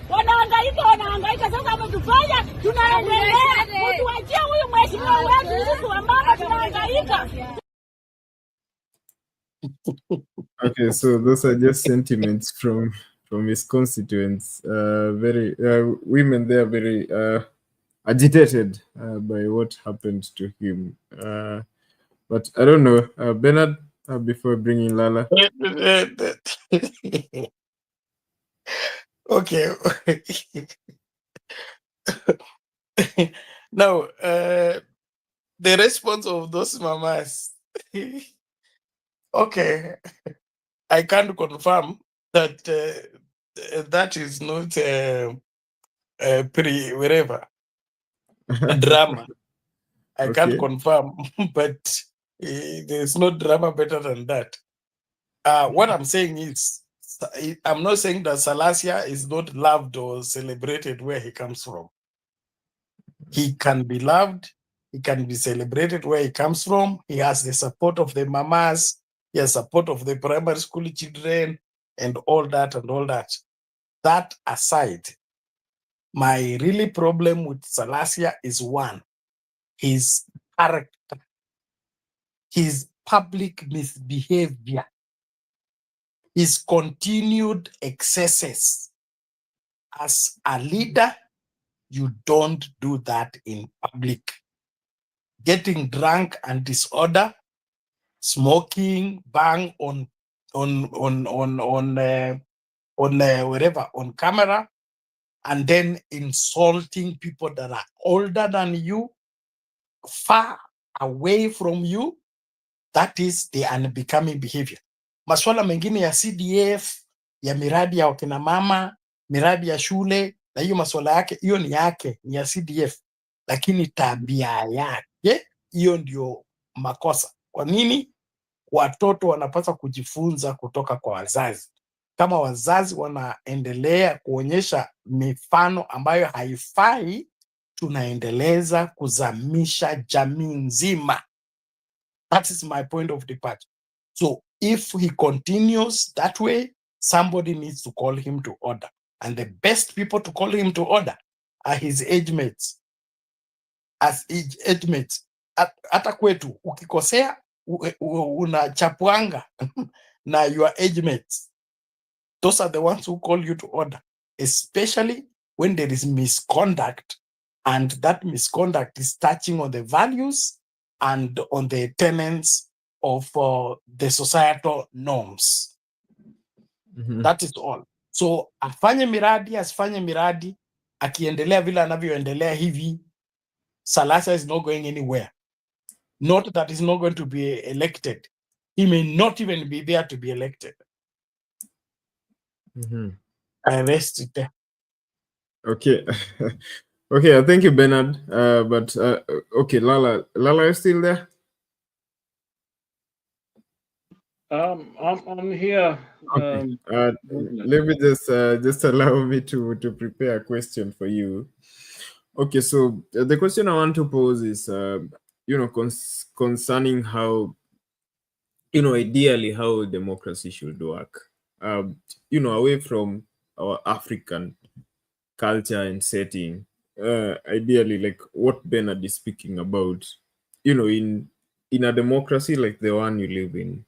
wanahangaika. Sasa ametufanya tunaendelea. Tuachie huyu mheshimiwa wetu, sisi wamama tunahangaika. Okay, so those are just sentiments from his constituents. Very women, they are very agitated by what happened to him. But I don't know, Bernard, before bringing Lala. Okay. Now, the response of those mamas. Okay, I can't confirm that that is not wherever a drama. I can't confirm, but there's no drama better than that. What I'm saying is, I'm not saying that Salasya is not loved or celebrated where he comes from. He can be loved, he can be celebrated where he comes from. He has the support of the mamas, he has support of the primary school children, and all that and all that. That aside, my really problem with Salasya is one, his character, his public misbehavior, his continued excesses. As a leader, you don't do that in public. Getting drunk and disorder, smoking, bang on wherever, on camera, and then insulting people that are older than you, far away from you, that is the unbecoming behavior. Maswala mengine ya CDF, ya miradi ya wakina mama, miradi ya shule, na hiyo maswala yake, hiyo ni yake, ni ya CDF. Lakini tabia yake, hiyo ndio makosa. Kwa nini? Watoto wanapaswa kujifunza kutoka kwa wazazi. Kama wazazi wanaendelea kuonyesha mifano ambayo haifai, tunaendeleza kuzamisha jamii nzima. That is my point of departure. So if he continues that way, somebody needs to call him to order. And the best people to call him to order are his age mates. As age mates. Hata kwetu, ukikosea, unachapwanga na your age mates. Those are the ones who call you to order, especially when there is misconduct, and that misconduct is touching on the values and on the tenets of the societal norms. That is all. So afanye miradi, asifanye miradi, akiendelea vile anavyoendelea hivi, Salasya is not going anywhere. Not that he's not going to be elected. He may not even be there to be elected. I rest it there. Okay. Okay, thank you, Bernard. But okay, Lala, are you still there? I'm here. Okay. Let me just allow me to prepare a question for you. Okay, so the question I want to pose is, concerning how, ideally how democracy should work. Away from our African culture and setting, ideally, like what Bernard is speaking about, in a democracy like the one you live in,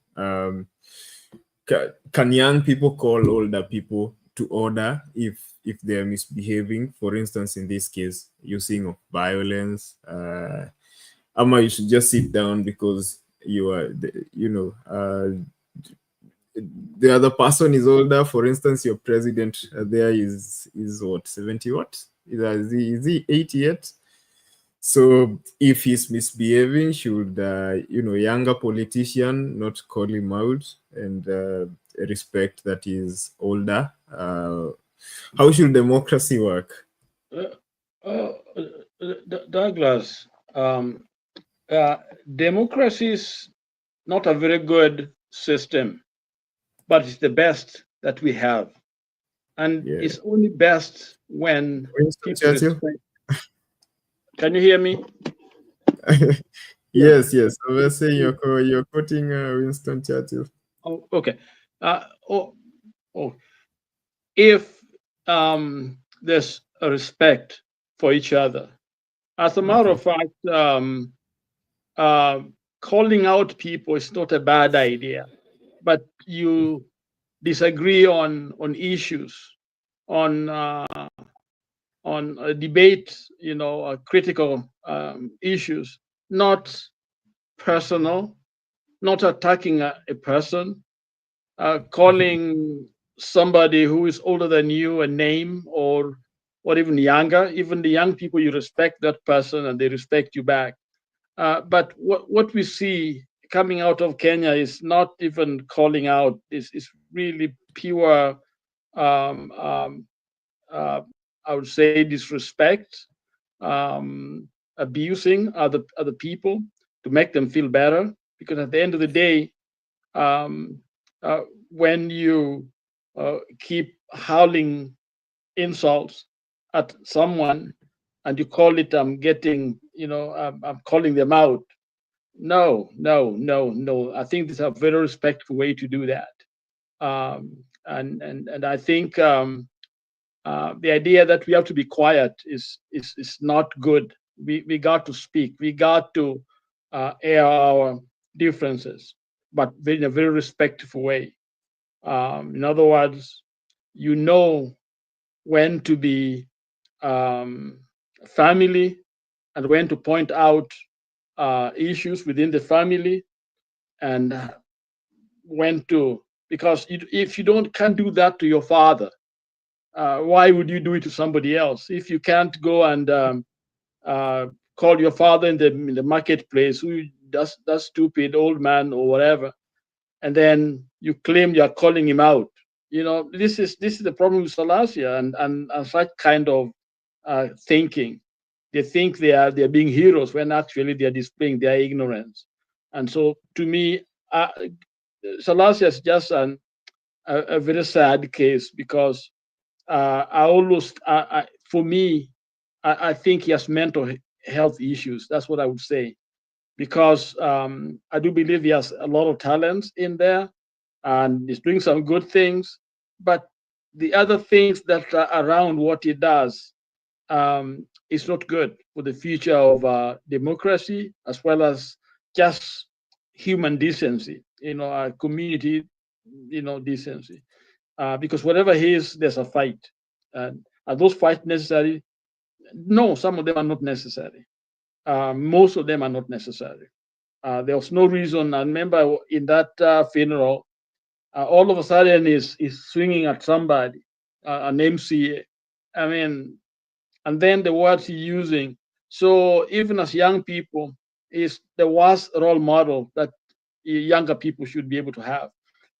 can young people call older people to order if they're misbehaving? For instance, in this case, using of violence, Ama you should just sit down because you are, the other person is older. For instance, your president there is what, 70 what? Is he 80 yet? So if he's misbehaving, should younger politician not call him out and respect that he's older? How should democracy work? Douglas, democracy is not a very good system, but it's the best that we have. And it's only best when people respect. Can you hear me? Yes. I was saying you're quoting Winston Churchill. Oh, okay. If there's a respect for each other, as a matter of fact, calling out people is not a bad idea, but you disagree on issues, on debate, critical issues, not personal, not attacking a person, calling somebody who is older than you a name or even younger. Even the young people, you respect that person and they respect you back. But what we see coming out of Kenya is not even calling out. It's really pure, I would say, disrespect, abusing other people to make them feel better. Because at the end of the day, when you keep howling insults at someone and you call it, I'm calling them out. No. I think this is a very respectful way to do that. And I think the idea that we have to be quiet is not good. We got to speak. We got to air our differences, but in a very respectful way. In other words, when to be family and when to point out issues within the family, and when to, because if you can't do that to your father, why would you do it to somebody else? If you can't go and call your father in the marketplace, who does that stupid old man or whatever, and then you claim you're calling him out. This is the problem with Salasya and such kind of thinking. They think they are being heroes when actually they are displaying their ignorance. And so, to me, Salasya is just a very sad case, because for me, I think he has mental health issues. That's what I would say, because I do believe he has a lot of talents in there, and he's doing some good things. But the other things that are around what he does is not good for the future of democracy, as well as just human decency, community, decency. Because whatever he is, there's a fight. Are those fights necessary? No, some of them are not necessary. Most of them are not necessary. There was no reason. I remember in that funeral, all of a sudden is swinging at somebody, an MCA. I mean, and then the words he's using. So even as young people, is the worst role model that younger people should be able to have.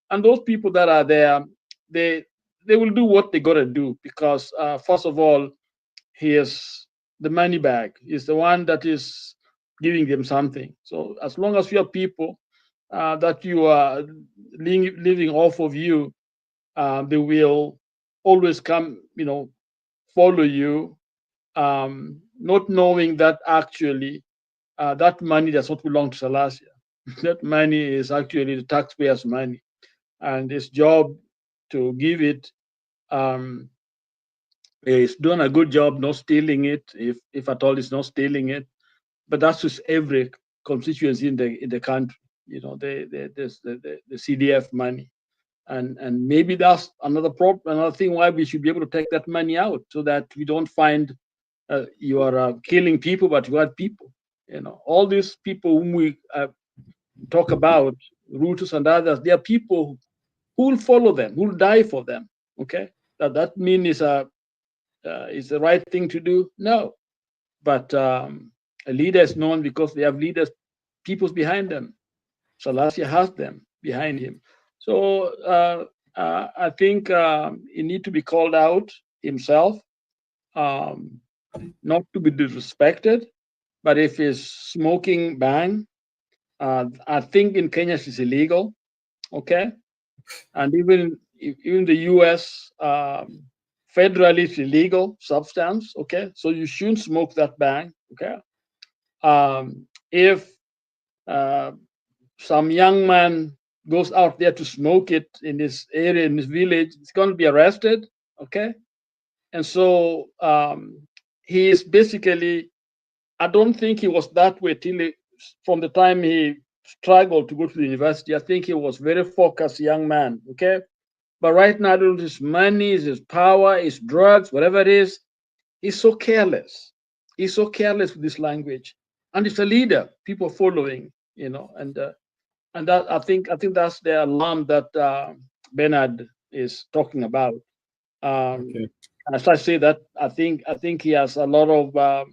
And those people that are there, they will do what they gotta do, because first of all, he is the money bag. He's the one that is giving them something. So as long as you have people that you are living off of you, they will always come, follow you, not knowing that actually that money does not belong to Salasya. That money is actually the taxpayers' money, and his job to give it. He's doing a good job not stealing it, if at all he's not stealing it. But that's just every constituency in the country, the CDF money. And maybe that's another problem, another thing why we should be able to take that money out, so that we don't find you are killing people, but you are people. All these people whom we talk about, Rutos and others, they are people who will follow them, who will die for them. Okay, that means is the right thing to do? No, but A leader is known because they have leaders, peoples behind them. Salasya has them behind him. So I think he needs to be called out himself, not to be disrespected. But if he's smoking bang, I think in Kenya it's illegal. Okay, and even the U.S. Federally it's illegal substance. Okay, so you shouldn't smoke that bang. Okay, if some young man goes out there to smoke it in this area, in this village, he's going to be arrested. Okay, and so he is basically, I don't think he was that way from the time he struggled to go to the university. I think he was very focused young man. Okay, but right now, his money, his power, his drugs, whatever it is, he's so careless. He's so careless with this language, and it's a leader. People following, and that I think that's the alarm that Bernard is talking about. As I say that, I think he has a lot of.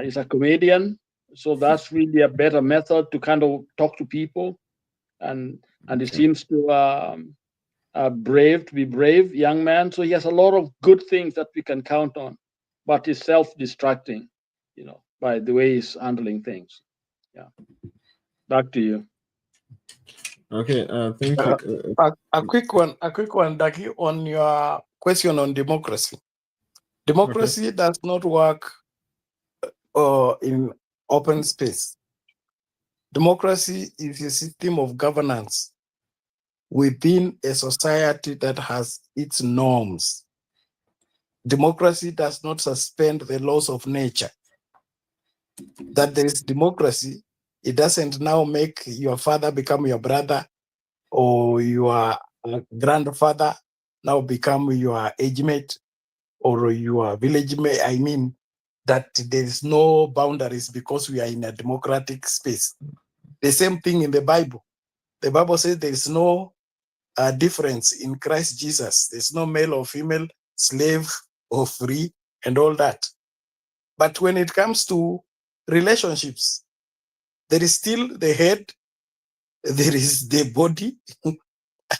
He's a comedian, so that's really a better method to kind of talk to people, and he seems to be brave young man. So he has a lot of good things that we can count on, but he's self-distracting, by the way he's handling things. Yeah. Back to you. Okay, thank you. A quick one, Daki, on your question on democracy. Democracy does not work in open space. Democracy is a system of governance within a society that has its norms. Democracy does not suspend the laws of nature. That there is democracy, it doesn't now make your father become your brother or your grandfather now become your age mate or your village mate. I mean, that there is no boundaries because we are in a democratic space. The same thing in the Bible. The Bible says there is no difference in Christ Jesus. There's no male or female, slave or free, and all that. But when it comes to relationships, there is still the head, there is the body,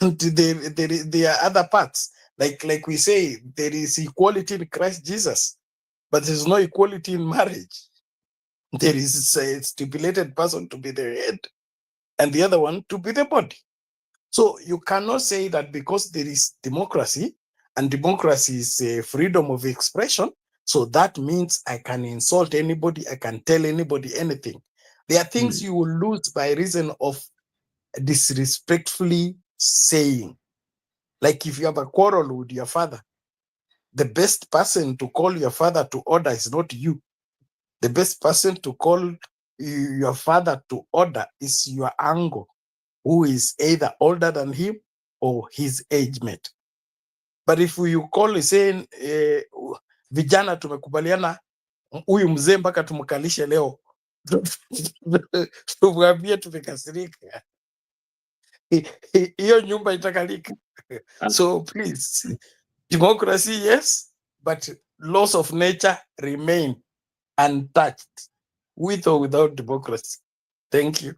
and there are other parts. Like we say, there is equality in Christ Jesus, but there's no equality in marriage. There is a stipulated person to be the head and the other one to be the body. So you cannot say that because there is democracy, and democracy is a freedom of expression, so that means I can insult anybody, I can tell anybody anything. There are things you will lose by reason of disrespectfully saying. Like if you have a quarrel with your father, the best person to call your father to order is not you. The best person to call your father to order is your uncle, who is either older than him or his age mate. But if you call saying, vijana tumekubaliana huyu mzee mpaka tumkalishe leo, tumwambie tumekasirika, hiyo nyumba itakalika. So please, democracy, yes, but laws of nature remain untouched, with or without democracy. Thank you.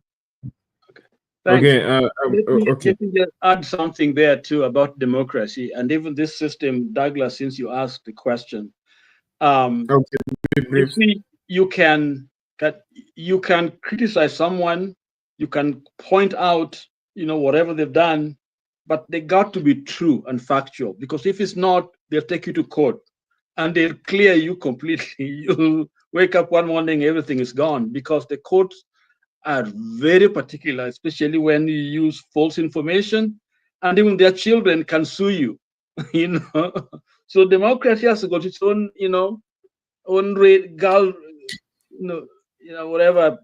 Thanks. Okay. Let me just add something there too about democracy and even this system, Douglas. Since you asked the question, you see, you can criticize someone, you can point out, whatever they've done, but they got to be true and factual. Because if it's not, they'll take you to court and they'll clear you completely. You wake up one morning, everything is gone, because the courts are very particular, especially when you use false information, and even their children can sue you. So democracy has got its own, whatever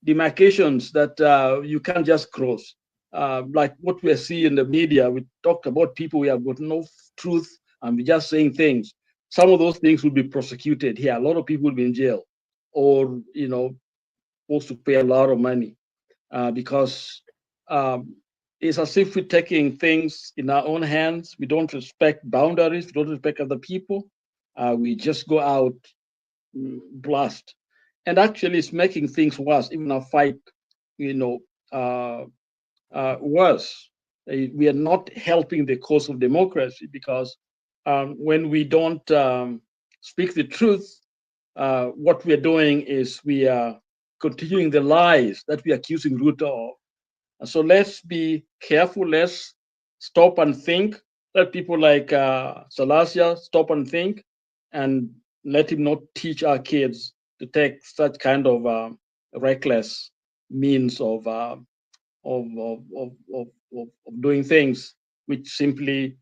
demarcations that you can't just cross. Like what we see in the media, we talked about people we have got no truth and we're just saying things. Some of those things will be prosecuted here. A lot of people will be in jail, or supposed to pay a lot of money because it's as if we're taking things in our own hands. We don't respect boundaries. We don't respect other people. We just go out blast. and actually it's making things worse, even our fight, worse. We are not helping the cause of democracy, because when we don't speak the truth, what we are doing is we are continuing the lies that we are accusing Ruto of. And so let's be careful. Let's stop and think. Let people like Salasya stop and think, and let him not teach our kids to take such kind of reckless means of doing things which simply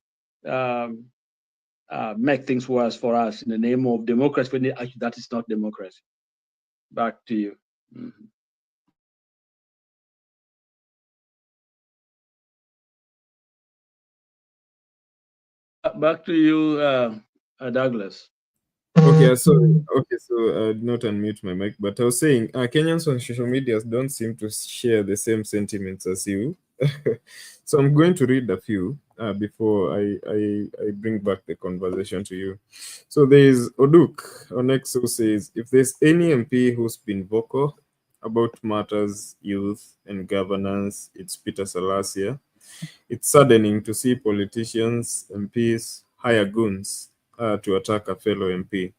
make things worse for us in the name of democracy, when actually that is not democracy. Back to you. Back to you, Douglas. Okay, sorry. Okay, so I did not unmute my mic, but I was saying Kenyans on social media don't seem to share the same sentiments as you. So I'm going to read a few before I bring back the conversation to you. So there is Oduk on X who says, if there's any MP who's been vocal about matters, youth, and governance, it's Peter Salasya. It's saddening to see politicians, MPs, hire goons to attack a fellow MP.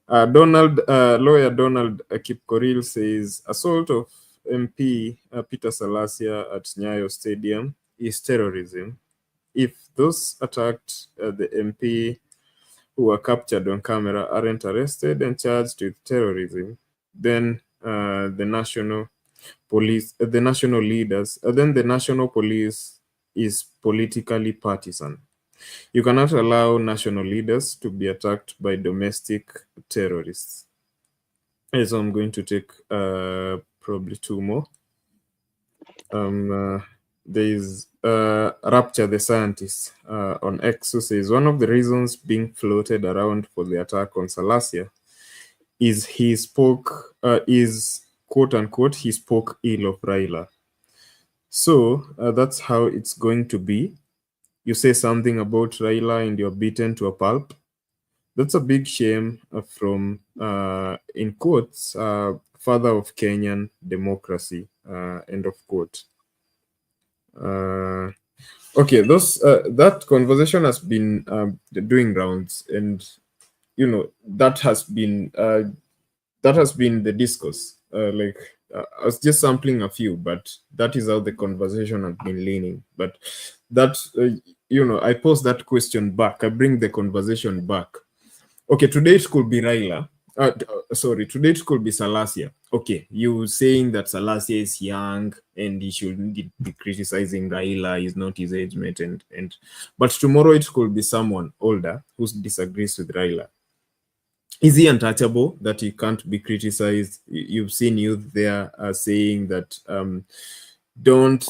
Lawyer Donald Kipkoril says, assault of MP Peter Salasya at Nyayo Stadium is terrorism. If those attacked the MP who were captured on camera aren't arrested and charged with terrorism, then the national police is politically partisan. You cannot allow national leaders to be attacked by domestic terrorists. And so I'm going to take probably two more. There is Rapture the Scientist on X who says, one of the reasons being floated around for the attack on Salasya is he spoke, quote unquote, he spoke ill of Raila. So that's how it's going to be. You say something about Raila and you're beaten to a pulp. That's a big shame from, in quotes, father of Kenyan democracy, end of quote. Okay, that conversation has been doing rounds, and that has been the discourse. I was just sampling a few, but that is how the conversation has been leaning. But that, I pose that question back. I bring the conversation back. Okay, today it could be Raila. Today it could be Salasya. Okay, you saying that Salasya is young and he shouldn't be criticizing Raila, he's not his age mate, but tomorrow it could be someone older who disagrees with Raila. Is he untouchable that he can't be criticized? You've seen youth there saying that don't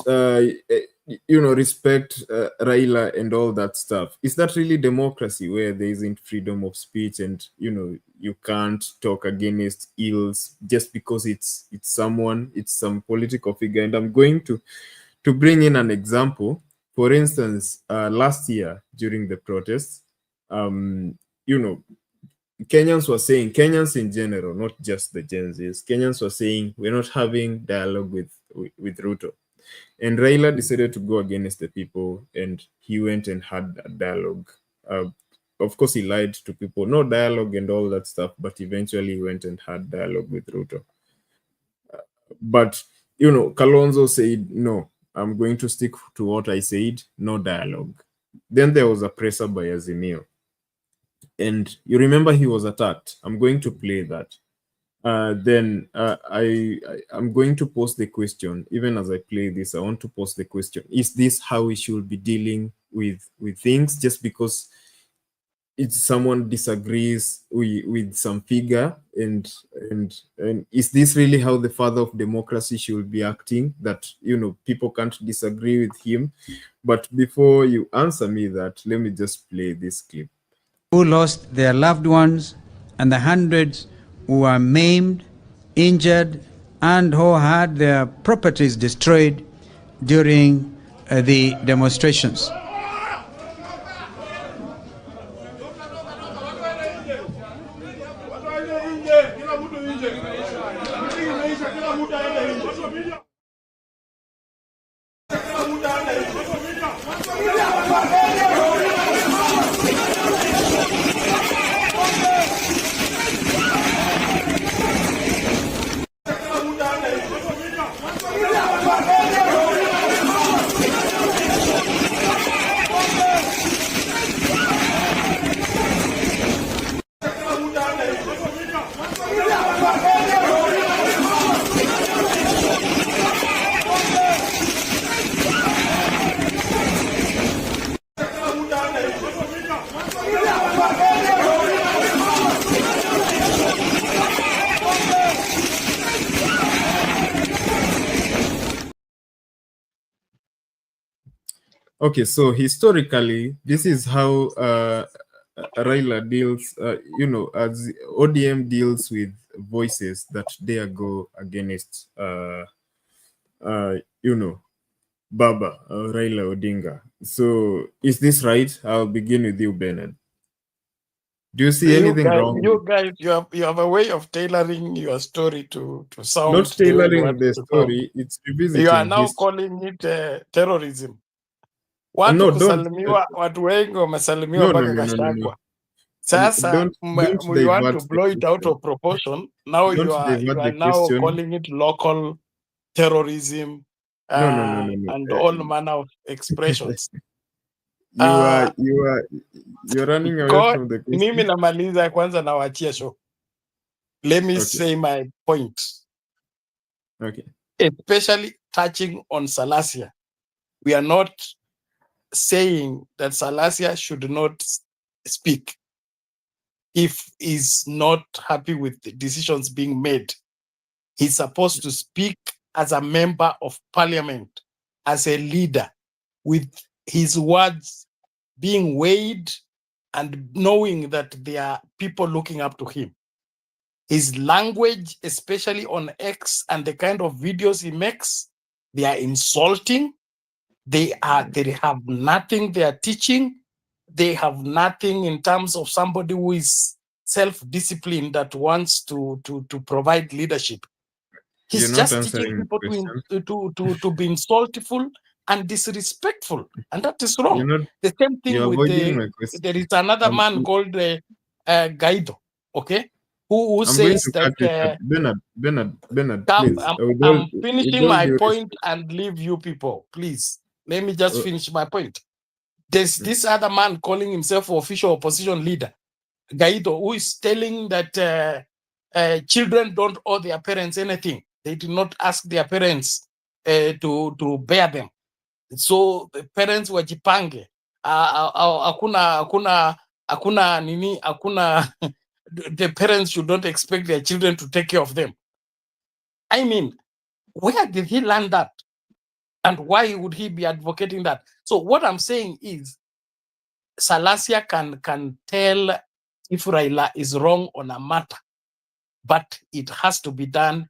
respect Raila and all that stuff. Is that really democracy where there isn't freedom of speech and you can't talk against ills just because it's some political figure? And I'm going to bring in an example. For instance, last year during the protests, Kenyans were saying, Kenyans in general, not just the Gen Zs, Kenyans were saying, we're not having dialogue with Ruto. And Raila decided to go against the people, and he went and had a dialogue. Of course, he lied to people, no dialogue and all that stuff, but eventually he went and had dialogue with Ruto. But, Kalonzo said, no, I'm going to stick to what I said, no dialogue. Then there was a presser by Azimio. And you remember he was attacked. I'm going to play that. Then I'm going to pose the question. Even as I play this, I want to pose the question: is this how we should be dealing with things? Just because it's someone disagrees with some figure, and is this really how the father of democracy should be acting? That people can't disagree with him. But before you answer me that, let me just play this clip. Who lost their loved ones, and the hundreds who were maimed, injured, and who had their properties destroyed during the demonstrations. Okay, so historically, this is how Raila deals, as ODM deals with voices that dare go against, Baba, Raila Odinga. So is this right? I'll begin with you, Bernard. Do you see anything wrong? You guys, you have a way of tailoring your story to sound. Not tailoring the story, it's revisiting You are now history. calling it terrorism. Watu No, don't. kusalimiwa, watu wengi wamesalimiwa mpaka Gachagua. Sasa Don't we want to divert blow the it out question. of proportion. Now Don't you are divert the now question. calling it local terrorism No. and all manner of expressions. You're running away from the question. Mimi namaliza kwanza na wachia show. Let me say my point. Okay. Especially touching on Salasya. We are not saying that Salasya should not speak if he's not happy with the decisions being made. He's supposed to speak as a member of parliament, as a leader, with his words being weighed and knowing that there are people looking up to him. His language, especially on X and the kind of videos he makes, they are insulting. They have nothing they are teaching. They have nothing in terms of somebody who is self-disciplined that wants to provide leadership. He's just teaching people to be insultful and disrespectful, and that is wrong. The same thing with there is another man called Guaido, okay, who says that Bernard, please. I'm finishing my point and leave you people, please. Let me just finish my point. There's this other man calling himself official opposition leader, Guaido, who is telling that children don't owe their parents anything. They do not ask their parents to bear them. So the parents wajipange. The parents should not expect their children to take care of them. I mean, where did he learn that? And why would he be advocating that? So what I'm saying is, Salasya can tell if Raila is wrong on a matter, but it has to be done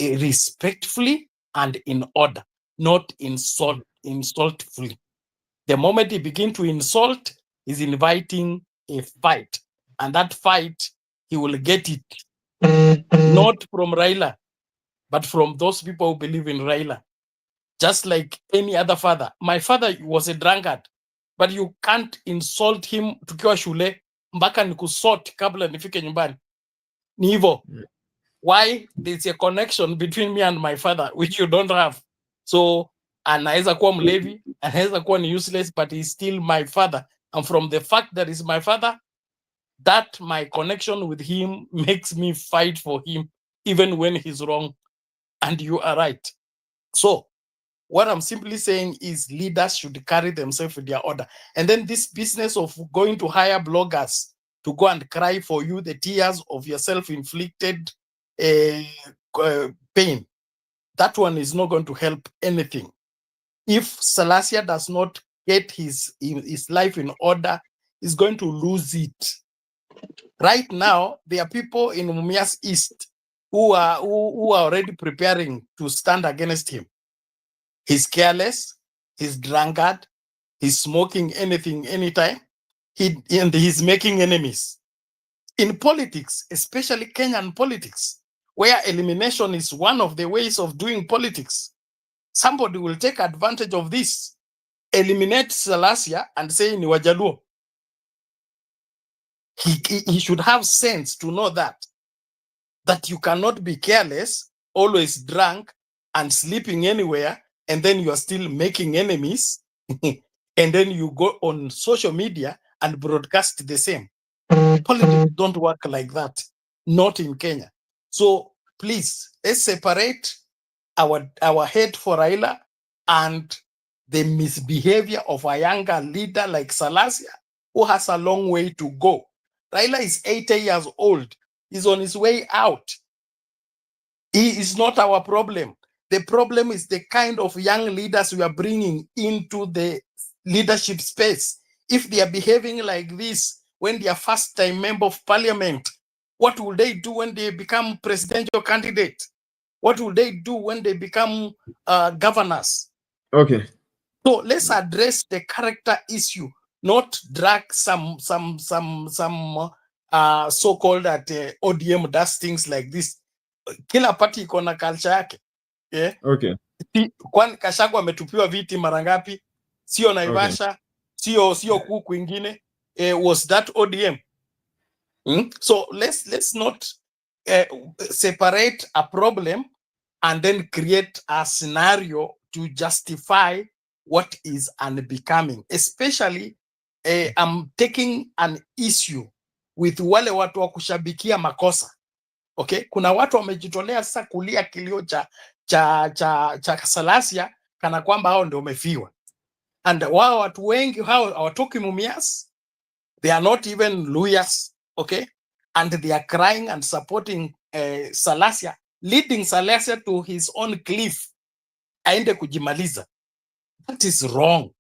respectfully and in order, not insultfully. The moment he begins to insult, he's inviting a fight. And that fight, he will get it not from Raila, but from those people who believe in Raila. Just like any other father. My father was a drunkard, but you can't insult him tukiwa shule mpaka nikusort kabla nifike nyumbani. Ni hivyo. Why? There's a connection between me and my father, which you don't have. So, anaweza kuwa mlevi, anaweza kuwa ni useless, but he's still my father. And from the fact that he's my father, that my connection with him makes me fight for him, even when he's wrong. And you are right. So, what I'm simply saying is leaders should carry themselves with their order. And then this business of going to hire bloggers to go and cry for you the tears of your self-inflicted pain, that one is not going to help anything. If Salasya does not get his life in order, he's going to lose it. Right now, there are people in Mumias East who are already preparing to stand against him. He's careless, he's drunkard, he's smoking anything, anytime, and he's making enemies. In politics, especially Kenyan politics, where elimination is one of the ways of doing politics, somebody will take advantage of this, eliminate Salasya and say ni Wajaluo. He should have sense to know that you cannot be careless, always drunk and sleeping anywhere, and then you are still making enemies, and then you go on social media and broadcast the same. Politics don't work like that, not in Kenya. So please, let's separate our hate for Raila and the misbehavior of a younger leader like Salasya, who has a long way to go. Raila is 80 years old. He's on his way out. He is not our problem. The problem is the kind of young leaders we are bringing into the leadership space. If they are behaving like this when they are first-time member of parliament, what will they do when they become presidential candidate? What will they do when they become governors? Okay. So let's address the character issue, not drag some so-called that ODM does things like this. Kila party iko na culture yake. Yeah. Okay. Kwani Kashagu ametupiwa viti mara ngapi? Sio Naivasha, sio kuku ingine. Was that ODM? So let's not separate a problem and then create a scenario to justify what is unbecoming. Especially, I'm taking an issue with wale watu wa kushabikia makosa. Okay, kuna watu wamejitolea sasa kulia kilio cha Salasya kana kwamba hao ndio wamefiwa. And wao watu wengi hao hawatoki Mumias. They are not even lawyers, okay? And they are crying and supporting Salasya, leading Salasya to his own cliff. Aende kujimaliza. That is wrong.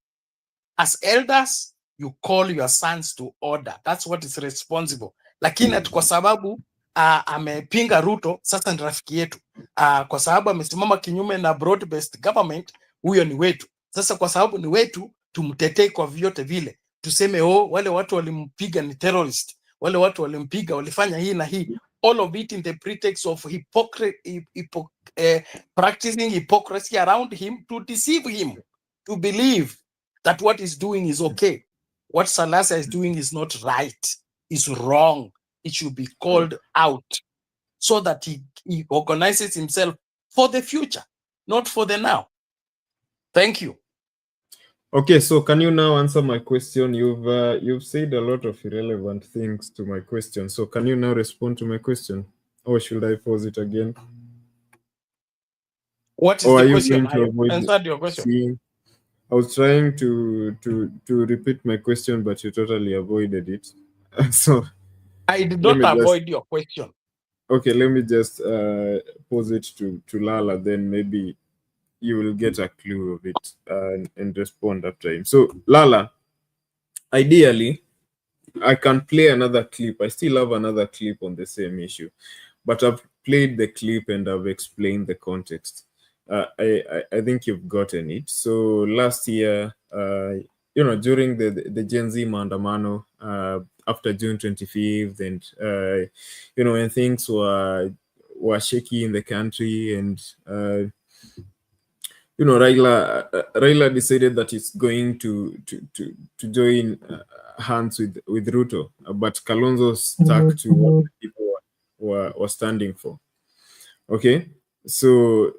As elders, you call your sons to order. That's what is responsible. Lakini ati kwa sababu amepinga Ruto, sasa ni rafiki yetu. Kwa sababu amesimama kinyume na broad-based government, huyo ni wetu. Sasa kwa sababu ni wetu, tumtetee kwa vyote vile. Tuseme wale watu walimpiga ni terrorist. Wale watu walimpiga walifanya hii na hii. All of it in the pretext of practicing hypocrisy around him to deceive him, to believe that what he's doing is okay. What Salasya is doing is not right. It's wrong. It should be called out so that he organizes himself for the future, not for the now. Thank you. Okay, so can you now answer my question? You've said a lot of irrelevant things to my question. So can you now respond to my question, or should I pose it again? What is the question? I answered your question. See, I was trying to repeat my question, but you totally avoided it. So I did not avoid your question. Okay, let me just pose it to Lala, then maybe you will get a clue of it and respond after him. So Lala, ideally, I can play another clip. I still have another clip on the same issue, but I've played the clip and I've explained the context. I think you've gotten it. So last year, during the Gen Z Maandamano, after June 25th, and when things were shaky in the country, and Raila decided that it's going to join hands with Ruto, but Kalonzo stuck to what people were standing for. Okay, so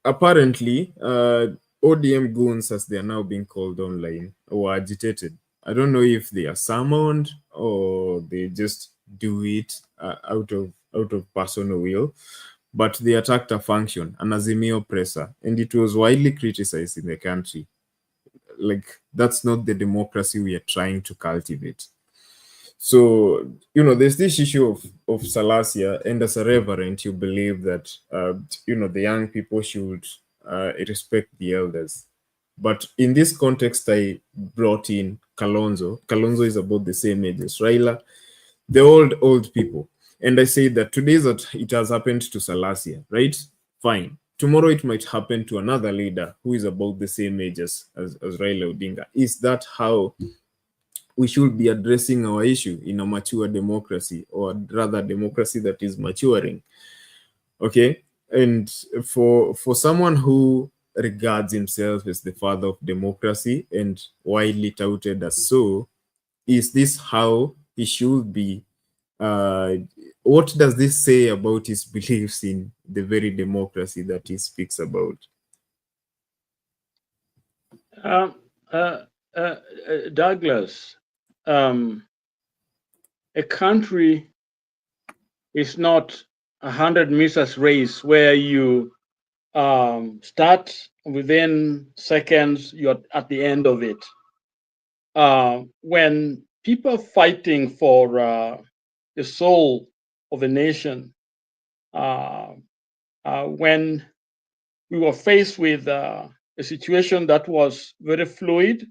apparently ODM goons, as they are now being called online, were agitated. I don't know if they are summoned or they just do it out of personal will, but they attacked a function, an Azimio presser, and it was widely criticized in the country. Like, that's not the democracy we are trying to cultivate. So, there's this issue of Salasya, and as a reverend, you believe that, the young people should respect the elders. But in this context, I brought in Kalonzo. Kalonzo is about the same age as Raila, the old people. And I say that today that it has happened to Salasya, right? Fine. Tomorrow it might happen to another leader who is about the same age as Raila Odinga. Is that how we should be addressing our issue in a mature democracy, or rather democracy that is maturing? Okay. And for someone who regards himself as the father of democracy and widely touted as so. Is this how he should be? What does this say about his beliefs in the very democracy that he speaks about? Douglas, a country is not 100 meters race where you start within seconds, you're at the end of it. When people are fighting for the soul of a nation, when we were faced with a situation that was very fluid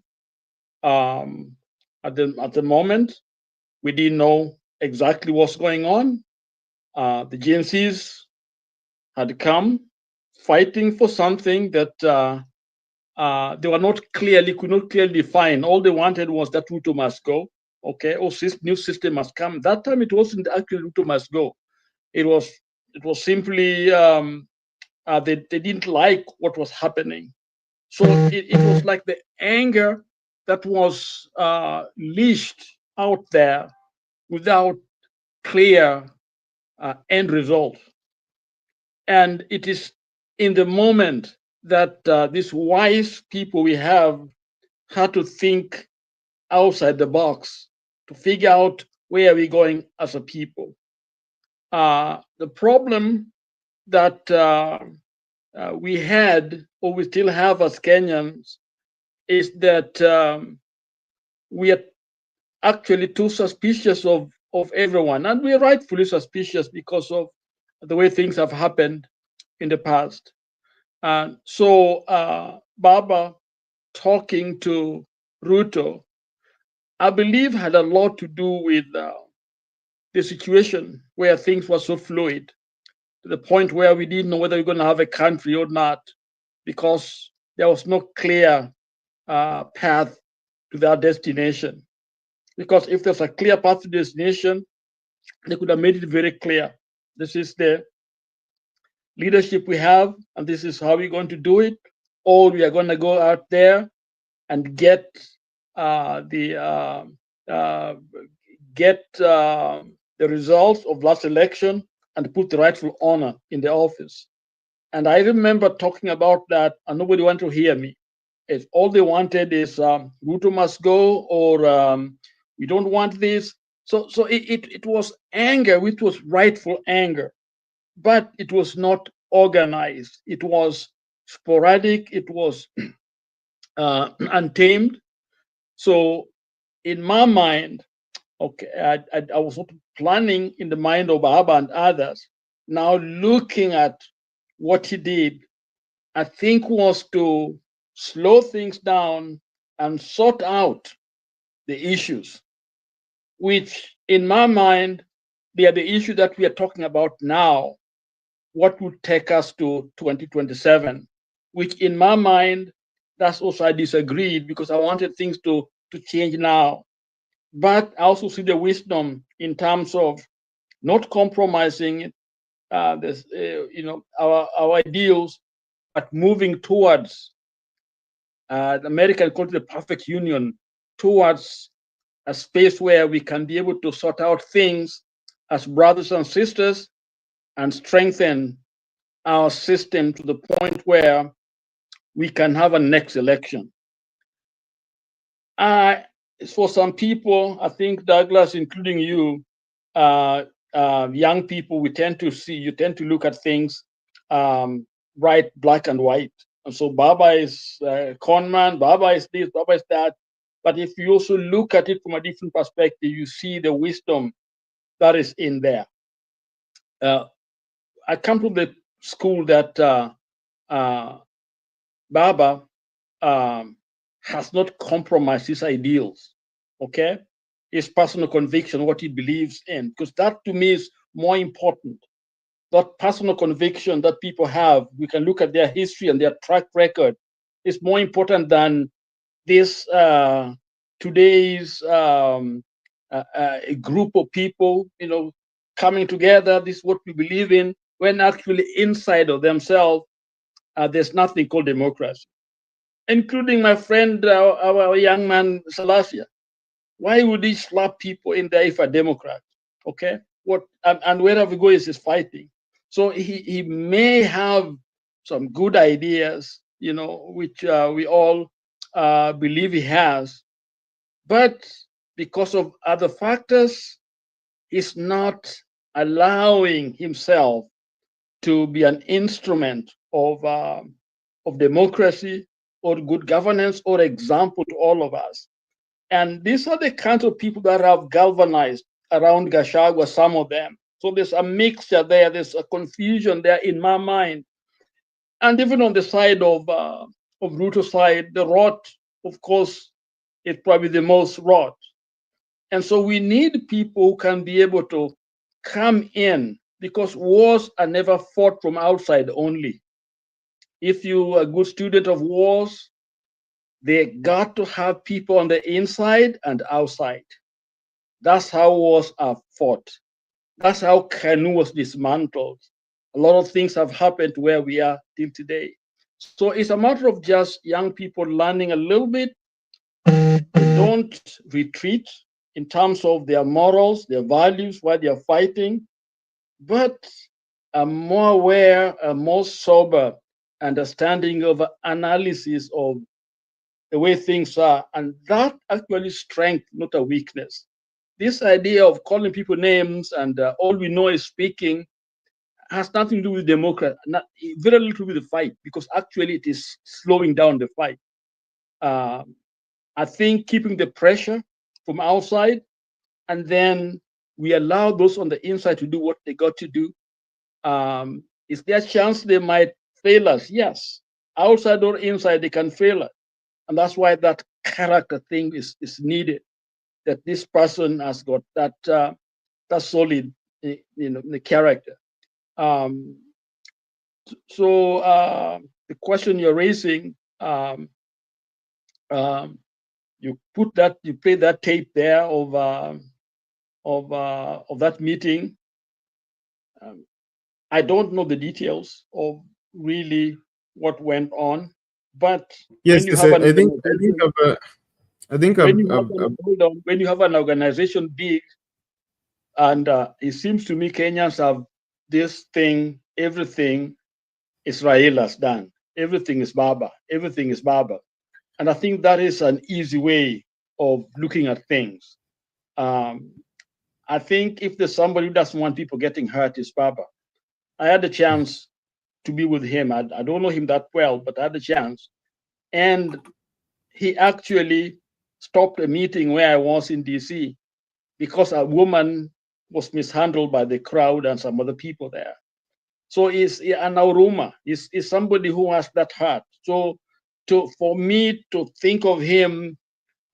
at the moment, we didn't know exactly what's going on. The GNCs had come fighting for something that they were not clearly, could not clearly define. All they wanted was that Ruto must go. Okay, or new system must come. That time it wasn't actually Ruto must go. It was simply they didn't like what was happening. So it was like the anger that was leashed out there without clear end result. And it is in the moment that these wise people we have had to think outside the box to figure out where we're going as a people. The problem that we had, or we still have as Kenyans, is that we are actually too suspicious of everyone, and we are rightfully suspicious because of the way things have happened in the past. And so Baba talking to Ruto, I believe, had a lot to do with the situation where things were so fluid, to the point where we didn't know whether we're going to have a country or not, because there was no clear path to their destination. Because if there's a clear path to destination, they could have made it very clear. This is the leadership we have, and this is how we're going to do it. Or we are going to go out there and get the results of last election and put the rightful honor in the office. And I remember talking about that, and nobody wanted to hear me. If all they wanted is Ruto must go, or we don't want this. So it was anger, which was rightful anger, but it was not organized. It was sporadic. It was untamed. So in my mind, okay, I was not planning in the mind of Baba and others. Now looking at what he did, I think was to slow things down and sort out the issues, which in my mind, they are the issue that we are talking about now. What would take us to 2027, which in my mind, that's also I disagreed, because I wanted things to change now. But I also see the wisdom in terms of not compromising our ideals, but moving towards the American call it the perfect union, towards a space where we can be able to sort out things as brothers and sisters and strengthen our system to the point where we can have a next election. For some people, I think, Douglas, including you, young people, you tend to look at things right, black and white. And so Baba is con man, Baba is this, Baba is that. But if you also look at it from a different perspective, you see the wisdom that is in there. I come to the school that Baba has not compromised his ideals, okay? His personal conviction, what he believes in, because that to me is more important. That personal conviction that people have, we can look at their history and their track record, is more important than this today's group of people, coming together. This is what we believe in, when actually inside of themselves, there's nothing called democracy, including my friend, our young man Salasya. Why would he slap people in there if a Democrat? Okay, what and wherever he goes is fighting. So he may have some good ideas, which we all believe he has, but because of other factors, he's not allowing himself to be an instrument of democracy or good governance or example to all of us. And these are the kinds of people that have galvanized around Gachagua, some of them. So there's a mixture there, there's a confusion there in my mind. And even on the side of Ruto's side, the rot, of course, is probably the most rot. And so we need people who can be able to come in, because wars are never fought from outside only. If you're a good student of wars, they got to have people on the inside and outside. That's how wars are fought. That's how Kanu was dismantled. A lot of things have happened where we are till today. So it's a matter of just young people learning a little bit. They don't retreat in terms of their morals, their values, why they are fighting, but a more aware, a more sober understanding of analysis of the way things are. And that actually strength, not a weakness. This idea of calling people names and all we know is speaking has nothing to do with democracy, very little with the fight, because actually it is slowing down the fight. I think keeping the pressure from outside, and then we allow those on the inside to do what they got to do. Is there a chance they might fail us? Yes. Outside or inside, they can fail us. And that's why that character thing is needed, that this person has got that solid, the character. So the question you're raising, you play that tape there of that meeting. I don't know the details of really what went on, but yes, I think when you have an organization big, and it seems to me Kenyans have this thing, everything Israel has done, everything is Baba, everything is Baba, and I think that is an easy way of looking at things. I think if there's somebody who doesn't want people getting hurt, it's Baba. I had a chance to be with him. I don't know him that well, but I had a chance. And he actually stopped a meeting where I was in DC because a woman was mishandled by the crowd and some other people there. So he's an Auruma. He's somebody who has that heart. So for me to think of him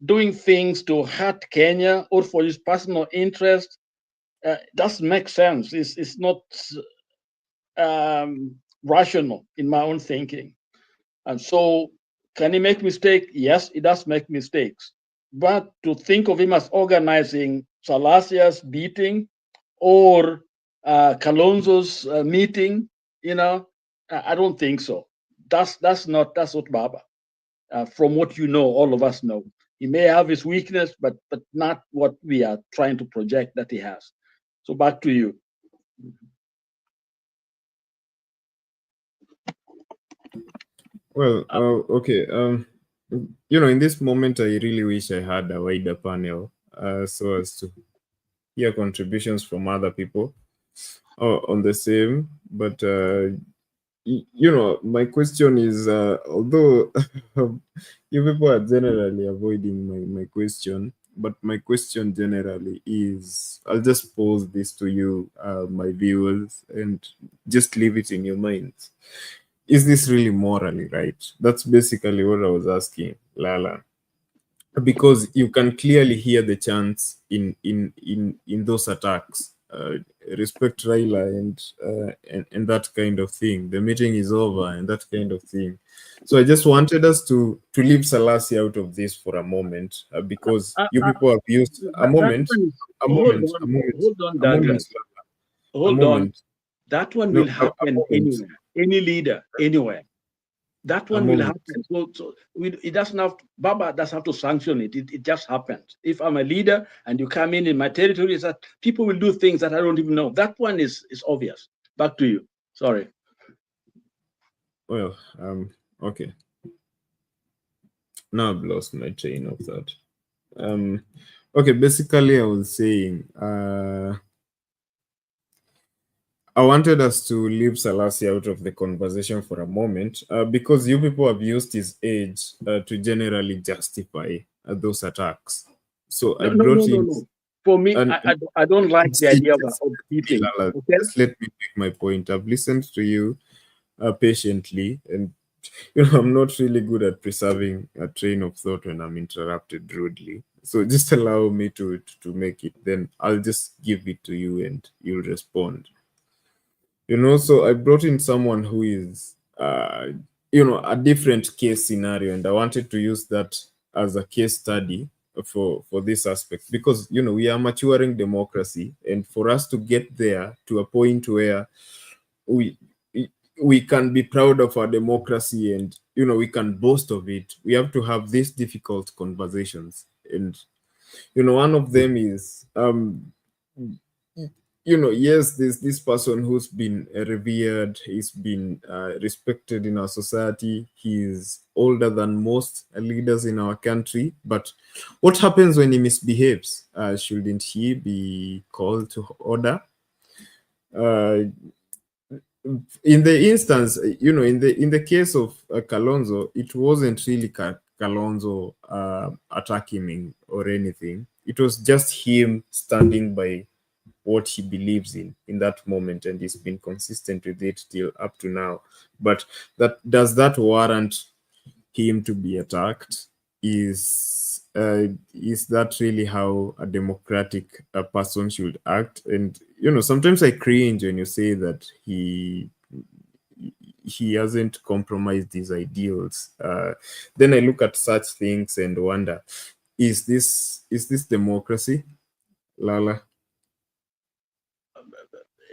doing things to hurt Kenya or for his personal interest doesn't make sense. It's not rational in my own thinking. And so can he make mistakes? Yes, he does make mistakes. But to think of him as organizing Salasya's beating or Kalonzo's meeting, I don't think so. That's not Baba. From what you know, all of us know. He may have his weakness, but not what we are trying to project that he has. So back to you. Well, okay. In this moment, I really wish I had a wider panel so as to hear contributions from other people on the same. But, my question is, although you people are generally avoiding my question, but my question generally is, I'll just pose this to you, my viewers, and just leave it in your minds. Is this really morally right? That's basically what I was asking, Lala, because you can clearly hear the chants in those attacks. Respect Raila and that kind of thing. The meeting is over and that kind of thing. So I just wanted us to leave Salasya out of this for a moment, because you people have used a moment. Hold on. That one will happen anywhere. Any leader, anywhere. That one will happen. So it doesn't have Baba doesn't have to sanction it. It just happens. If I'm a leader and you come in my territory, is that people will do things that I don't even know. That one is obvious. Back to you. Sorry. Well, okay. Now I've lost my train of thought. Okay, basically I was saying I wanted us to leave Salasya out of the conversation for a moment because you people have used his age to generally justify those attacks. So I brought in. For me, I don't like the idea of beating. Okay? Just let me make my point. I've listened to you patiently, and I'm not really good at preserving a train of thought when I'm interrupted rudely. So just allow me to make it. Then I'll just give it to you, and you'll respond. So I brought in someone who is, a different case scenario, and I wanted to use that as a case study for this aspect because, we are maturing democracy, and for us to get there to a point where we can be proud of our democracy and, we can boast of it, we have to have these difficult conversations. And, one of them is, yes, there's this person who's been revered, he's been respected in our society, he's older than most leaders in our country, but what happens when he misbehaves? Shouldn't he be called to order? In the instance, in the case of Kalonzo, it wasn't really Kalonzo attacking him or anything. It was just him standing by what he believes in that moment, and he's been consistent with it till up to now. But does that warrant him to be attacked? Is that really how a democratic person should act? And sometimes I cringe when you say that he hasn't compromised his ideals. Then I look at such things and wonder, is this democracy, Lala?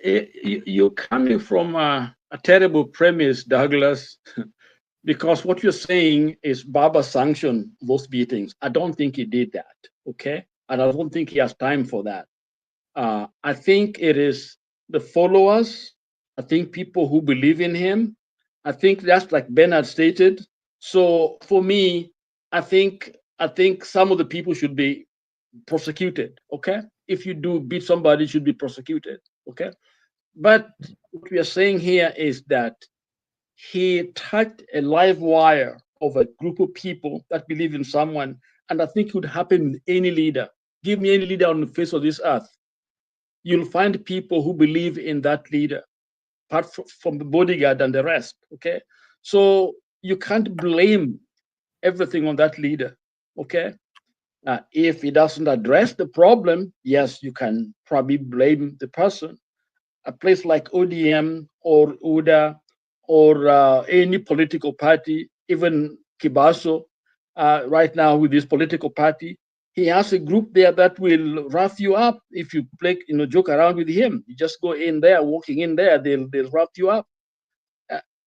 You're coming from a terrible premise, Douglas, because what you're saying is Baba sanctioned those beatings. I don't think he did that, okay? And I don't think he has time for that. I think it is the followers. I think people who believe in him. I think that's like Bernard stated. So for me, I think some of the people should be prosecuted, okay? If you do beat somebody, you should be prosecuted, okay? But what we are saying here is that he touched a live wire of a group of people that believe in someone, and I think it would happen with any leader. Give me any leader on the face of this earth. You'll find people who believe in that leader, apart from the bodyguard and the rest, okay? So you can't blame everything on that leader, okay? If he doesn't address the problem, yes, you can probably blame the person. A place like ODM or UDA or any political party, even Kibaso, right now with this political party, he has a group there that will rough you up if you play, joke around with him. You just go in there, walking in there, they'll rough you up.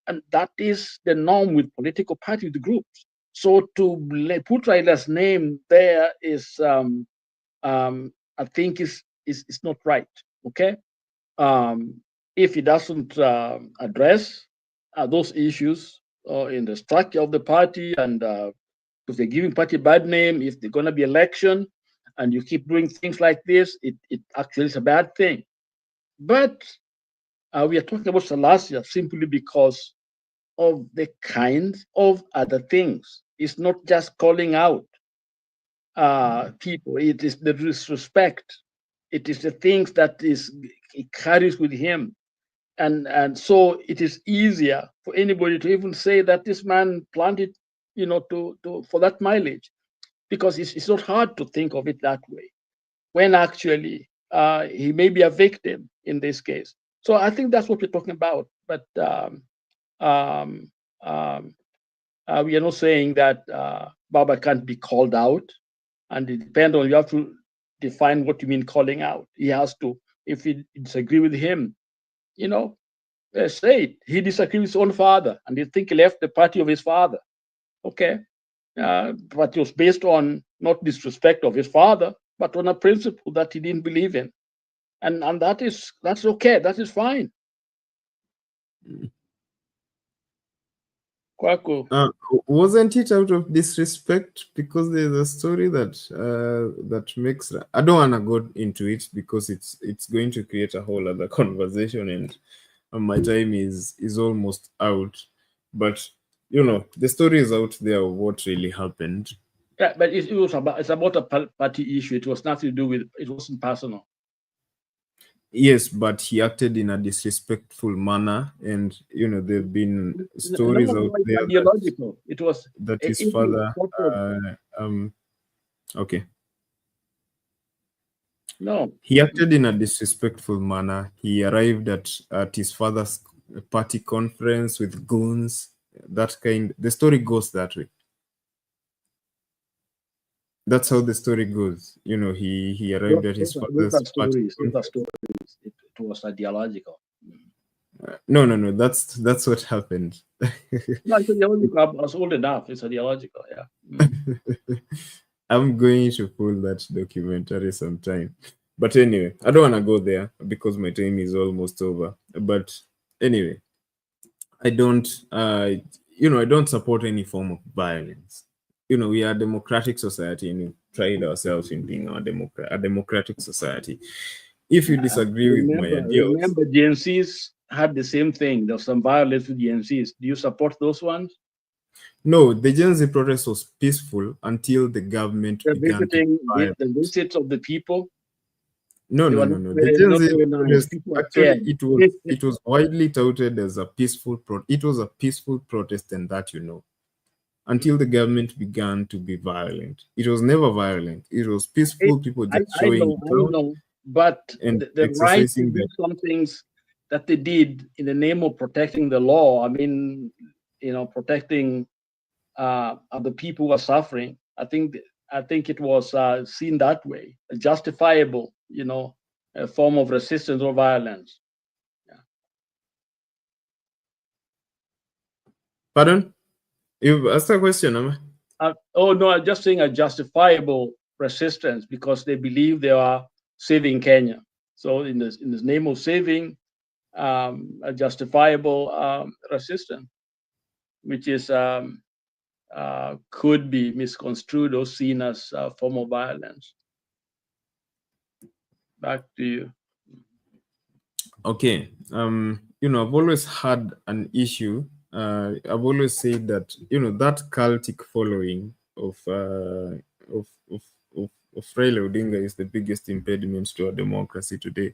And that is the norm with political party groups. So to put Raila's name there is, I think is not right, okay? If he doesn't address those issues in the structure of the party, and if they're giving party a bad name, if they're going to be election, and you keep doing things like this, it actually is a bad thing. But we are talking about Salasya simply because of the kind of other things. It's not just calling out people. It is the disrespect. It is the things that he carries with him. And so it is easier for anybody to even say that this man planted, for that mileage, because it's not hard to think of it that way, when actually he may be a victim in this case. So I think that's what we're talking about. But we are not saying that Baba can't be called out, and it depends on, you have to define what you mean calling out. He has to, if you disagree with him, said he disagreed with his own father, and he think he left the party of his father. Okay, but it was based on not disrespect of his father, but on a principle that he didn't believe in, and that's okay. That is fine. Wasn't it out of disrespect? Because there's a story that that makes. I don't want to go into it because it's going to create a whole other conversation, and my time is almost out. But you know, the story is out there of what really happened. Yeah, but it's about a party issue. It was nothing to do with. It wasn't personal. Yes, but he acted in a disrespectful manner, and you know there've been stories out there ideological. It was that his father. Okay. No. He acted in a disrespectful manner. He arrived at his father's party conference with goons. That kind. The story goes that way. That's how the story goes. You know, he arrived at his father's party conference. It was ideological. No. That's what happened. No, it's ideological. I was old enough. It's ideological. Yeah. I'm going to pull that documentary sometime. But anyway, I don't want to go there because my time is almost over. But anyway, I don't support any form of violence. You know, we are a democratic society, and we pride ourselves in being a democratic society. If you disagree with my ideas, remember GNCs had the same thing. There was some violence with GNCs. Do you support those ones? No, the Gen Z protest was peaceful until the government began to fire. The visits of the people. No. The Gen Z protest, actually, it was widely touted as a peaceful it was a peaceful protest, and that you know. Until the government began to be violent. It was never violent. It was peaceful, people just showing down. But the right to do some things that they did in the name of protecting the law, I mean, you know, protecting the people who are suffering, I think it was seen that way, a justifiable, you know, a form of resistance or violence. Yeah. Pardon? You've asked a question, am I? Oh no, I'm just saying a justifiable resistance because they believe they are saving Kenya. So in this name of saving, a justifiable resistance, which is could be misconstrued or seen as a form of violence. Back to you. Okay. You know, I've always had an issue. I've always said that, you know, that cultic following of Raila Odinga is the biggest impediment to our democracy today,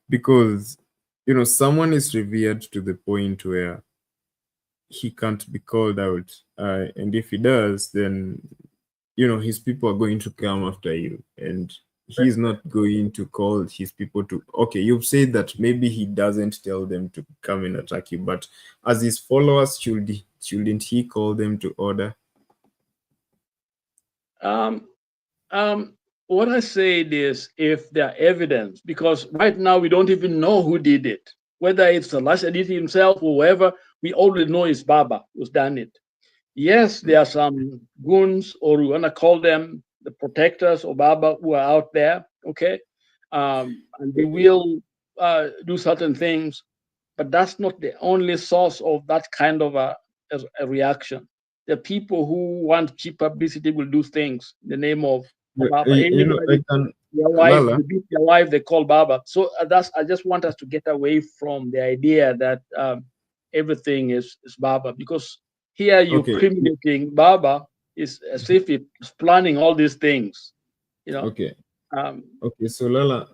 because, you know, someone is revered to the point where he can't be called out, and if he does, then, you know, his people are going to come after you, and he's not going to call his people to. Okay, you've said that maybe he doesn't tell them to come and attack you, but as his followers, shouldn't he call them to order? What I said is, if there are evidence, because right now we don't even know who did it, whether it's Salasya did it himself or whoever, we already know it's Baba who's done it. Yes, there are some goons, or we want to call them the protectors of Baba, who are out there, okay? And they will do certain things, but that's not the only source of that kind of a reaction. The people who want cheap publicity will do things in the name of Baba. You know, they beat their wife, they call Baba. So I just want us to get away from the idea that everything is Baba, because here you're criminating Baba is as if it's planning all these things, you know. Okay. Okay, so Lala,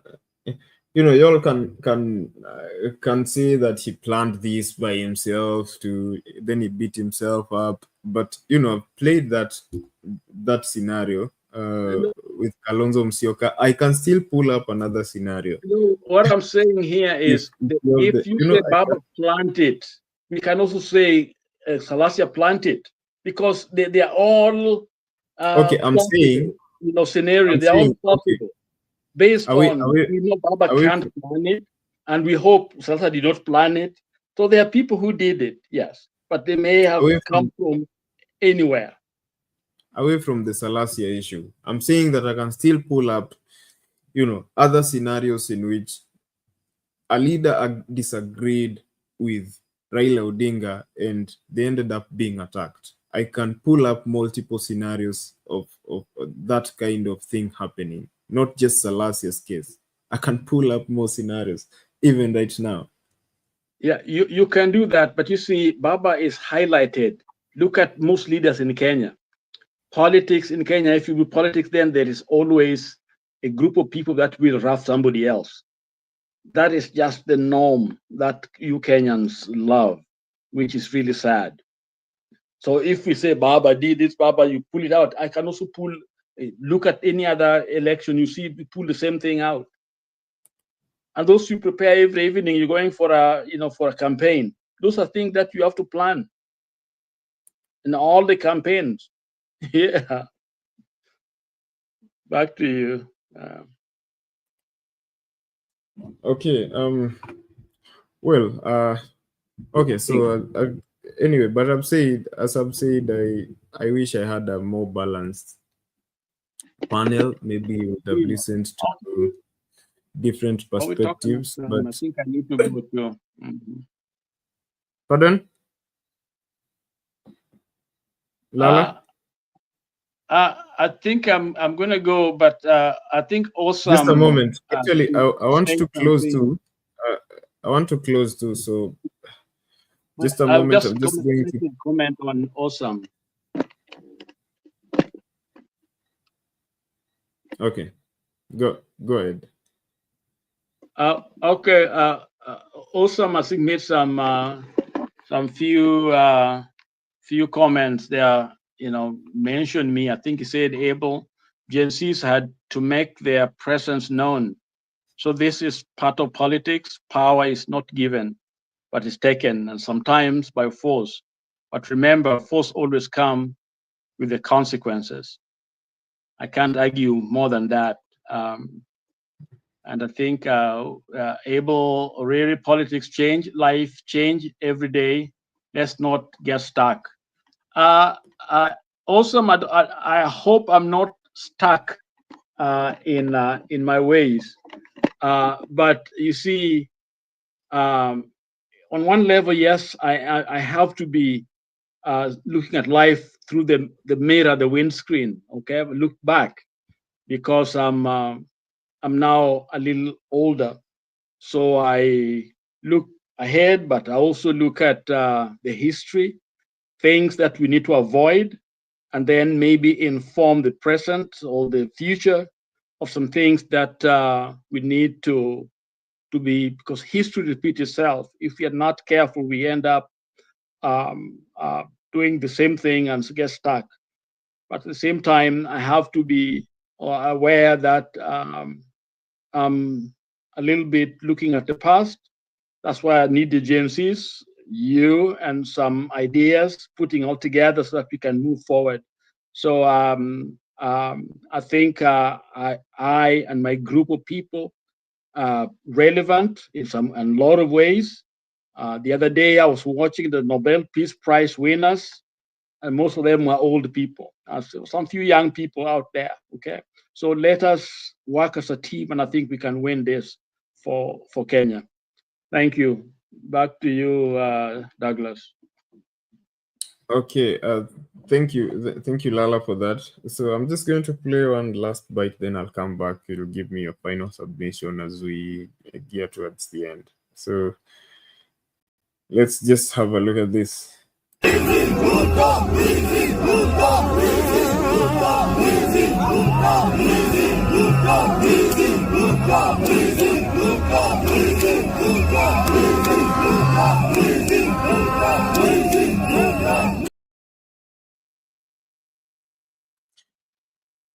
you know, y'all can say that he planned this by himself then he beat himself up, but you know, I've played that scenario with Kalonzo Musyoka. I can still pull up another scenario. What I'm saying here is, if you say Baba planned it, we can also say Salasya planted, because they are all okay. I'm possible, saying, you know, scenario. They are all possible, based on we know Baba can't plan it, and we hope Salasya did not plan it. So there are people who did it, yes, but they may have come from anywhere. Away from the Salasya issue, I'm saying that I can still pull up, other scenarios in which a leader disagreed with Raila Odinga and they ended up being attacked. I can pull up multiple scenarios of that kind of thing happening, not just Salasya's case. I can pull up more scenarios, even right now. Yeah, you can do that, but you see, Baba is highlighted. Look at most leaders in Kenya. Politics in Kenya, if you do politics, then there is always a group of people that will rough somebody else. That is just the norm that you Kenyans love, which is really sad. So if we say Baba did this, Baba, you pull it out. I can also look at any other election, you see, we pull the same thing out. And those you prepare every evening, you're going for a campaign. Those are things that you have to plan in all the campaigns. Yeah. Back to you. Okay. Well. Okay. So anyway, but as I've said, I wish I had a more balanced panel. Maybe we would have listened to different perspectives. But I think I need to go to. Pardon? Lala? I think I'm gonna go, but I think also just a moment. Actually, I want to close too. I want to close too. So just a moment. I'm just going to comment on Awesome. Okay, go ahead. Okay. Awesome. I think made some few comments there. Mentioned me. I think he said able Gen Zs had to make their presence known. So this is part of politics. Power is not given, but is taken, and sometimes by force. But remember, force always comes with the consequences. I can't argue more than that. And I think able really politics change, life change every day. Let's not get stuck. Also, I hope I'm not stuck in my ways. But you see, on one level, yes, I have to be looking at life through the mirror, the windscreen. Okay, look back, because I'm now a little older, so I look ahead, but I also look at the history, things that we need to avoid, and then maybe inform the present or the future of some things that we need to be, because history repeats itself. If we are not careful, we end up doing the same thing and get stuck. But at the same time, I have to be aware that I'm a little bit looking at the past. That's why I need the Gen Zs, you, and some ideas, putting all together so that we can move forward. So I think I and my group of people are relevant in a lot of ways. The other day, I was watching the Nobel Peace Prize winners, and most of them were old people. Some few young people out there. Okay, so let us work as a team, and I think we can win this for Kenya. Thank you. Back to you, Douglas. Okay, thank you, Lala, for that. So I'm just going to play one last bite, then I'll come back. You'll give me your final submission as we gear towards the end. So let's just have a look at this.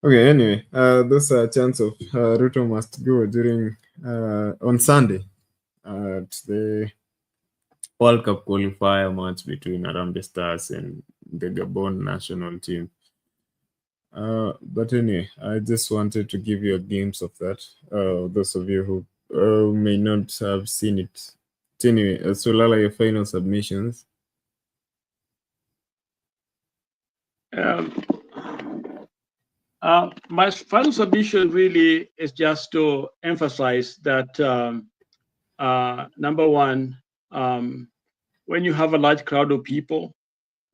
Okay, anyway, those are a chance of Ruto must go during on Sunday at the World Cup qualifier match between Harambee Stars and the Gabon national team. But anyway, I just wanted to give you a glimpse of that. Those of you who may not have seen it anyway, so Lala, your final submissions. My final submission really is just to emphasize that number one, when you have a large crowd of people,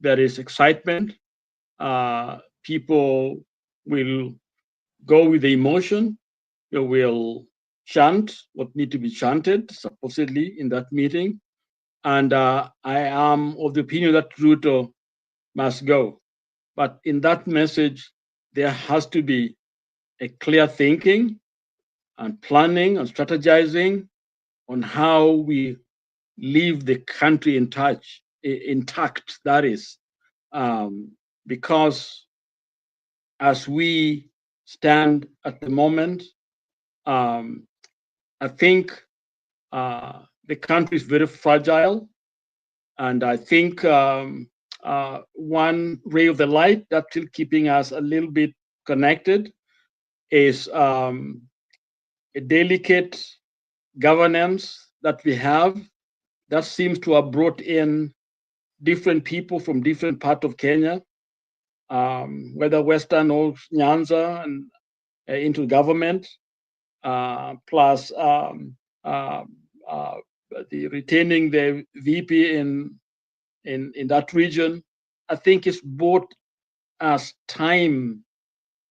there is excitement. People will go with the emotion. You will chant what need to be chanted, supposedly in that meeting. And I am of the opinion that Ruto must go. But in that message, there has to be a clear thinking and planning and strategizing on how we leave the country intact, that is, because as we stand at the moment, I think the country is very fragile, and I think one ray of the light that's still keeping us a little bit connected is a delicate governance that we have that seems to have brought in different people from different parts of Kenya, whether Western or Nyanza, and into government, plus the retaining the VP in that region. I think it's bought us time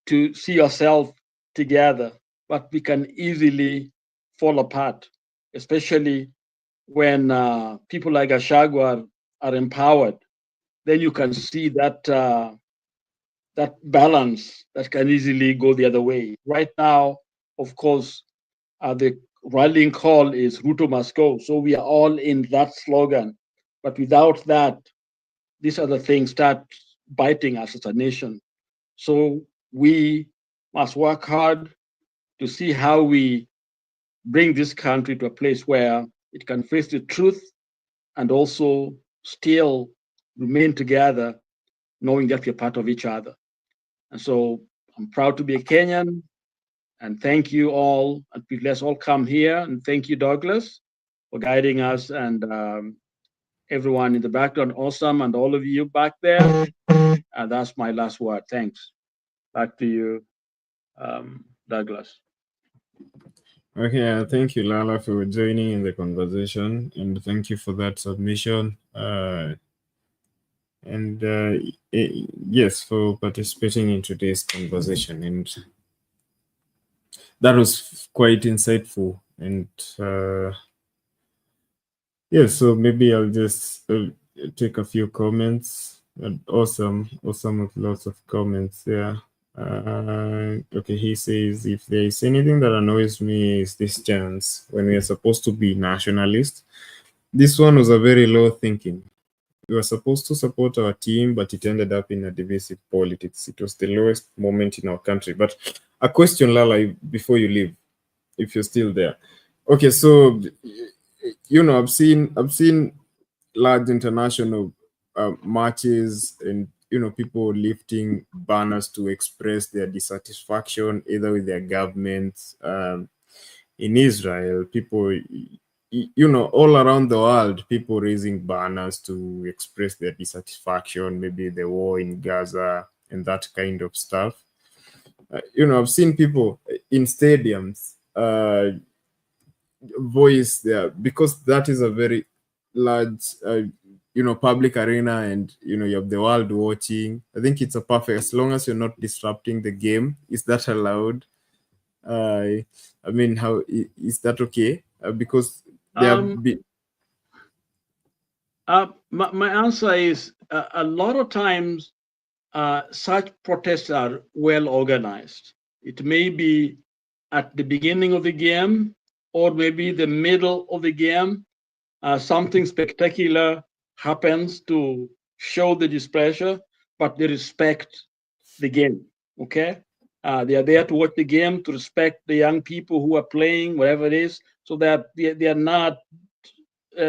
to see ourselves together, but we can easily fall apart, especially when people like Gachagua are empowered. Then you can see that that balance that can easily go the other way. Right now, of course, the rallying call is Ruto must go. So we are all in that slogan. But without that, these other things start biting us as a nation. So we must work hard to see how we bring this country to a place where it can face the truth and also still remain together, knowing that we're part of each other. And so I'm proud to be a Kenyan, and thank you all. And let's all come here, and thank you, Douglas, for guiding us, and everyone in the background, awesome, and all of you back there. And that's my last word. Thanks. Back to you, Douglas. Okay, thank you, Lala, for joining in the conversation, and thank you for that submission. Yes, for participating in today's conversation, and that was quite insightful. And yeah, so maybe I'll just take a few comments. Awesome with lots of comments there. Okay, he says, if there is anything that annoys me is this chance when we are supposed to be nationalists. This one was a very low thinking. We were supposed to support our team, but it ended up in a divisive politics. It was the lowest moment in our country. But a question, Lala, before you leave, if you're still there. Okay, so I've seen large international marches and people lifting banners to express their dissatisfaction either with their governments. In Israel, people, all around the world, people raising banners to express their dissatisfaction, maybe the war in Gaza and that kind of stuff. I've seen people in stadiums voice there, because that is a very large public arena, and you have the world watching. I think it's a perfect, as long as you're not disrupting the game. Is that allowed? I mean, how is that okay? Because there my answer is a lot of times such protests are well organized. It may be at the beginning of the game or maybe the middle of the game. Something spectacular happens to show the displeasure, but they respect the game, okay? They are there to watch the game, to respect the young people who are playing, whatever it is, so that they are not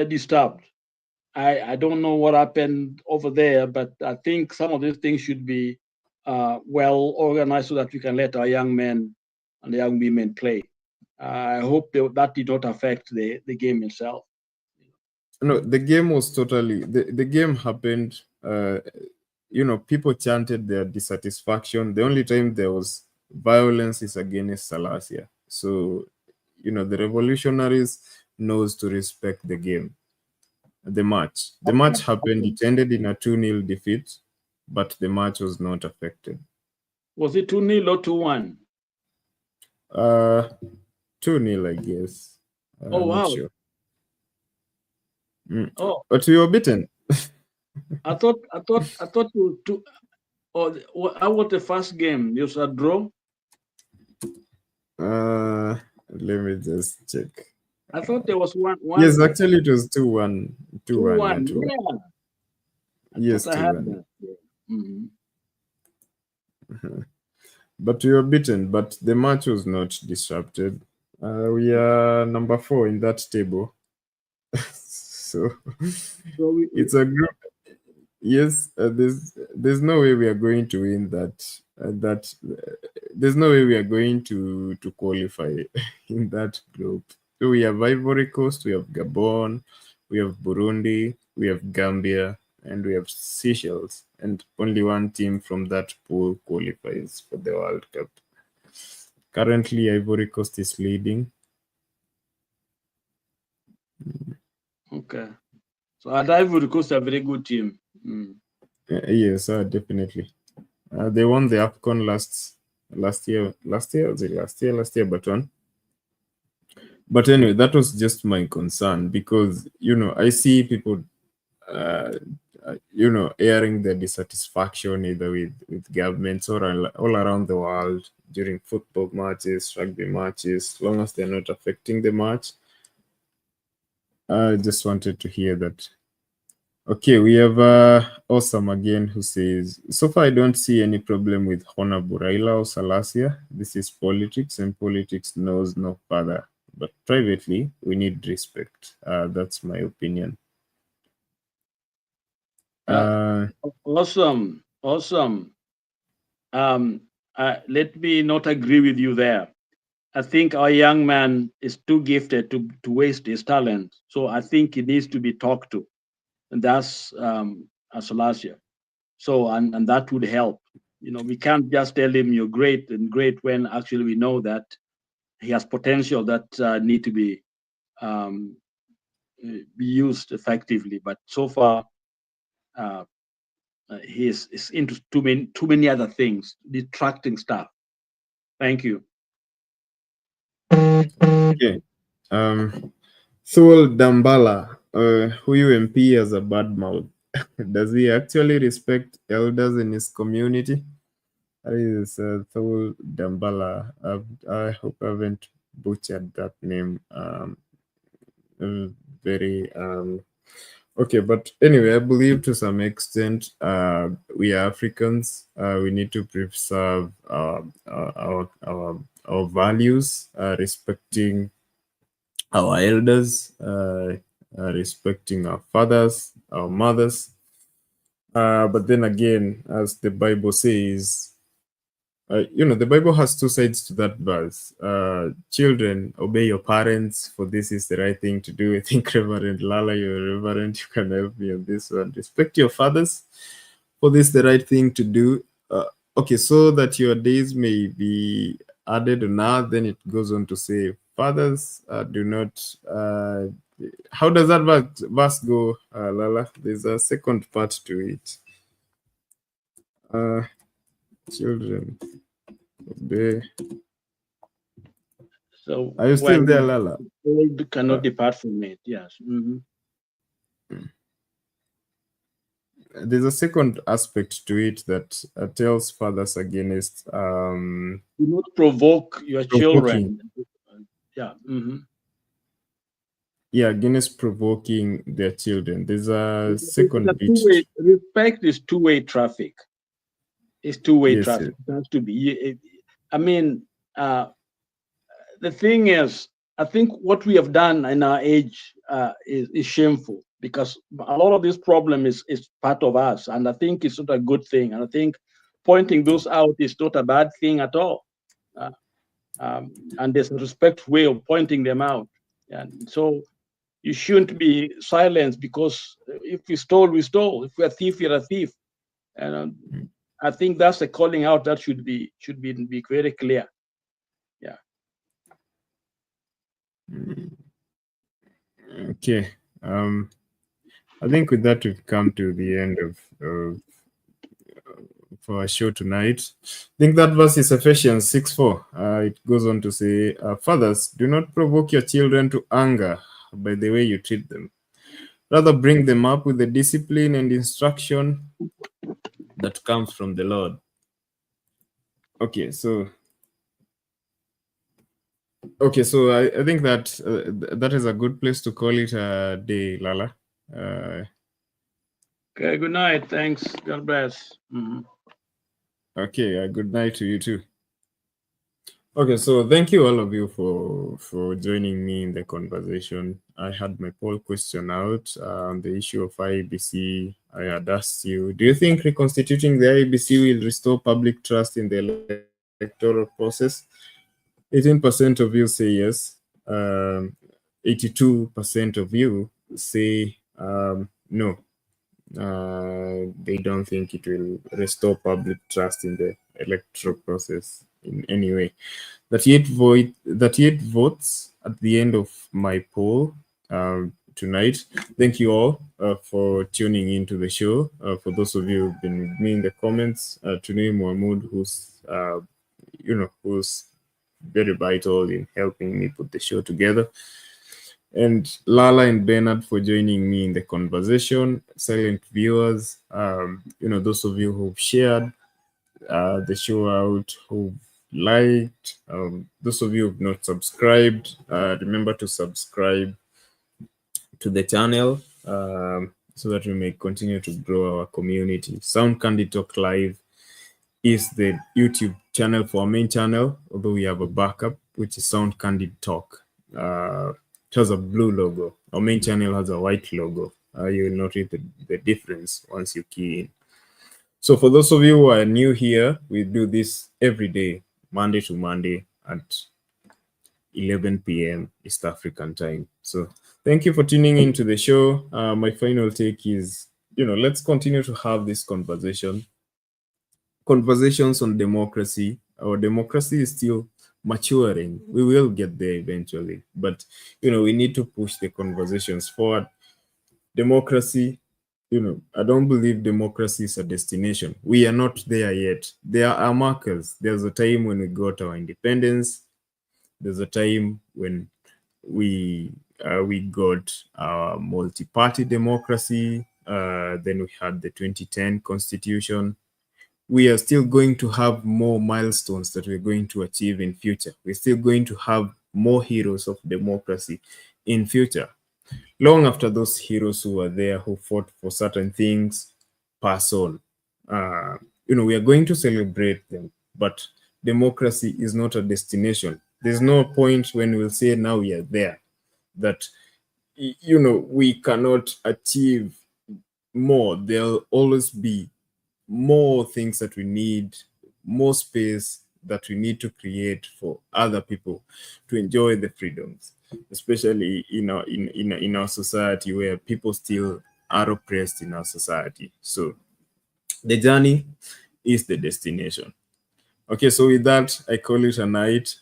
disturbed. I don't know what happened over there, but I think some of these things should be well organized so that we can let our young men and the young women play. I hope that did not affect the game itself. No, the game was totally the game happened. People chanted their dissatisfaction. The only time there was violence is against Salasya. So, the revolutionaries knows to respect the game. The match. The match happened. It ended in a 2-0 defeat, but the match was not affected. Was it 2-0 or 2-1? 2-0, I guess. Oh, I'm wow. not sure. Oh, but we were beaten. I thought you two. Oh, how was the first game? You said draw. Let me just check. I thought there was one. Yes, actually, it was 2-1. 2-1. 2-1. Yeah. Yes, I had 2-1. that. Yeah. But we were beaten. But the match was not disrupted. We are number 4 in that table. So it's a group. Yes, there's no way we are going to win that. There's no way we are going to qualify in that group. So we have Ivory Coast, we have Gabon, we have Burundi, we have Gambia, and we have Seychelles, and only one team from that pool qualifies for the World Cup. Currently, Ivory Coast is leading. Okay. So Ivory Coast are a very good team. Yes, definitely. They won the AFCON last year, but one. But anyway, that was just my concern because, I see people, airing their dissatisfaction either with governments or all around the world during football matches, rugby matches, as long as they're not affecting the match. I just wanted to hear that. Okay, we have Awesome again who says, so far I don't see any problem with Honorable Raila or Salasya. This is politics and politics knows no further. But privately, we need respect. That's my opinion. Awesome. Let me not agree with you there. I think our young man is too gifted to waste his talent. So I think he needs to be talked to. And that's Salasya. So, and that would help. We can't just tell him you're great and great when actually we know that he has potential that need to be used effectively. But so far, he is into too many other things, detracting stuff. Thank you. Okay. Thul Dambala, who MP has a bad mouth. Does he actually respect elders in his community? That is Thul Dambala. I hope I haven't butchered that name. Okay, but anyway, I believe to some extent we are Africans. We need to preserve our values, respecting our elders, respecting our fathers, our mothers. But then again, as the Bible says, the Bible has two sides to that verse. Children, obey your parents, for this is the right thing to do. I think Reverend Lala, you're a reverend, you can help me on this one. Respect your fathers, for this is the right thing to do. Okay, so that your days may be added on earth, then it goes on to say, fathers, do not... how does that verse go, Lala? There's a second part to it. Children, obey. So are you still there, Lala? Old cannot depart from it. Yes. There's a second aspect to it that tells fathers against do not provoke your children. Yeah. Yeah, against provoking their children. There's a second bit. Respect is two-way traffic. It's two-way traffic. It has to be. I mean, the thing is, I think what we have done in our age is shameful, because a lot of this problem is part of us, and I think it's not a good thing. And I think pointing those out is not a bad thing at all. And there's a respectful way of pointing them out. And so, you shouldn't be silenced, because if we stole, we stole. If we're a thief, you're a thief. And I think that's a calling out that should be very clear. Yeah. Okay. I think with that we've come to the end of for our show tonight. I think that verse is Ephesians 6:4. It goes on to say, fathers, do not provoke your children to anger by the way you treat them. Rather bring them up with the discipline and instruction that comes from the Lord. Okay, so I think that that is a good place to call it a day, Lala. Okay, good night. Thanks. God bless. Okay, good night to you too. Okay, so thank you all of you for joining me in the conversation. I had my poll question out on the issue of IEBC. I had asked you, do you think reconstituting the IEBC will restore public trust in the electoral process? 18% of you say yes. 82% of you say no. They don't think it will restore public trust in the electoral process in any way. 38 votes at the end of my poll tonight. Thank you all for tuning into the show. For those of you who've been with me in the comments, Tunei Mahmood, who's very vital in helping me put the show together, and Lala and Bernard for joining me in the conversation. Silent viewers, those of you who've shared the show out, who've liked, those of you who've not subscribed, remember to subscribe to the channel so that we may continue to grow our community. Sound Candy Talk Live is the YouTube channel for our main channel, although we have a backup, which is Sound Candy Talk. It has a blue logo. Our main channel has a white logo. You will notice the difference once you key in. So for those of you who are new here, we do this every day, Monday to Monday at 11 p.m. East African time. So thank you for tuning into the show. My final take is, let's continue to have this conversations on democracy. Our democracy is still maturing. We will get there eventually, but we need to push the conversations forward. Democracy, I don't believe democracy is a destination. We are not there yet. There are markers. There's a time when we got our independence. There's a time when we got our multi-party democracy. Then we had the 2010 Constitution. We are still going to have more milestones that we're going to achieve in future. We're still going to have more heroes of democracy in future. Long after those heroes who were there, who fought for certain things, pass on. We are going to celebrate them, but democracy is not a destination. There's no point when we'll say now we are there, that, we cannot achieve more. There'll always be more things that we need, more space that we need to create for other people to enjoy the freedoms, especially in our society where people still are oppressed in our society. So the journey is the destination. Okay, so with that, I call it a night.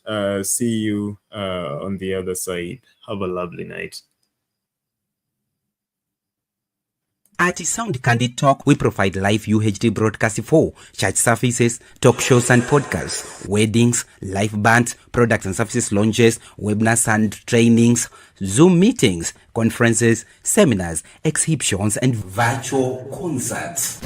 See you on the other side. Have a lovely night. At Sound Candy Talk, we provide live UHD broadcasting for church services, talk shows and podcasts, weddings, live bands, products and services launches, webinars and trainings, Zoom meetings, conferences, seminars, exhibitions, and virtual concerts.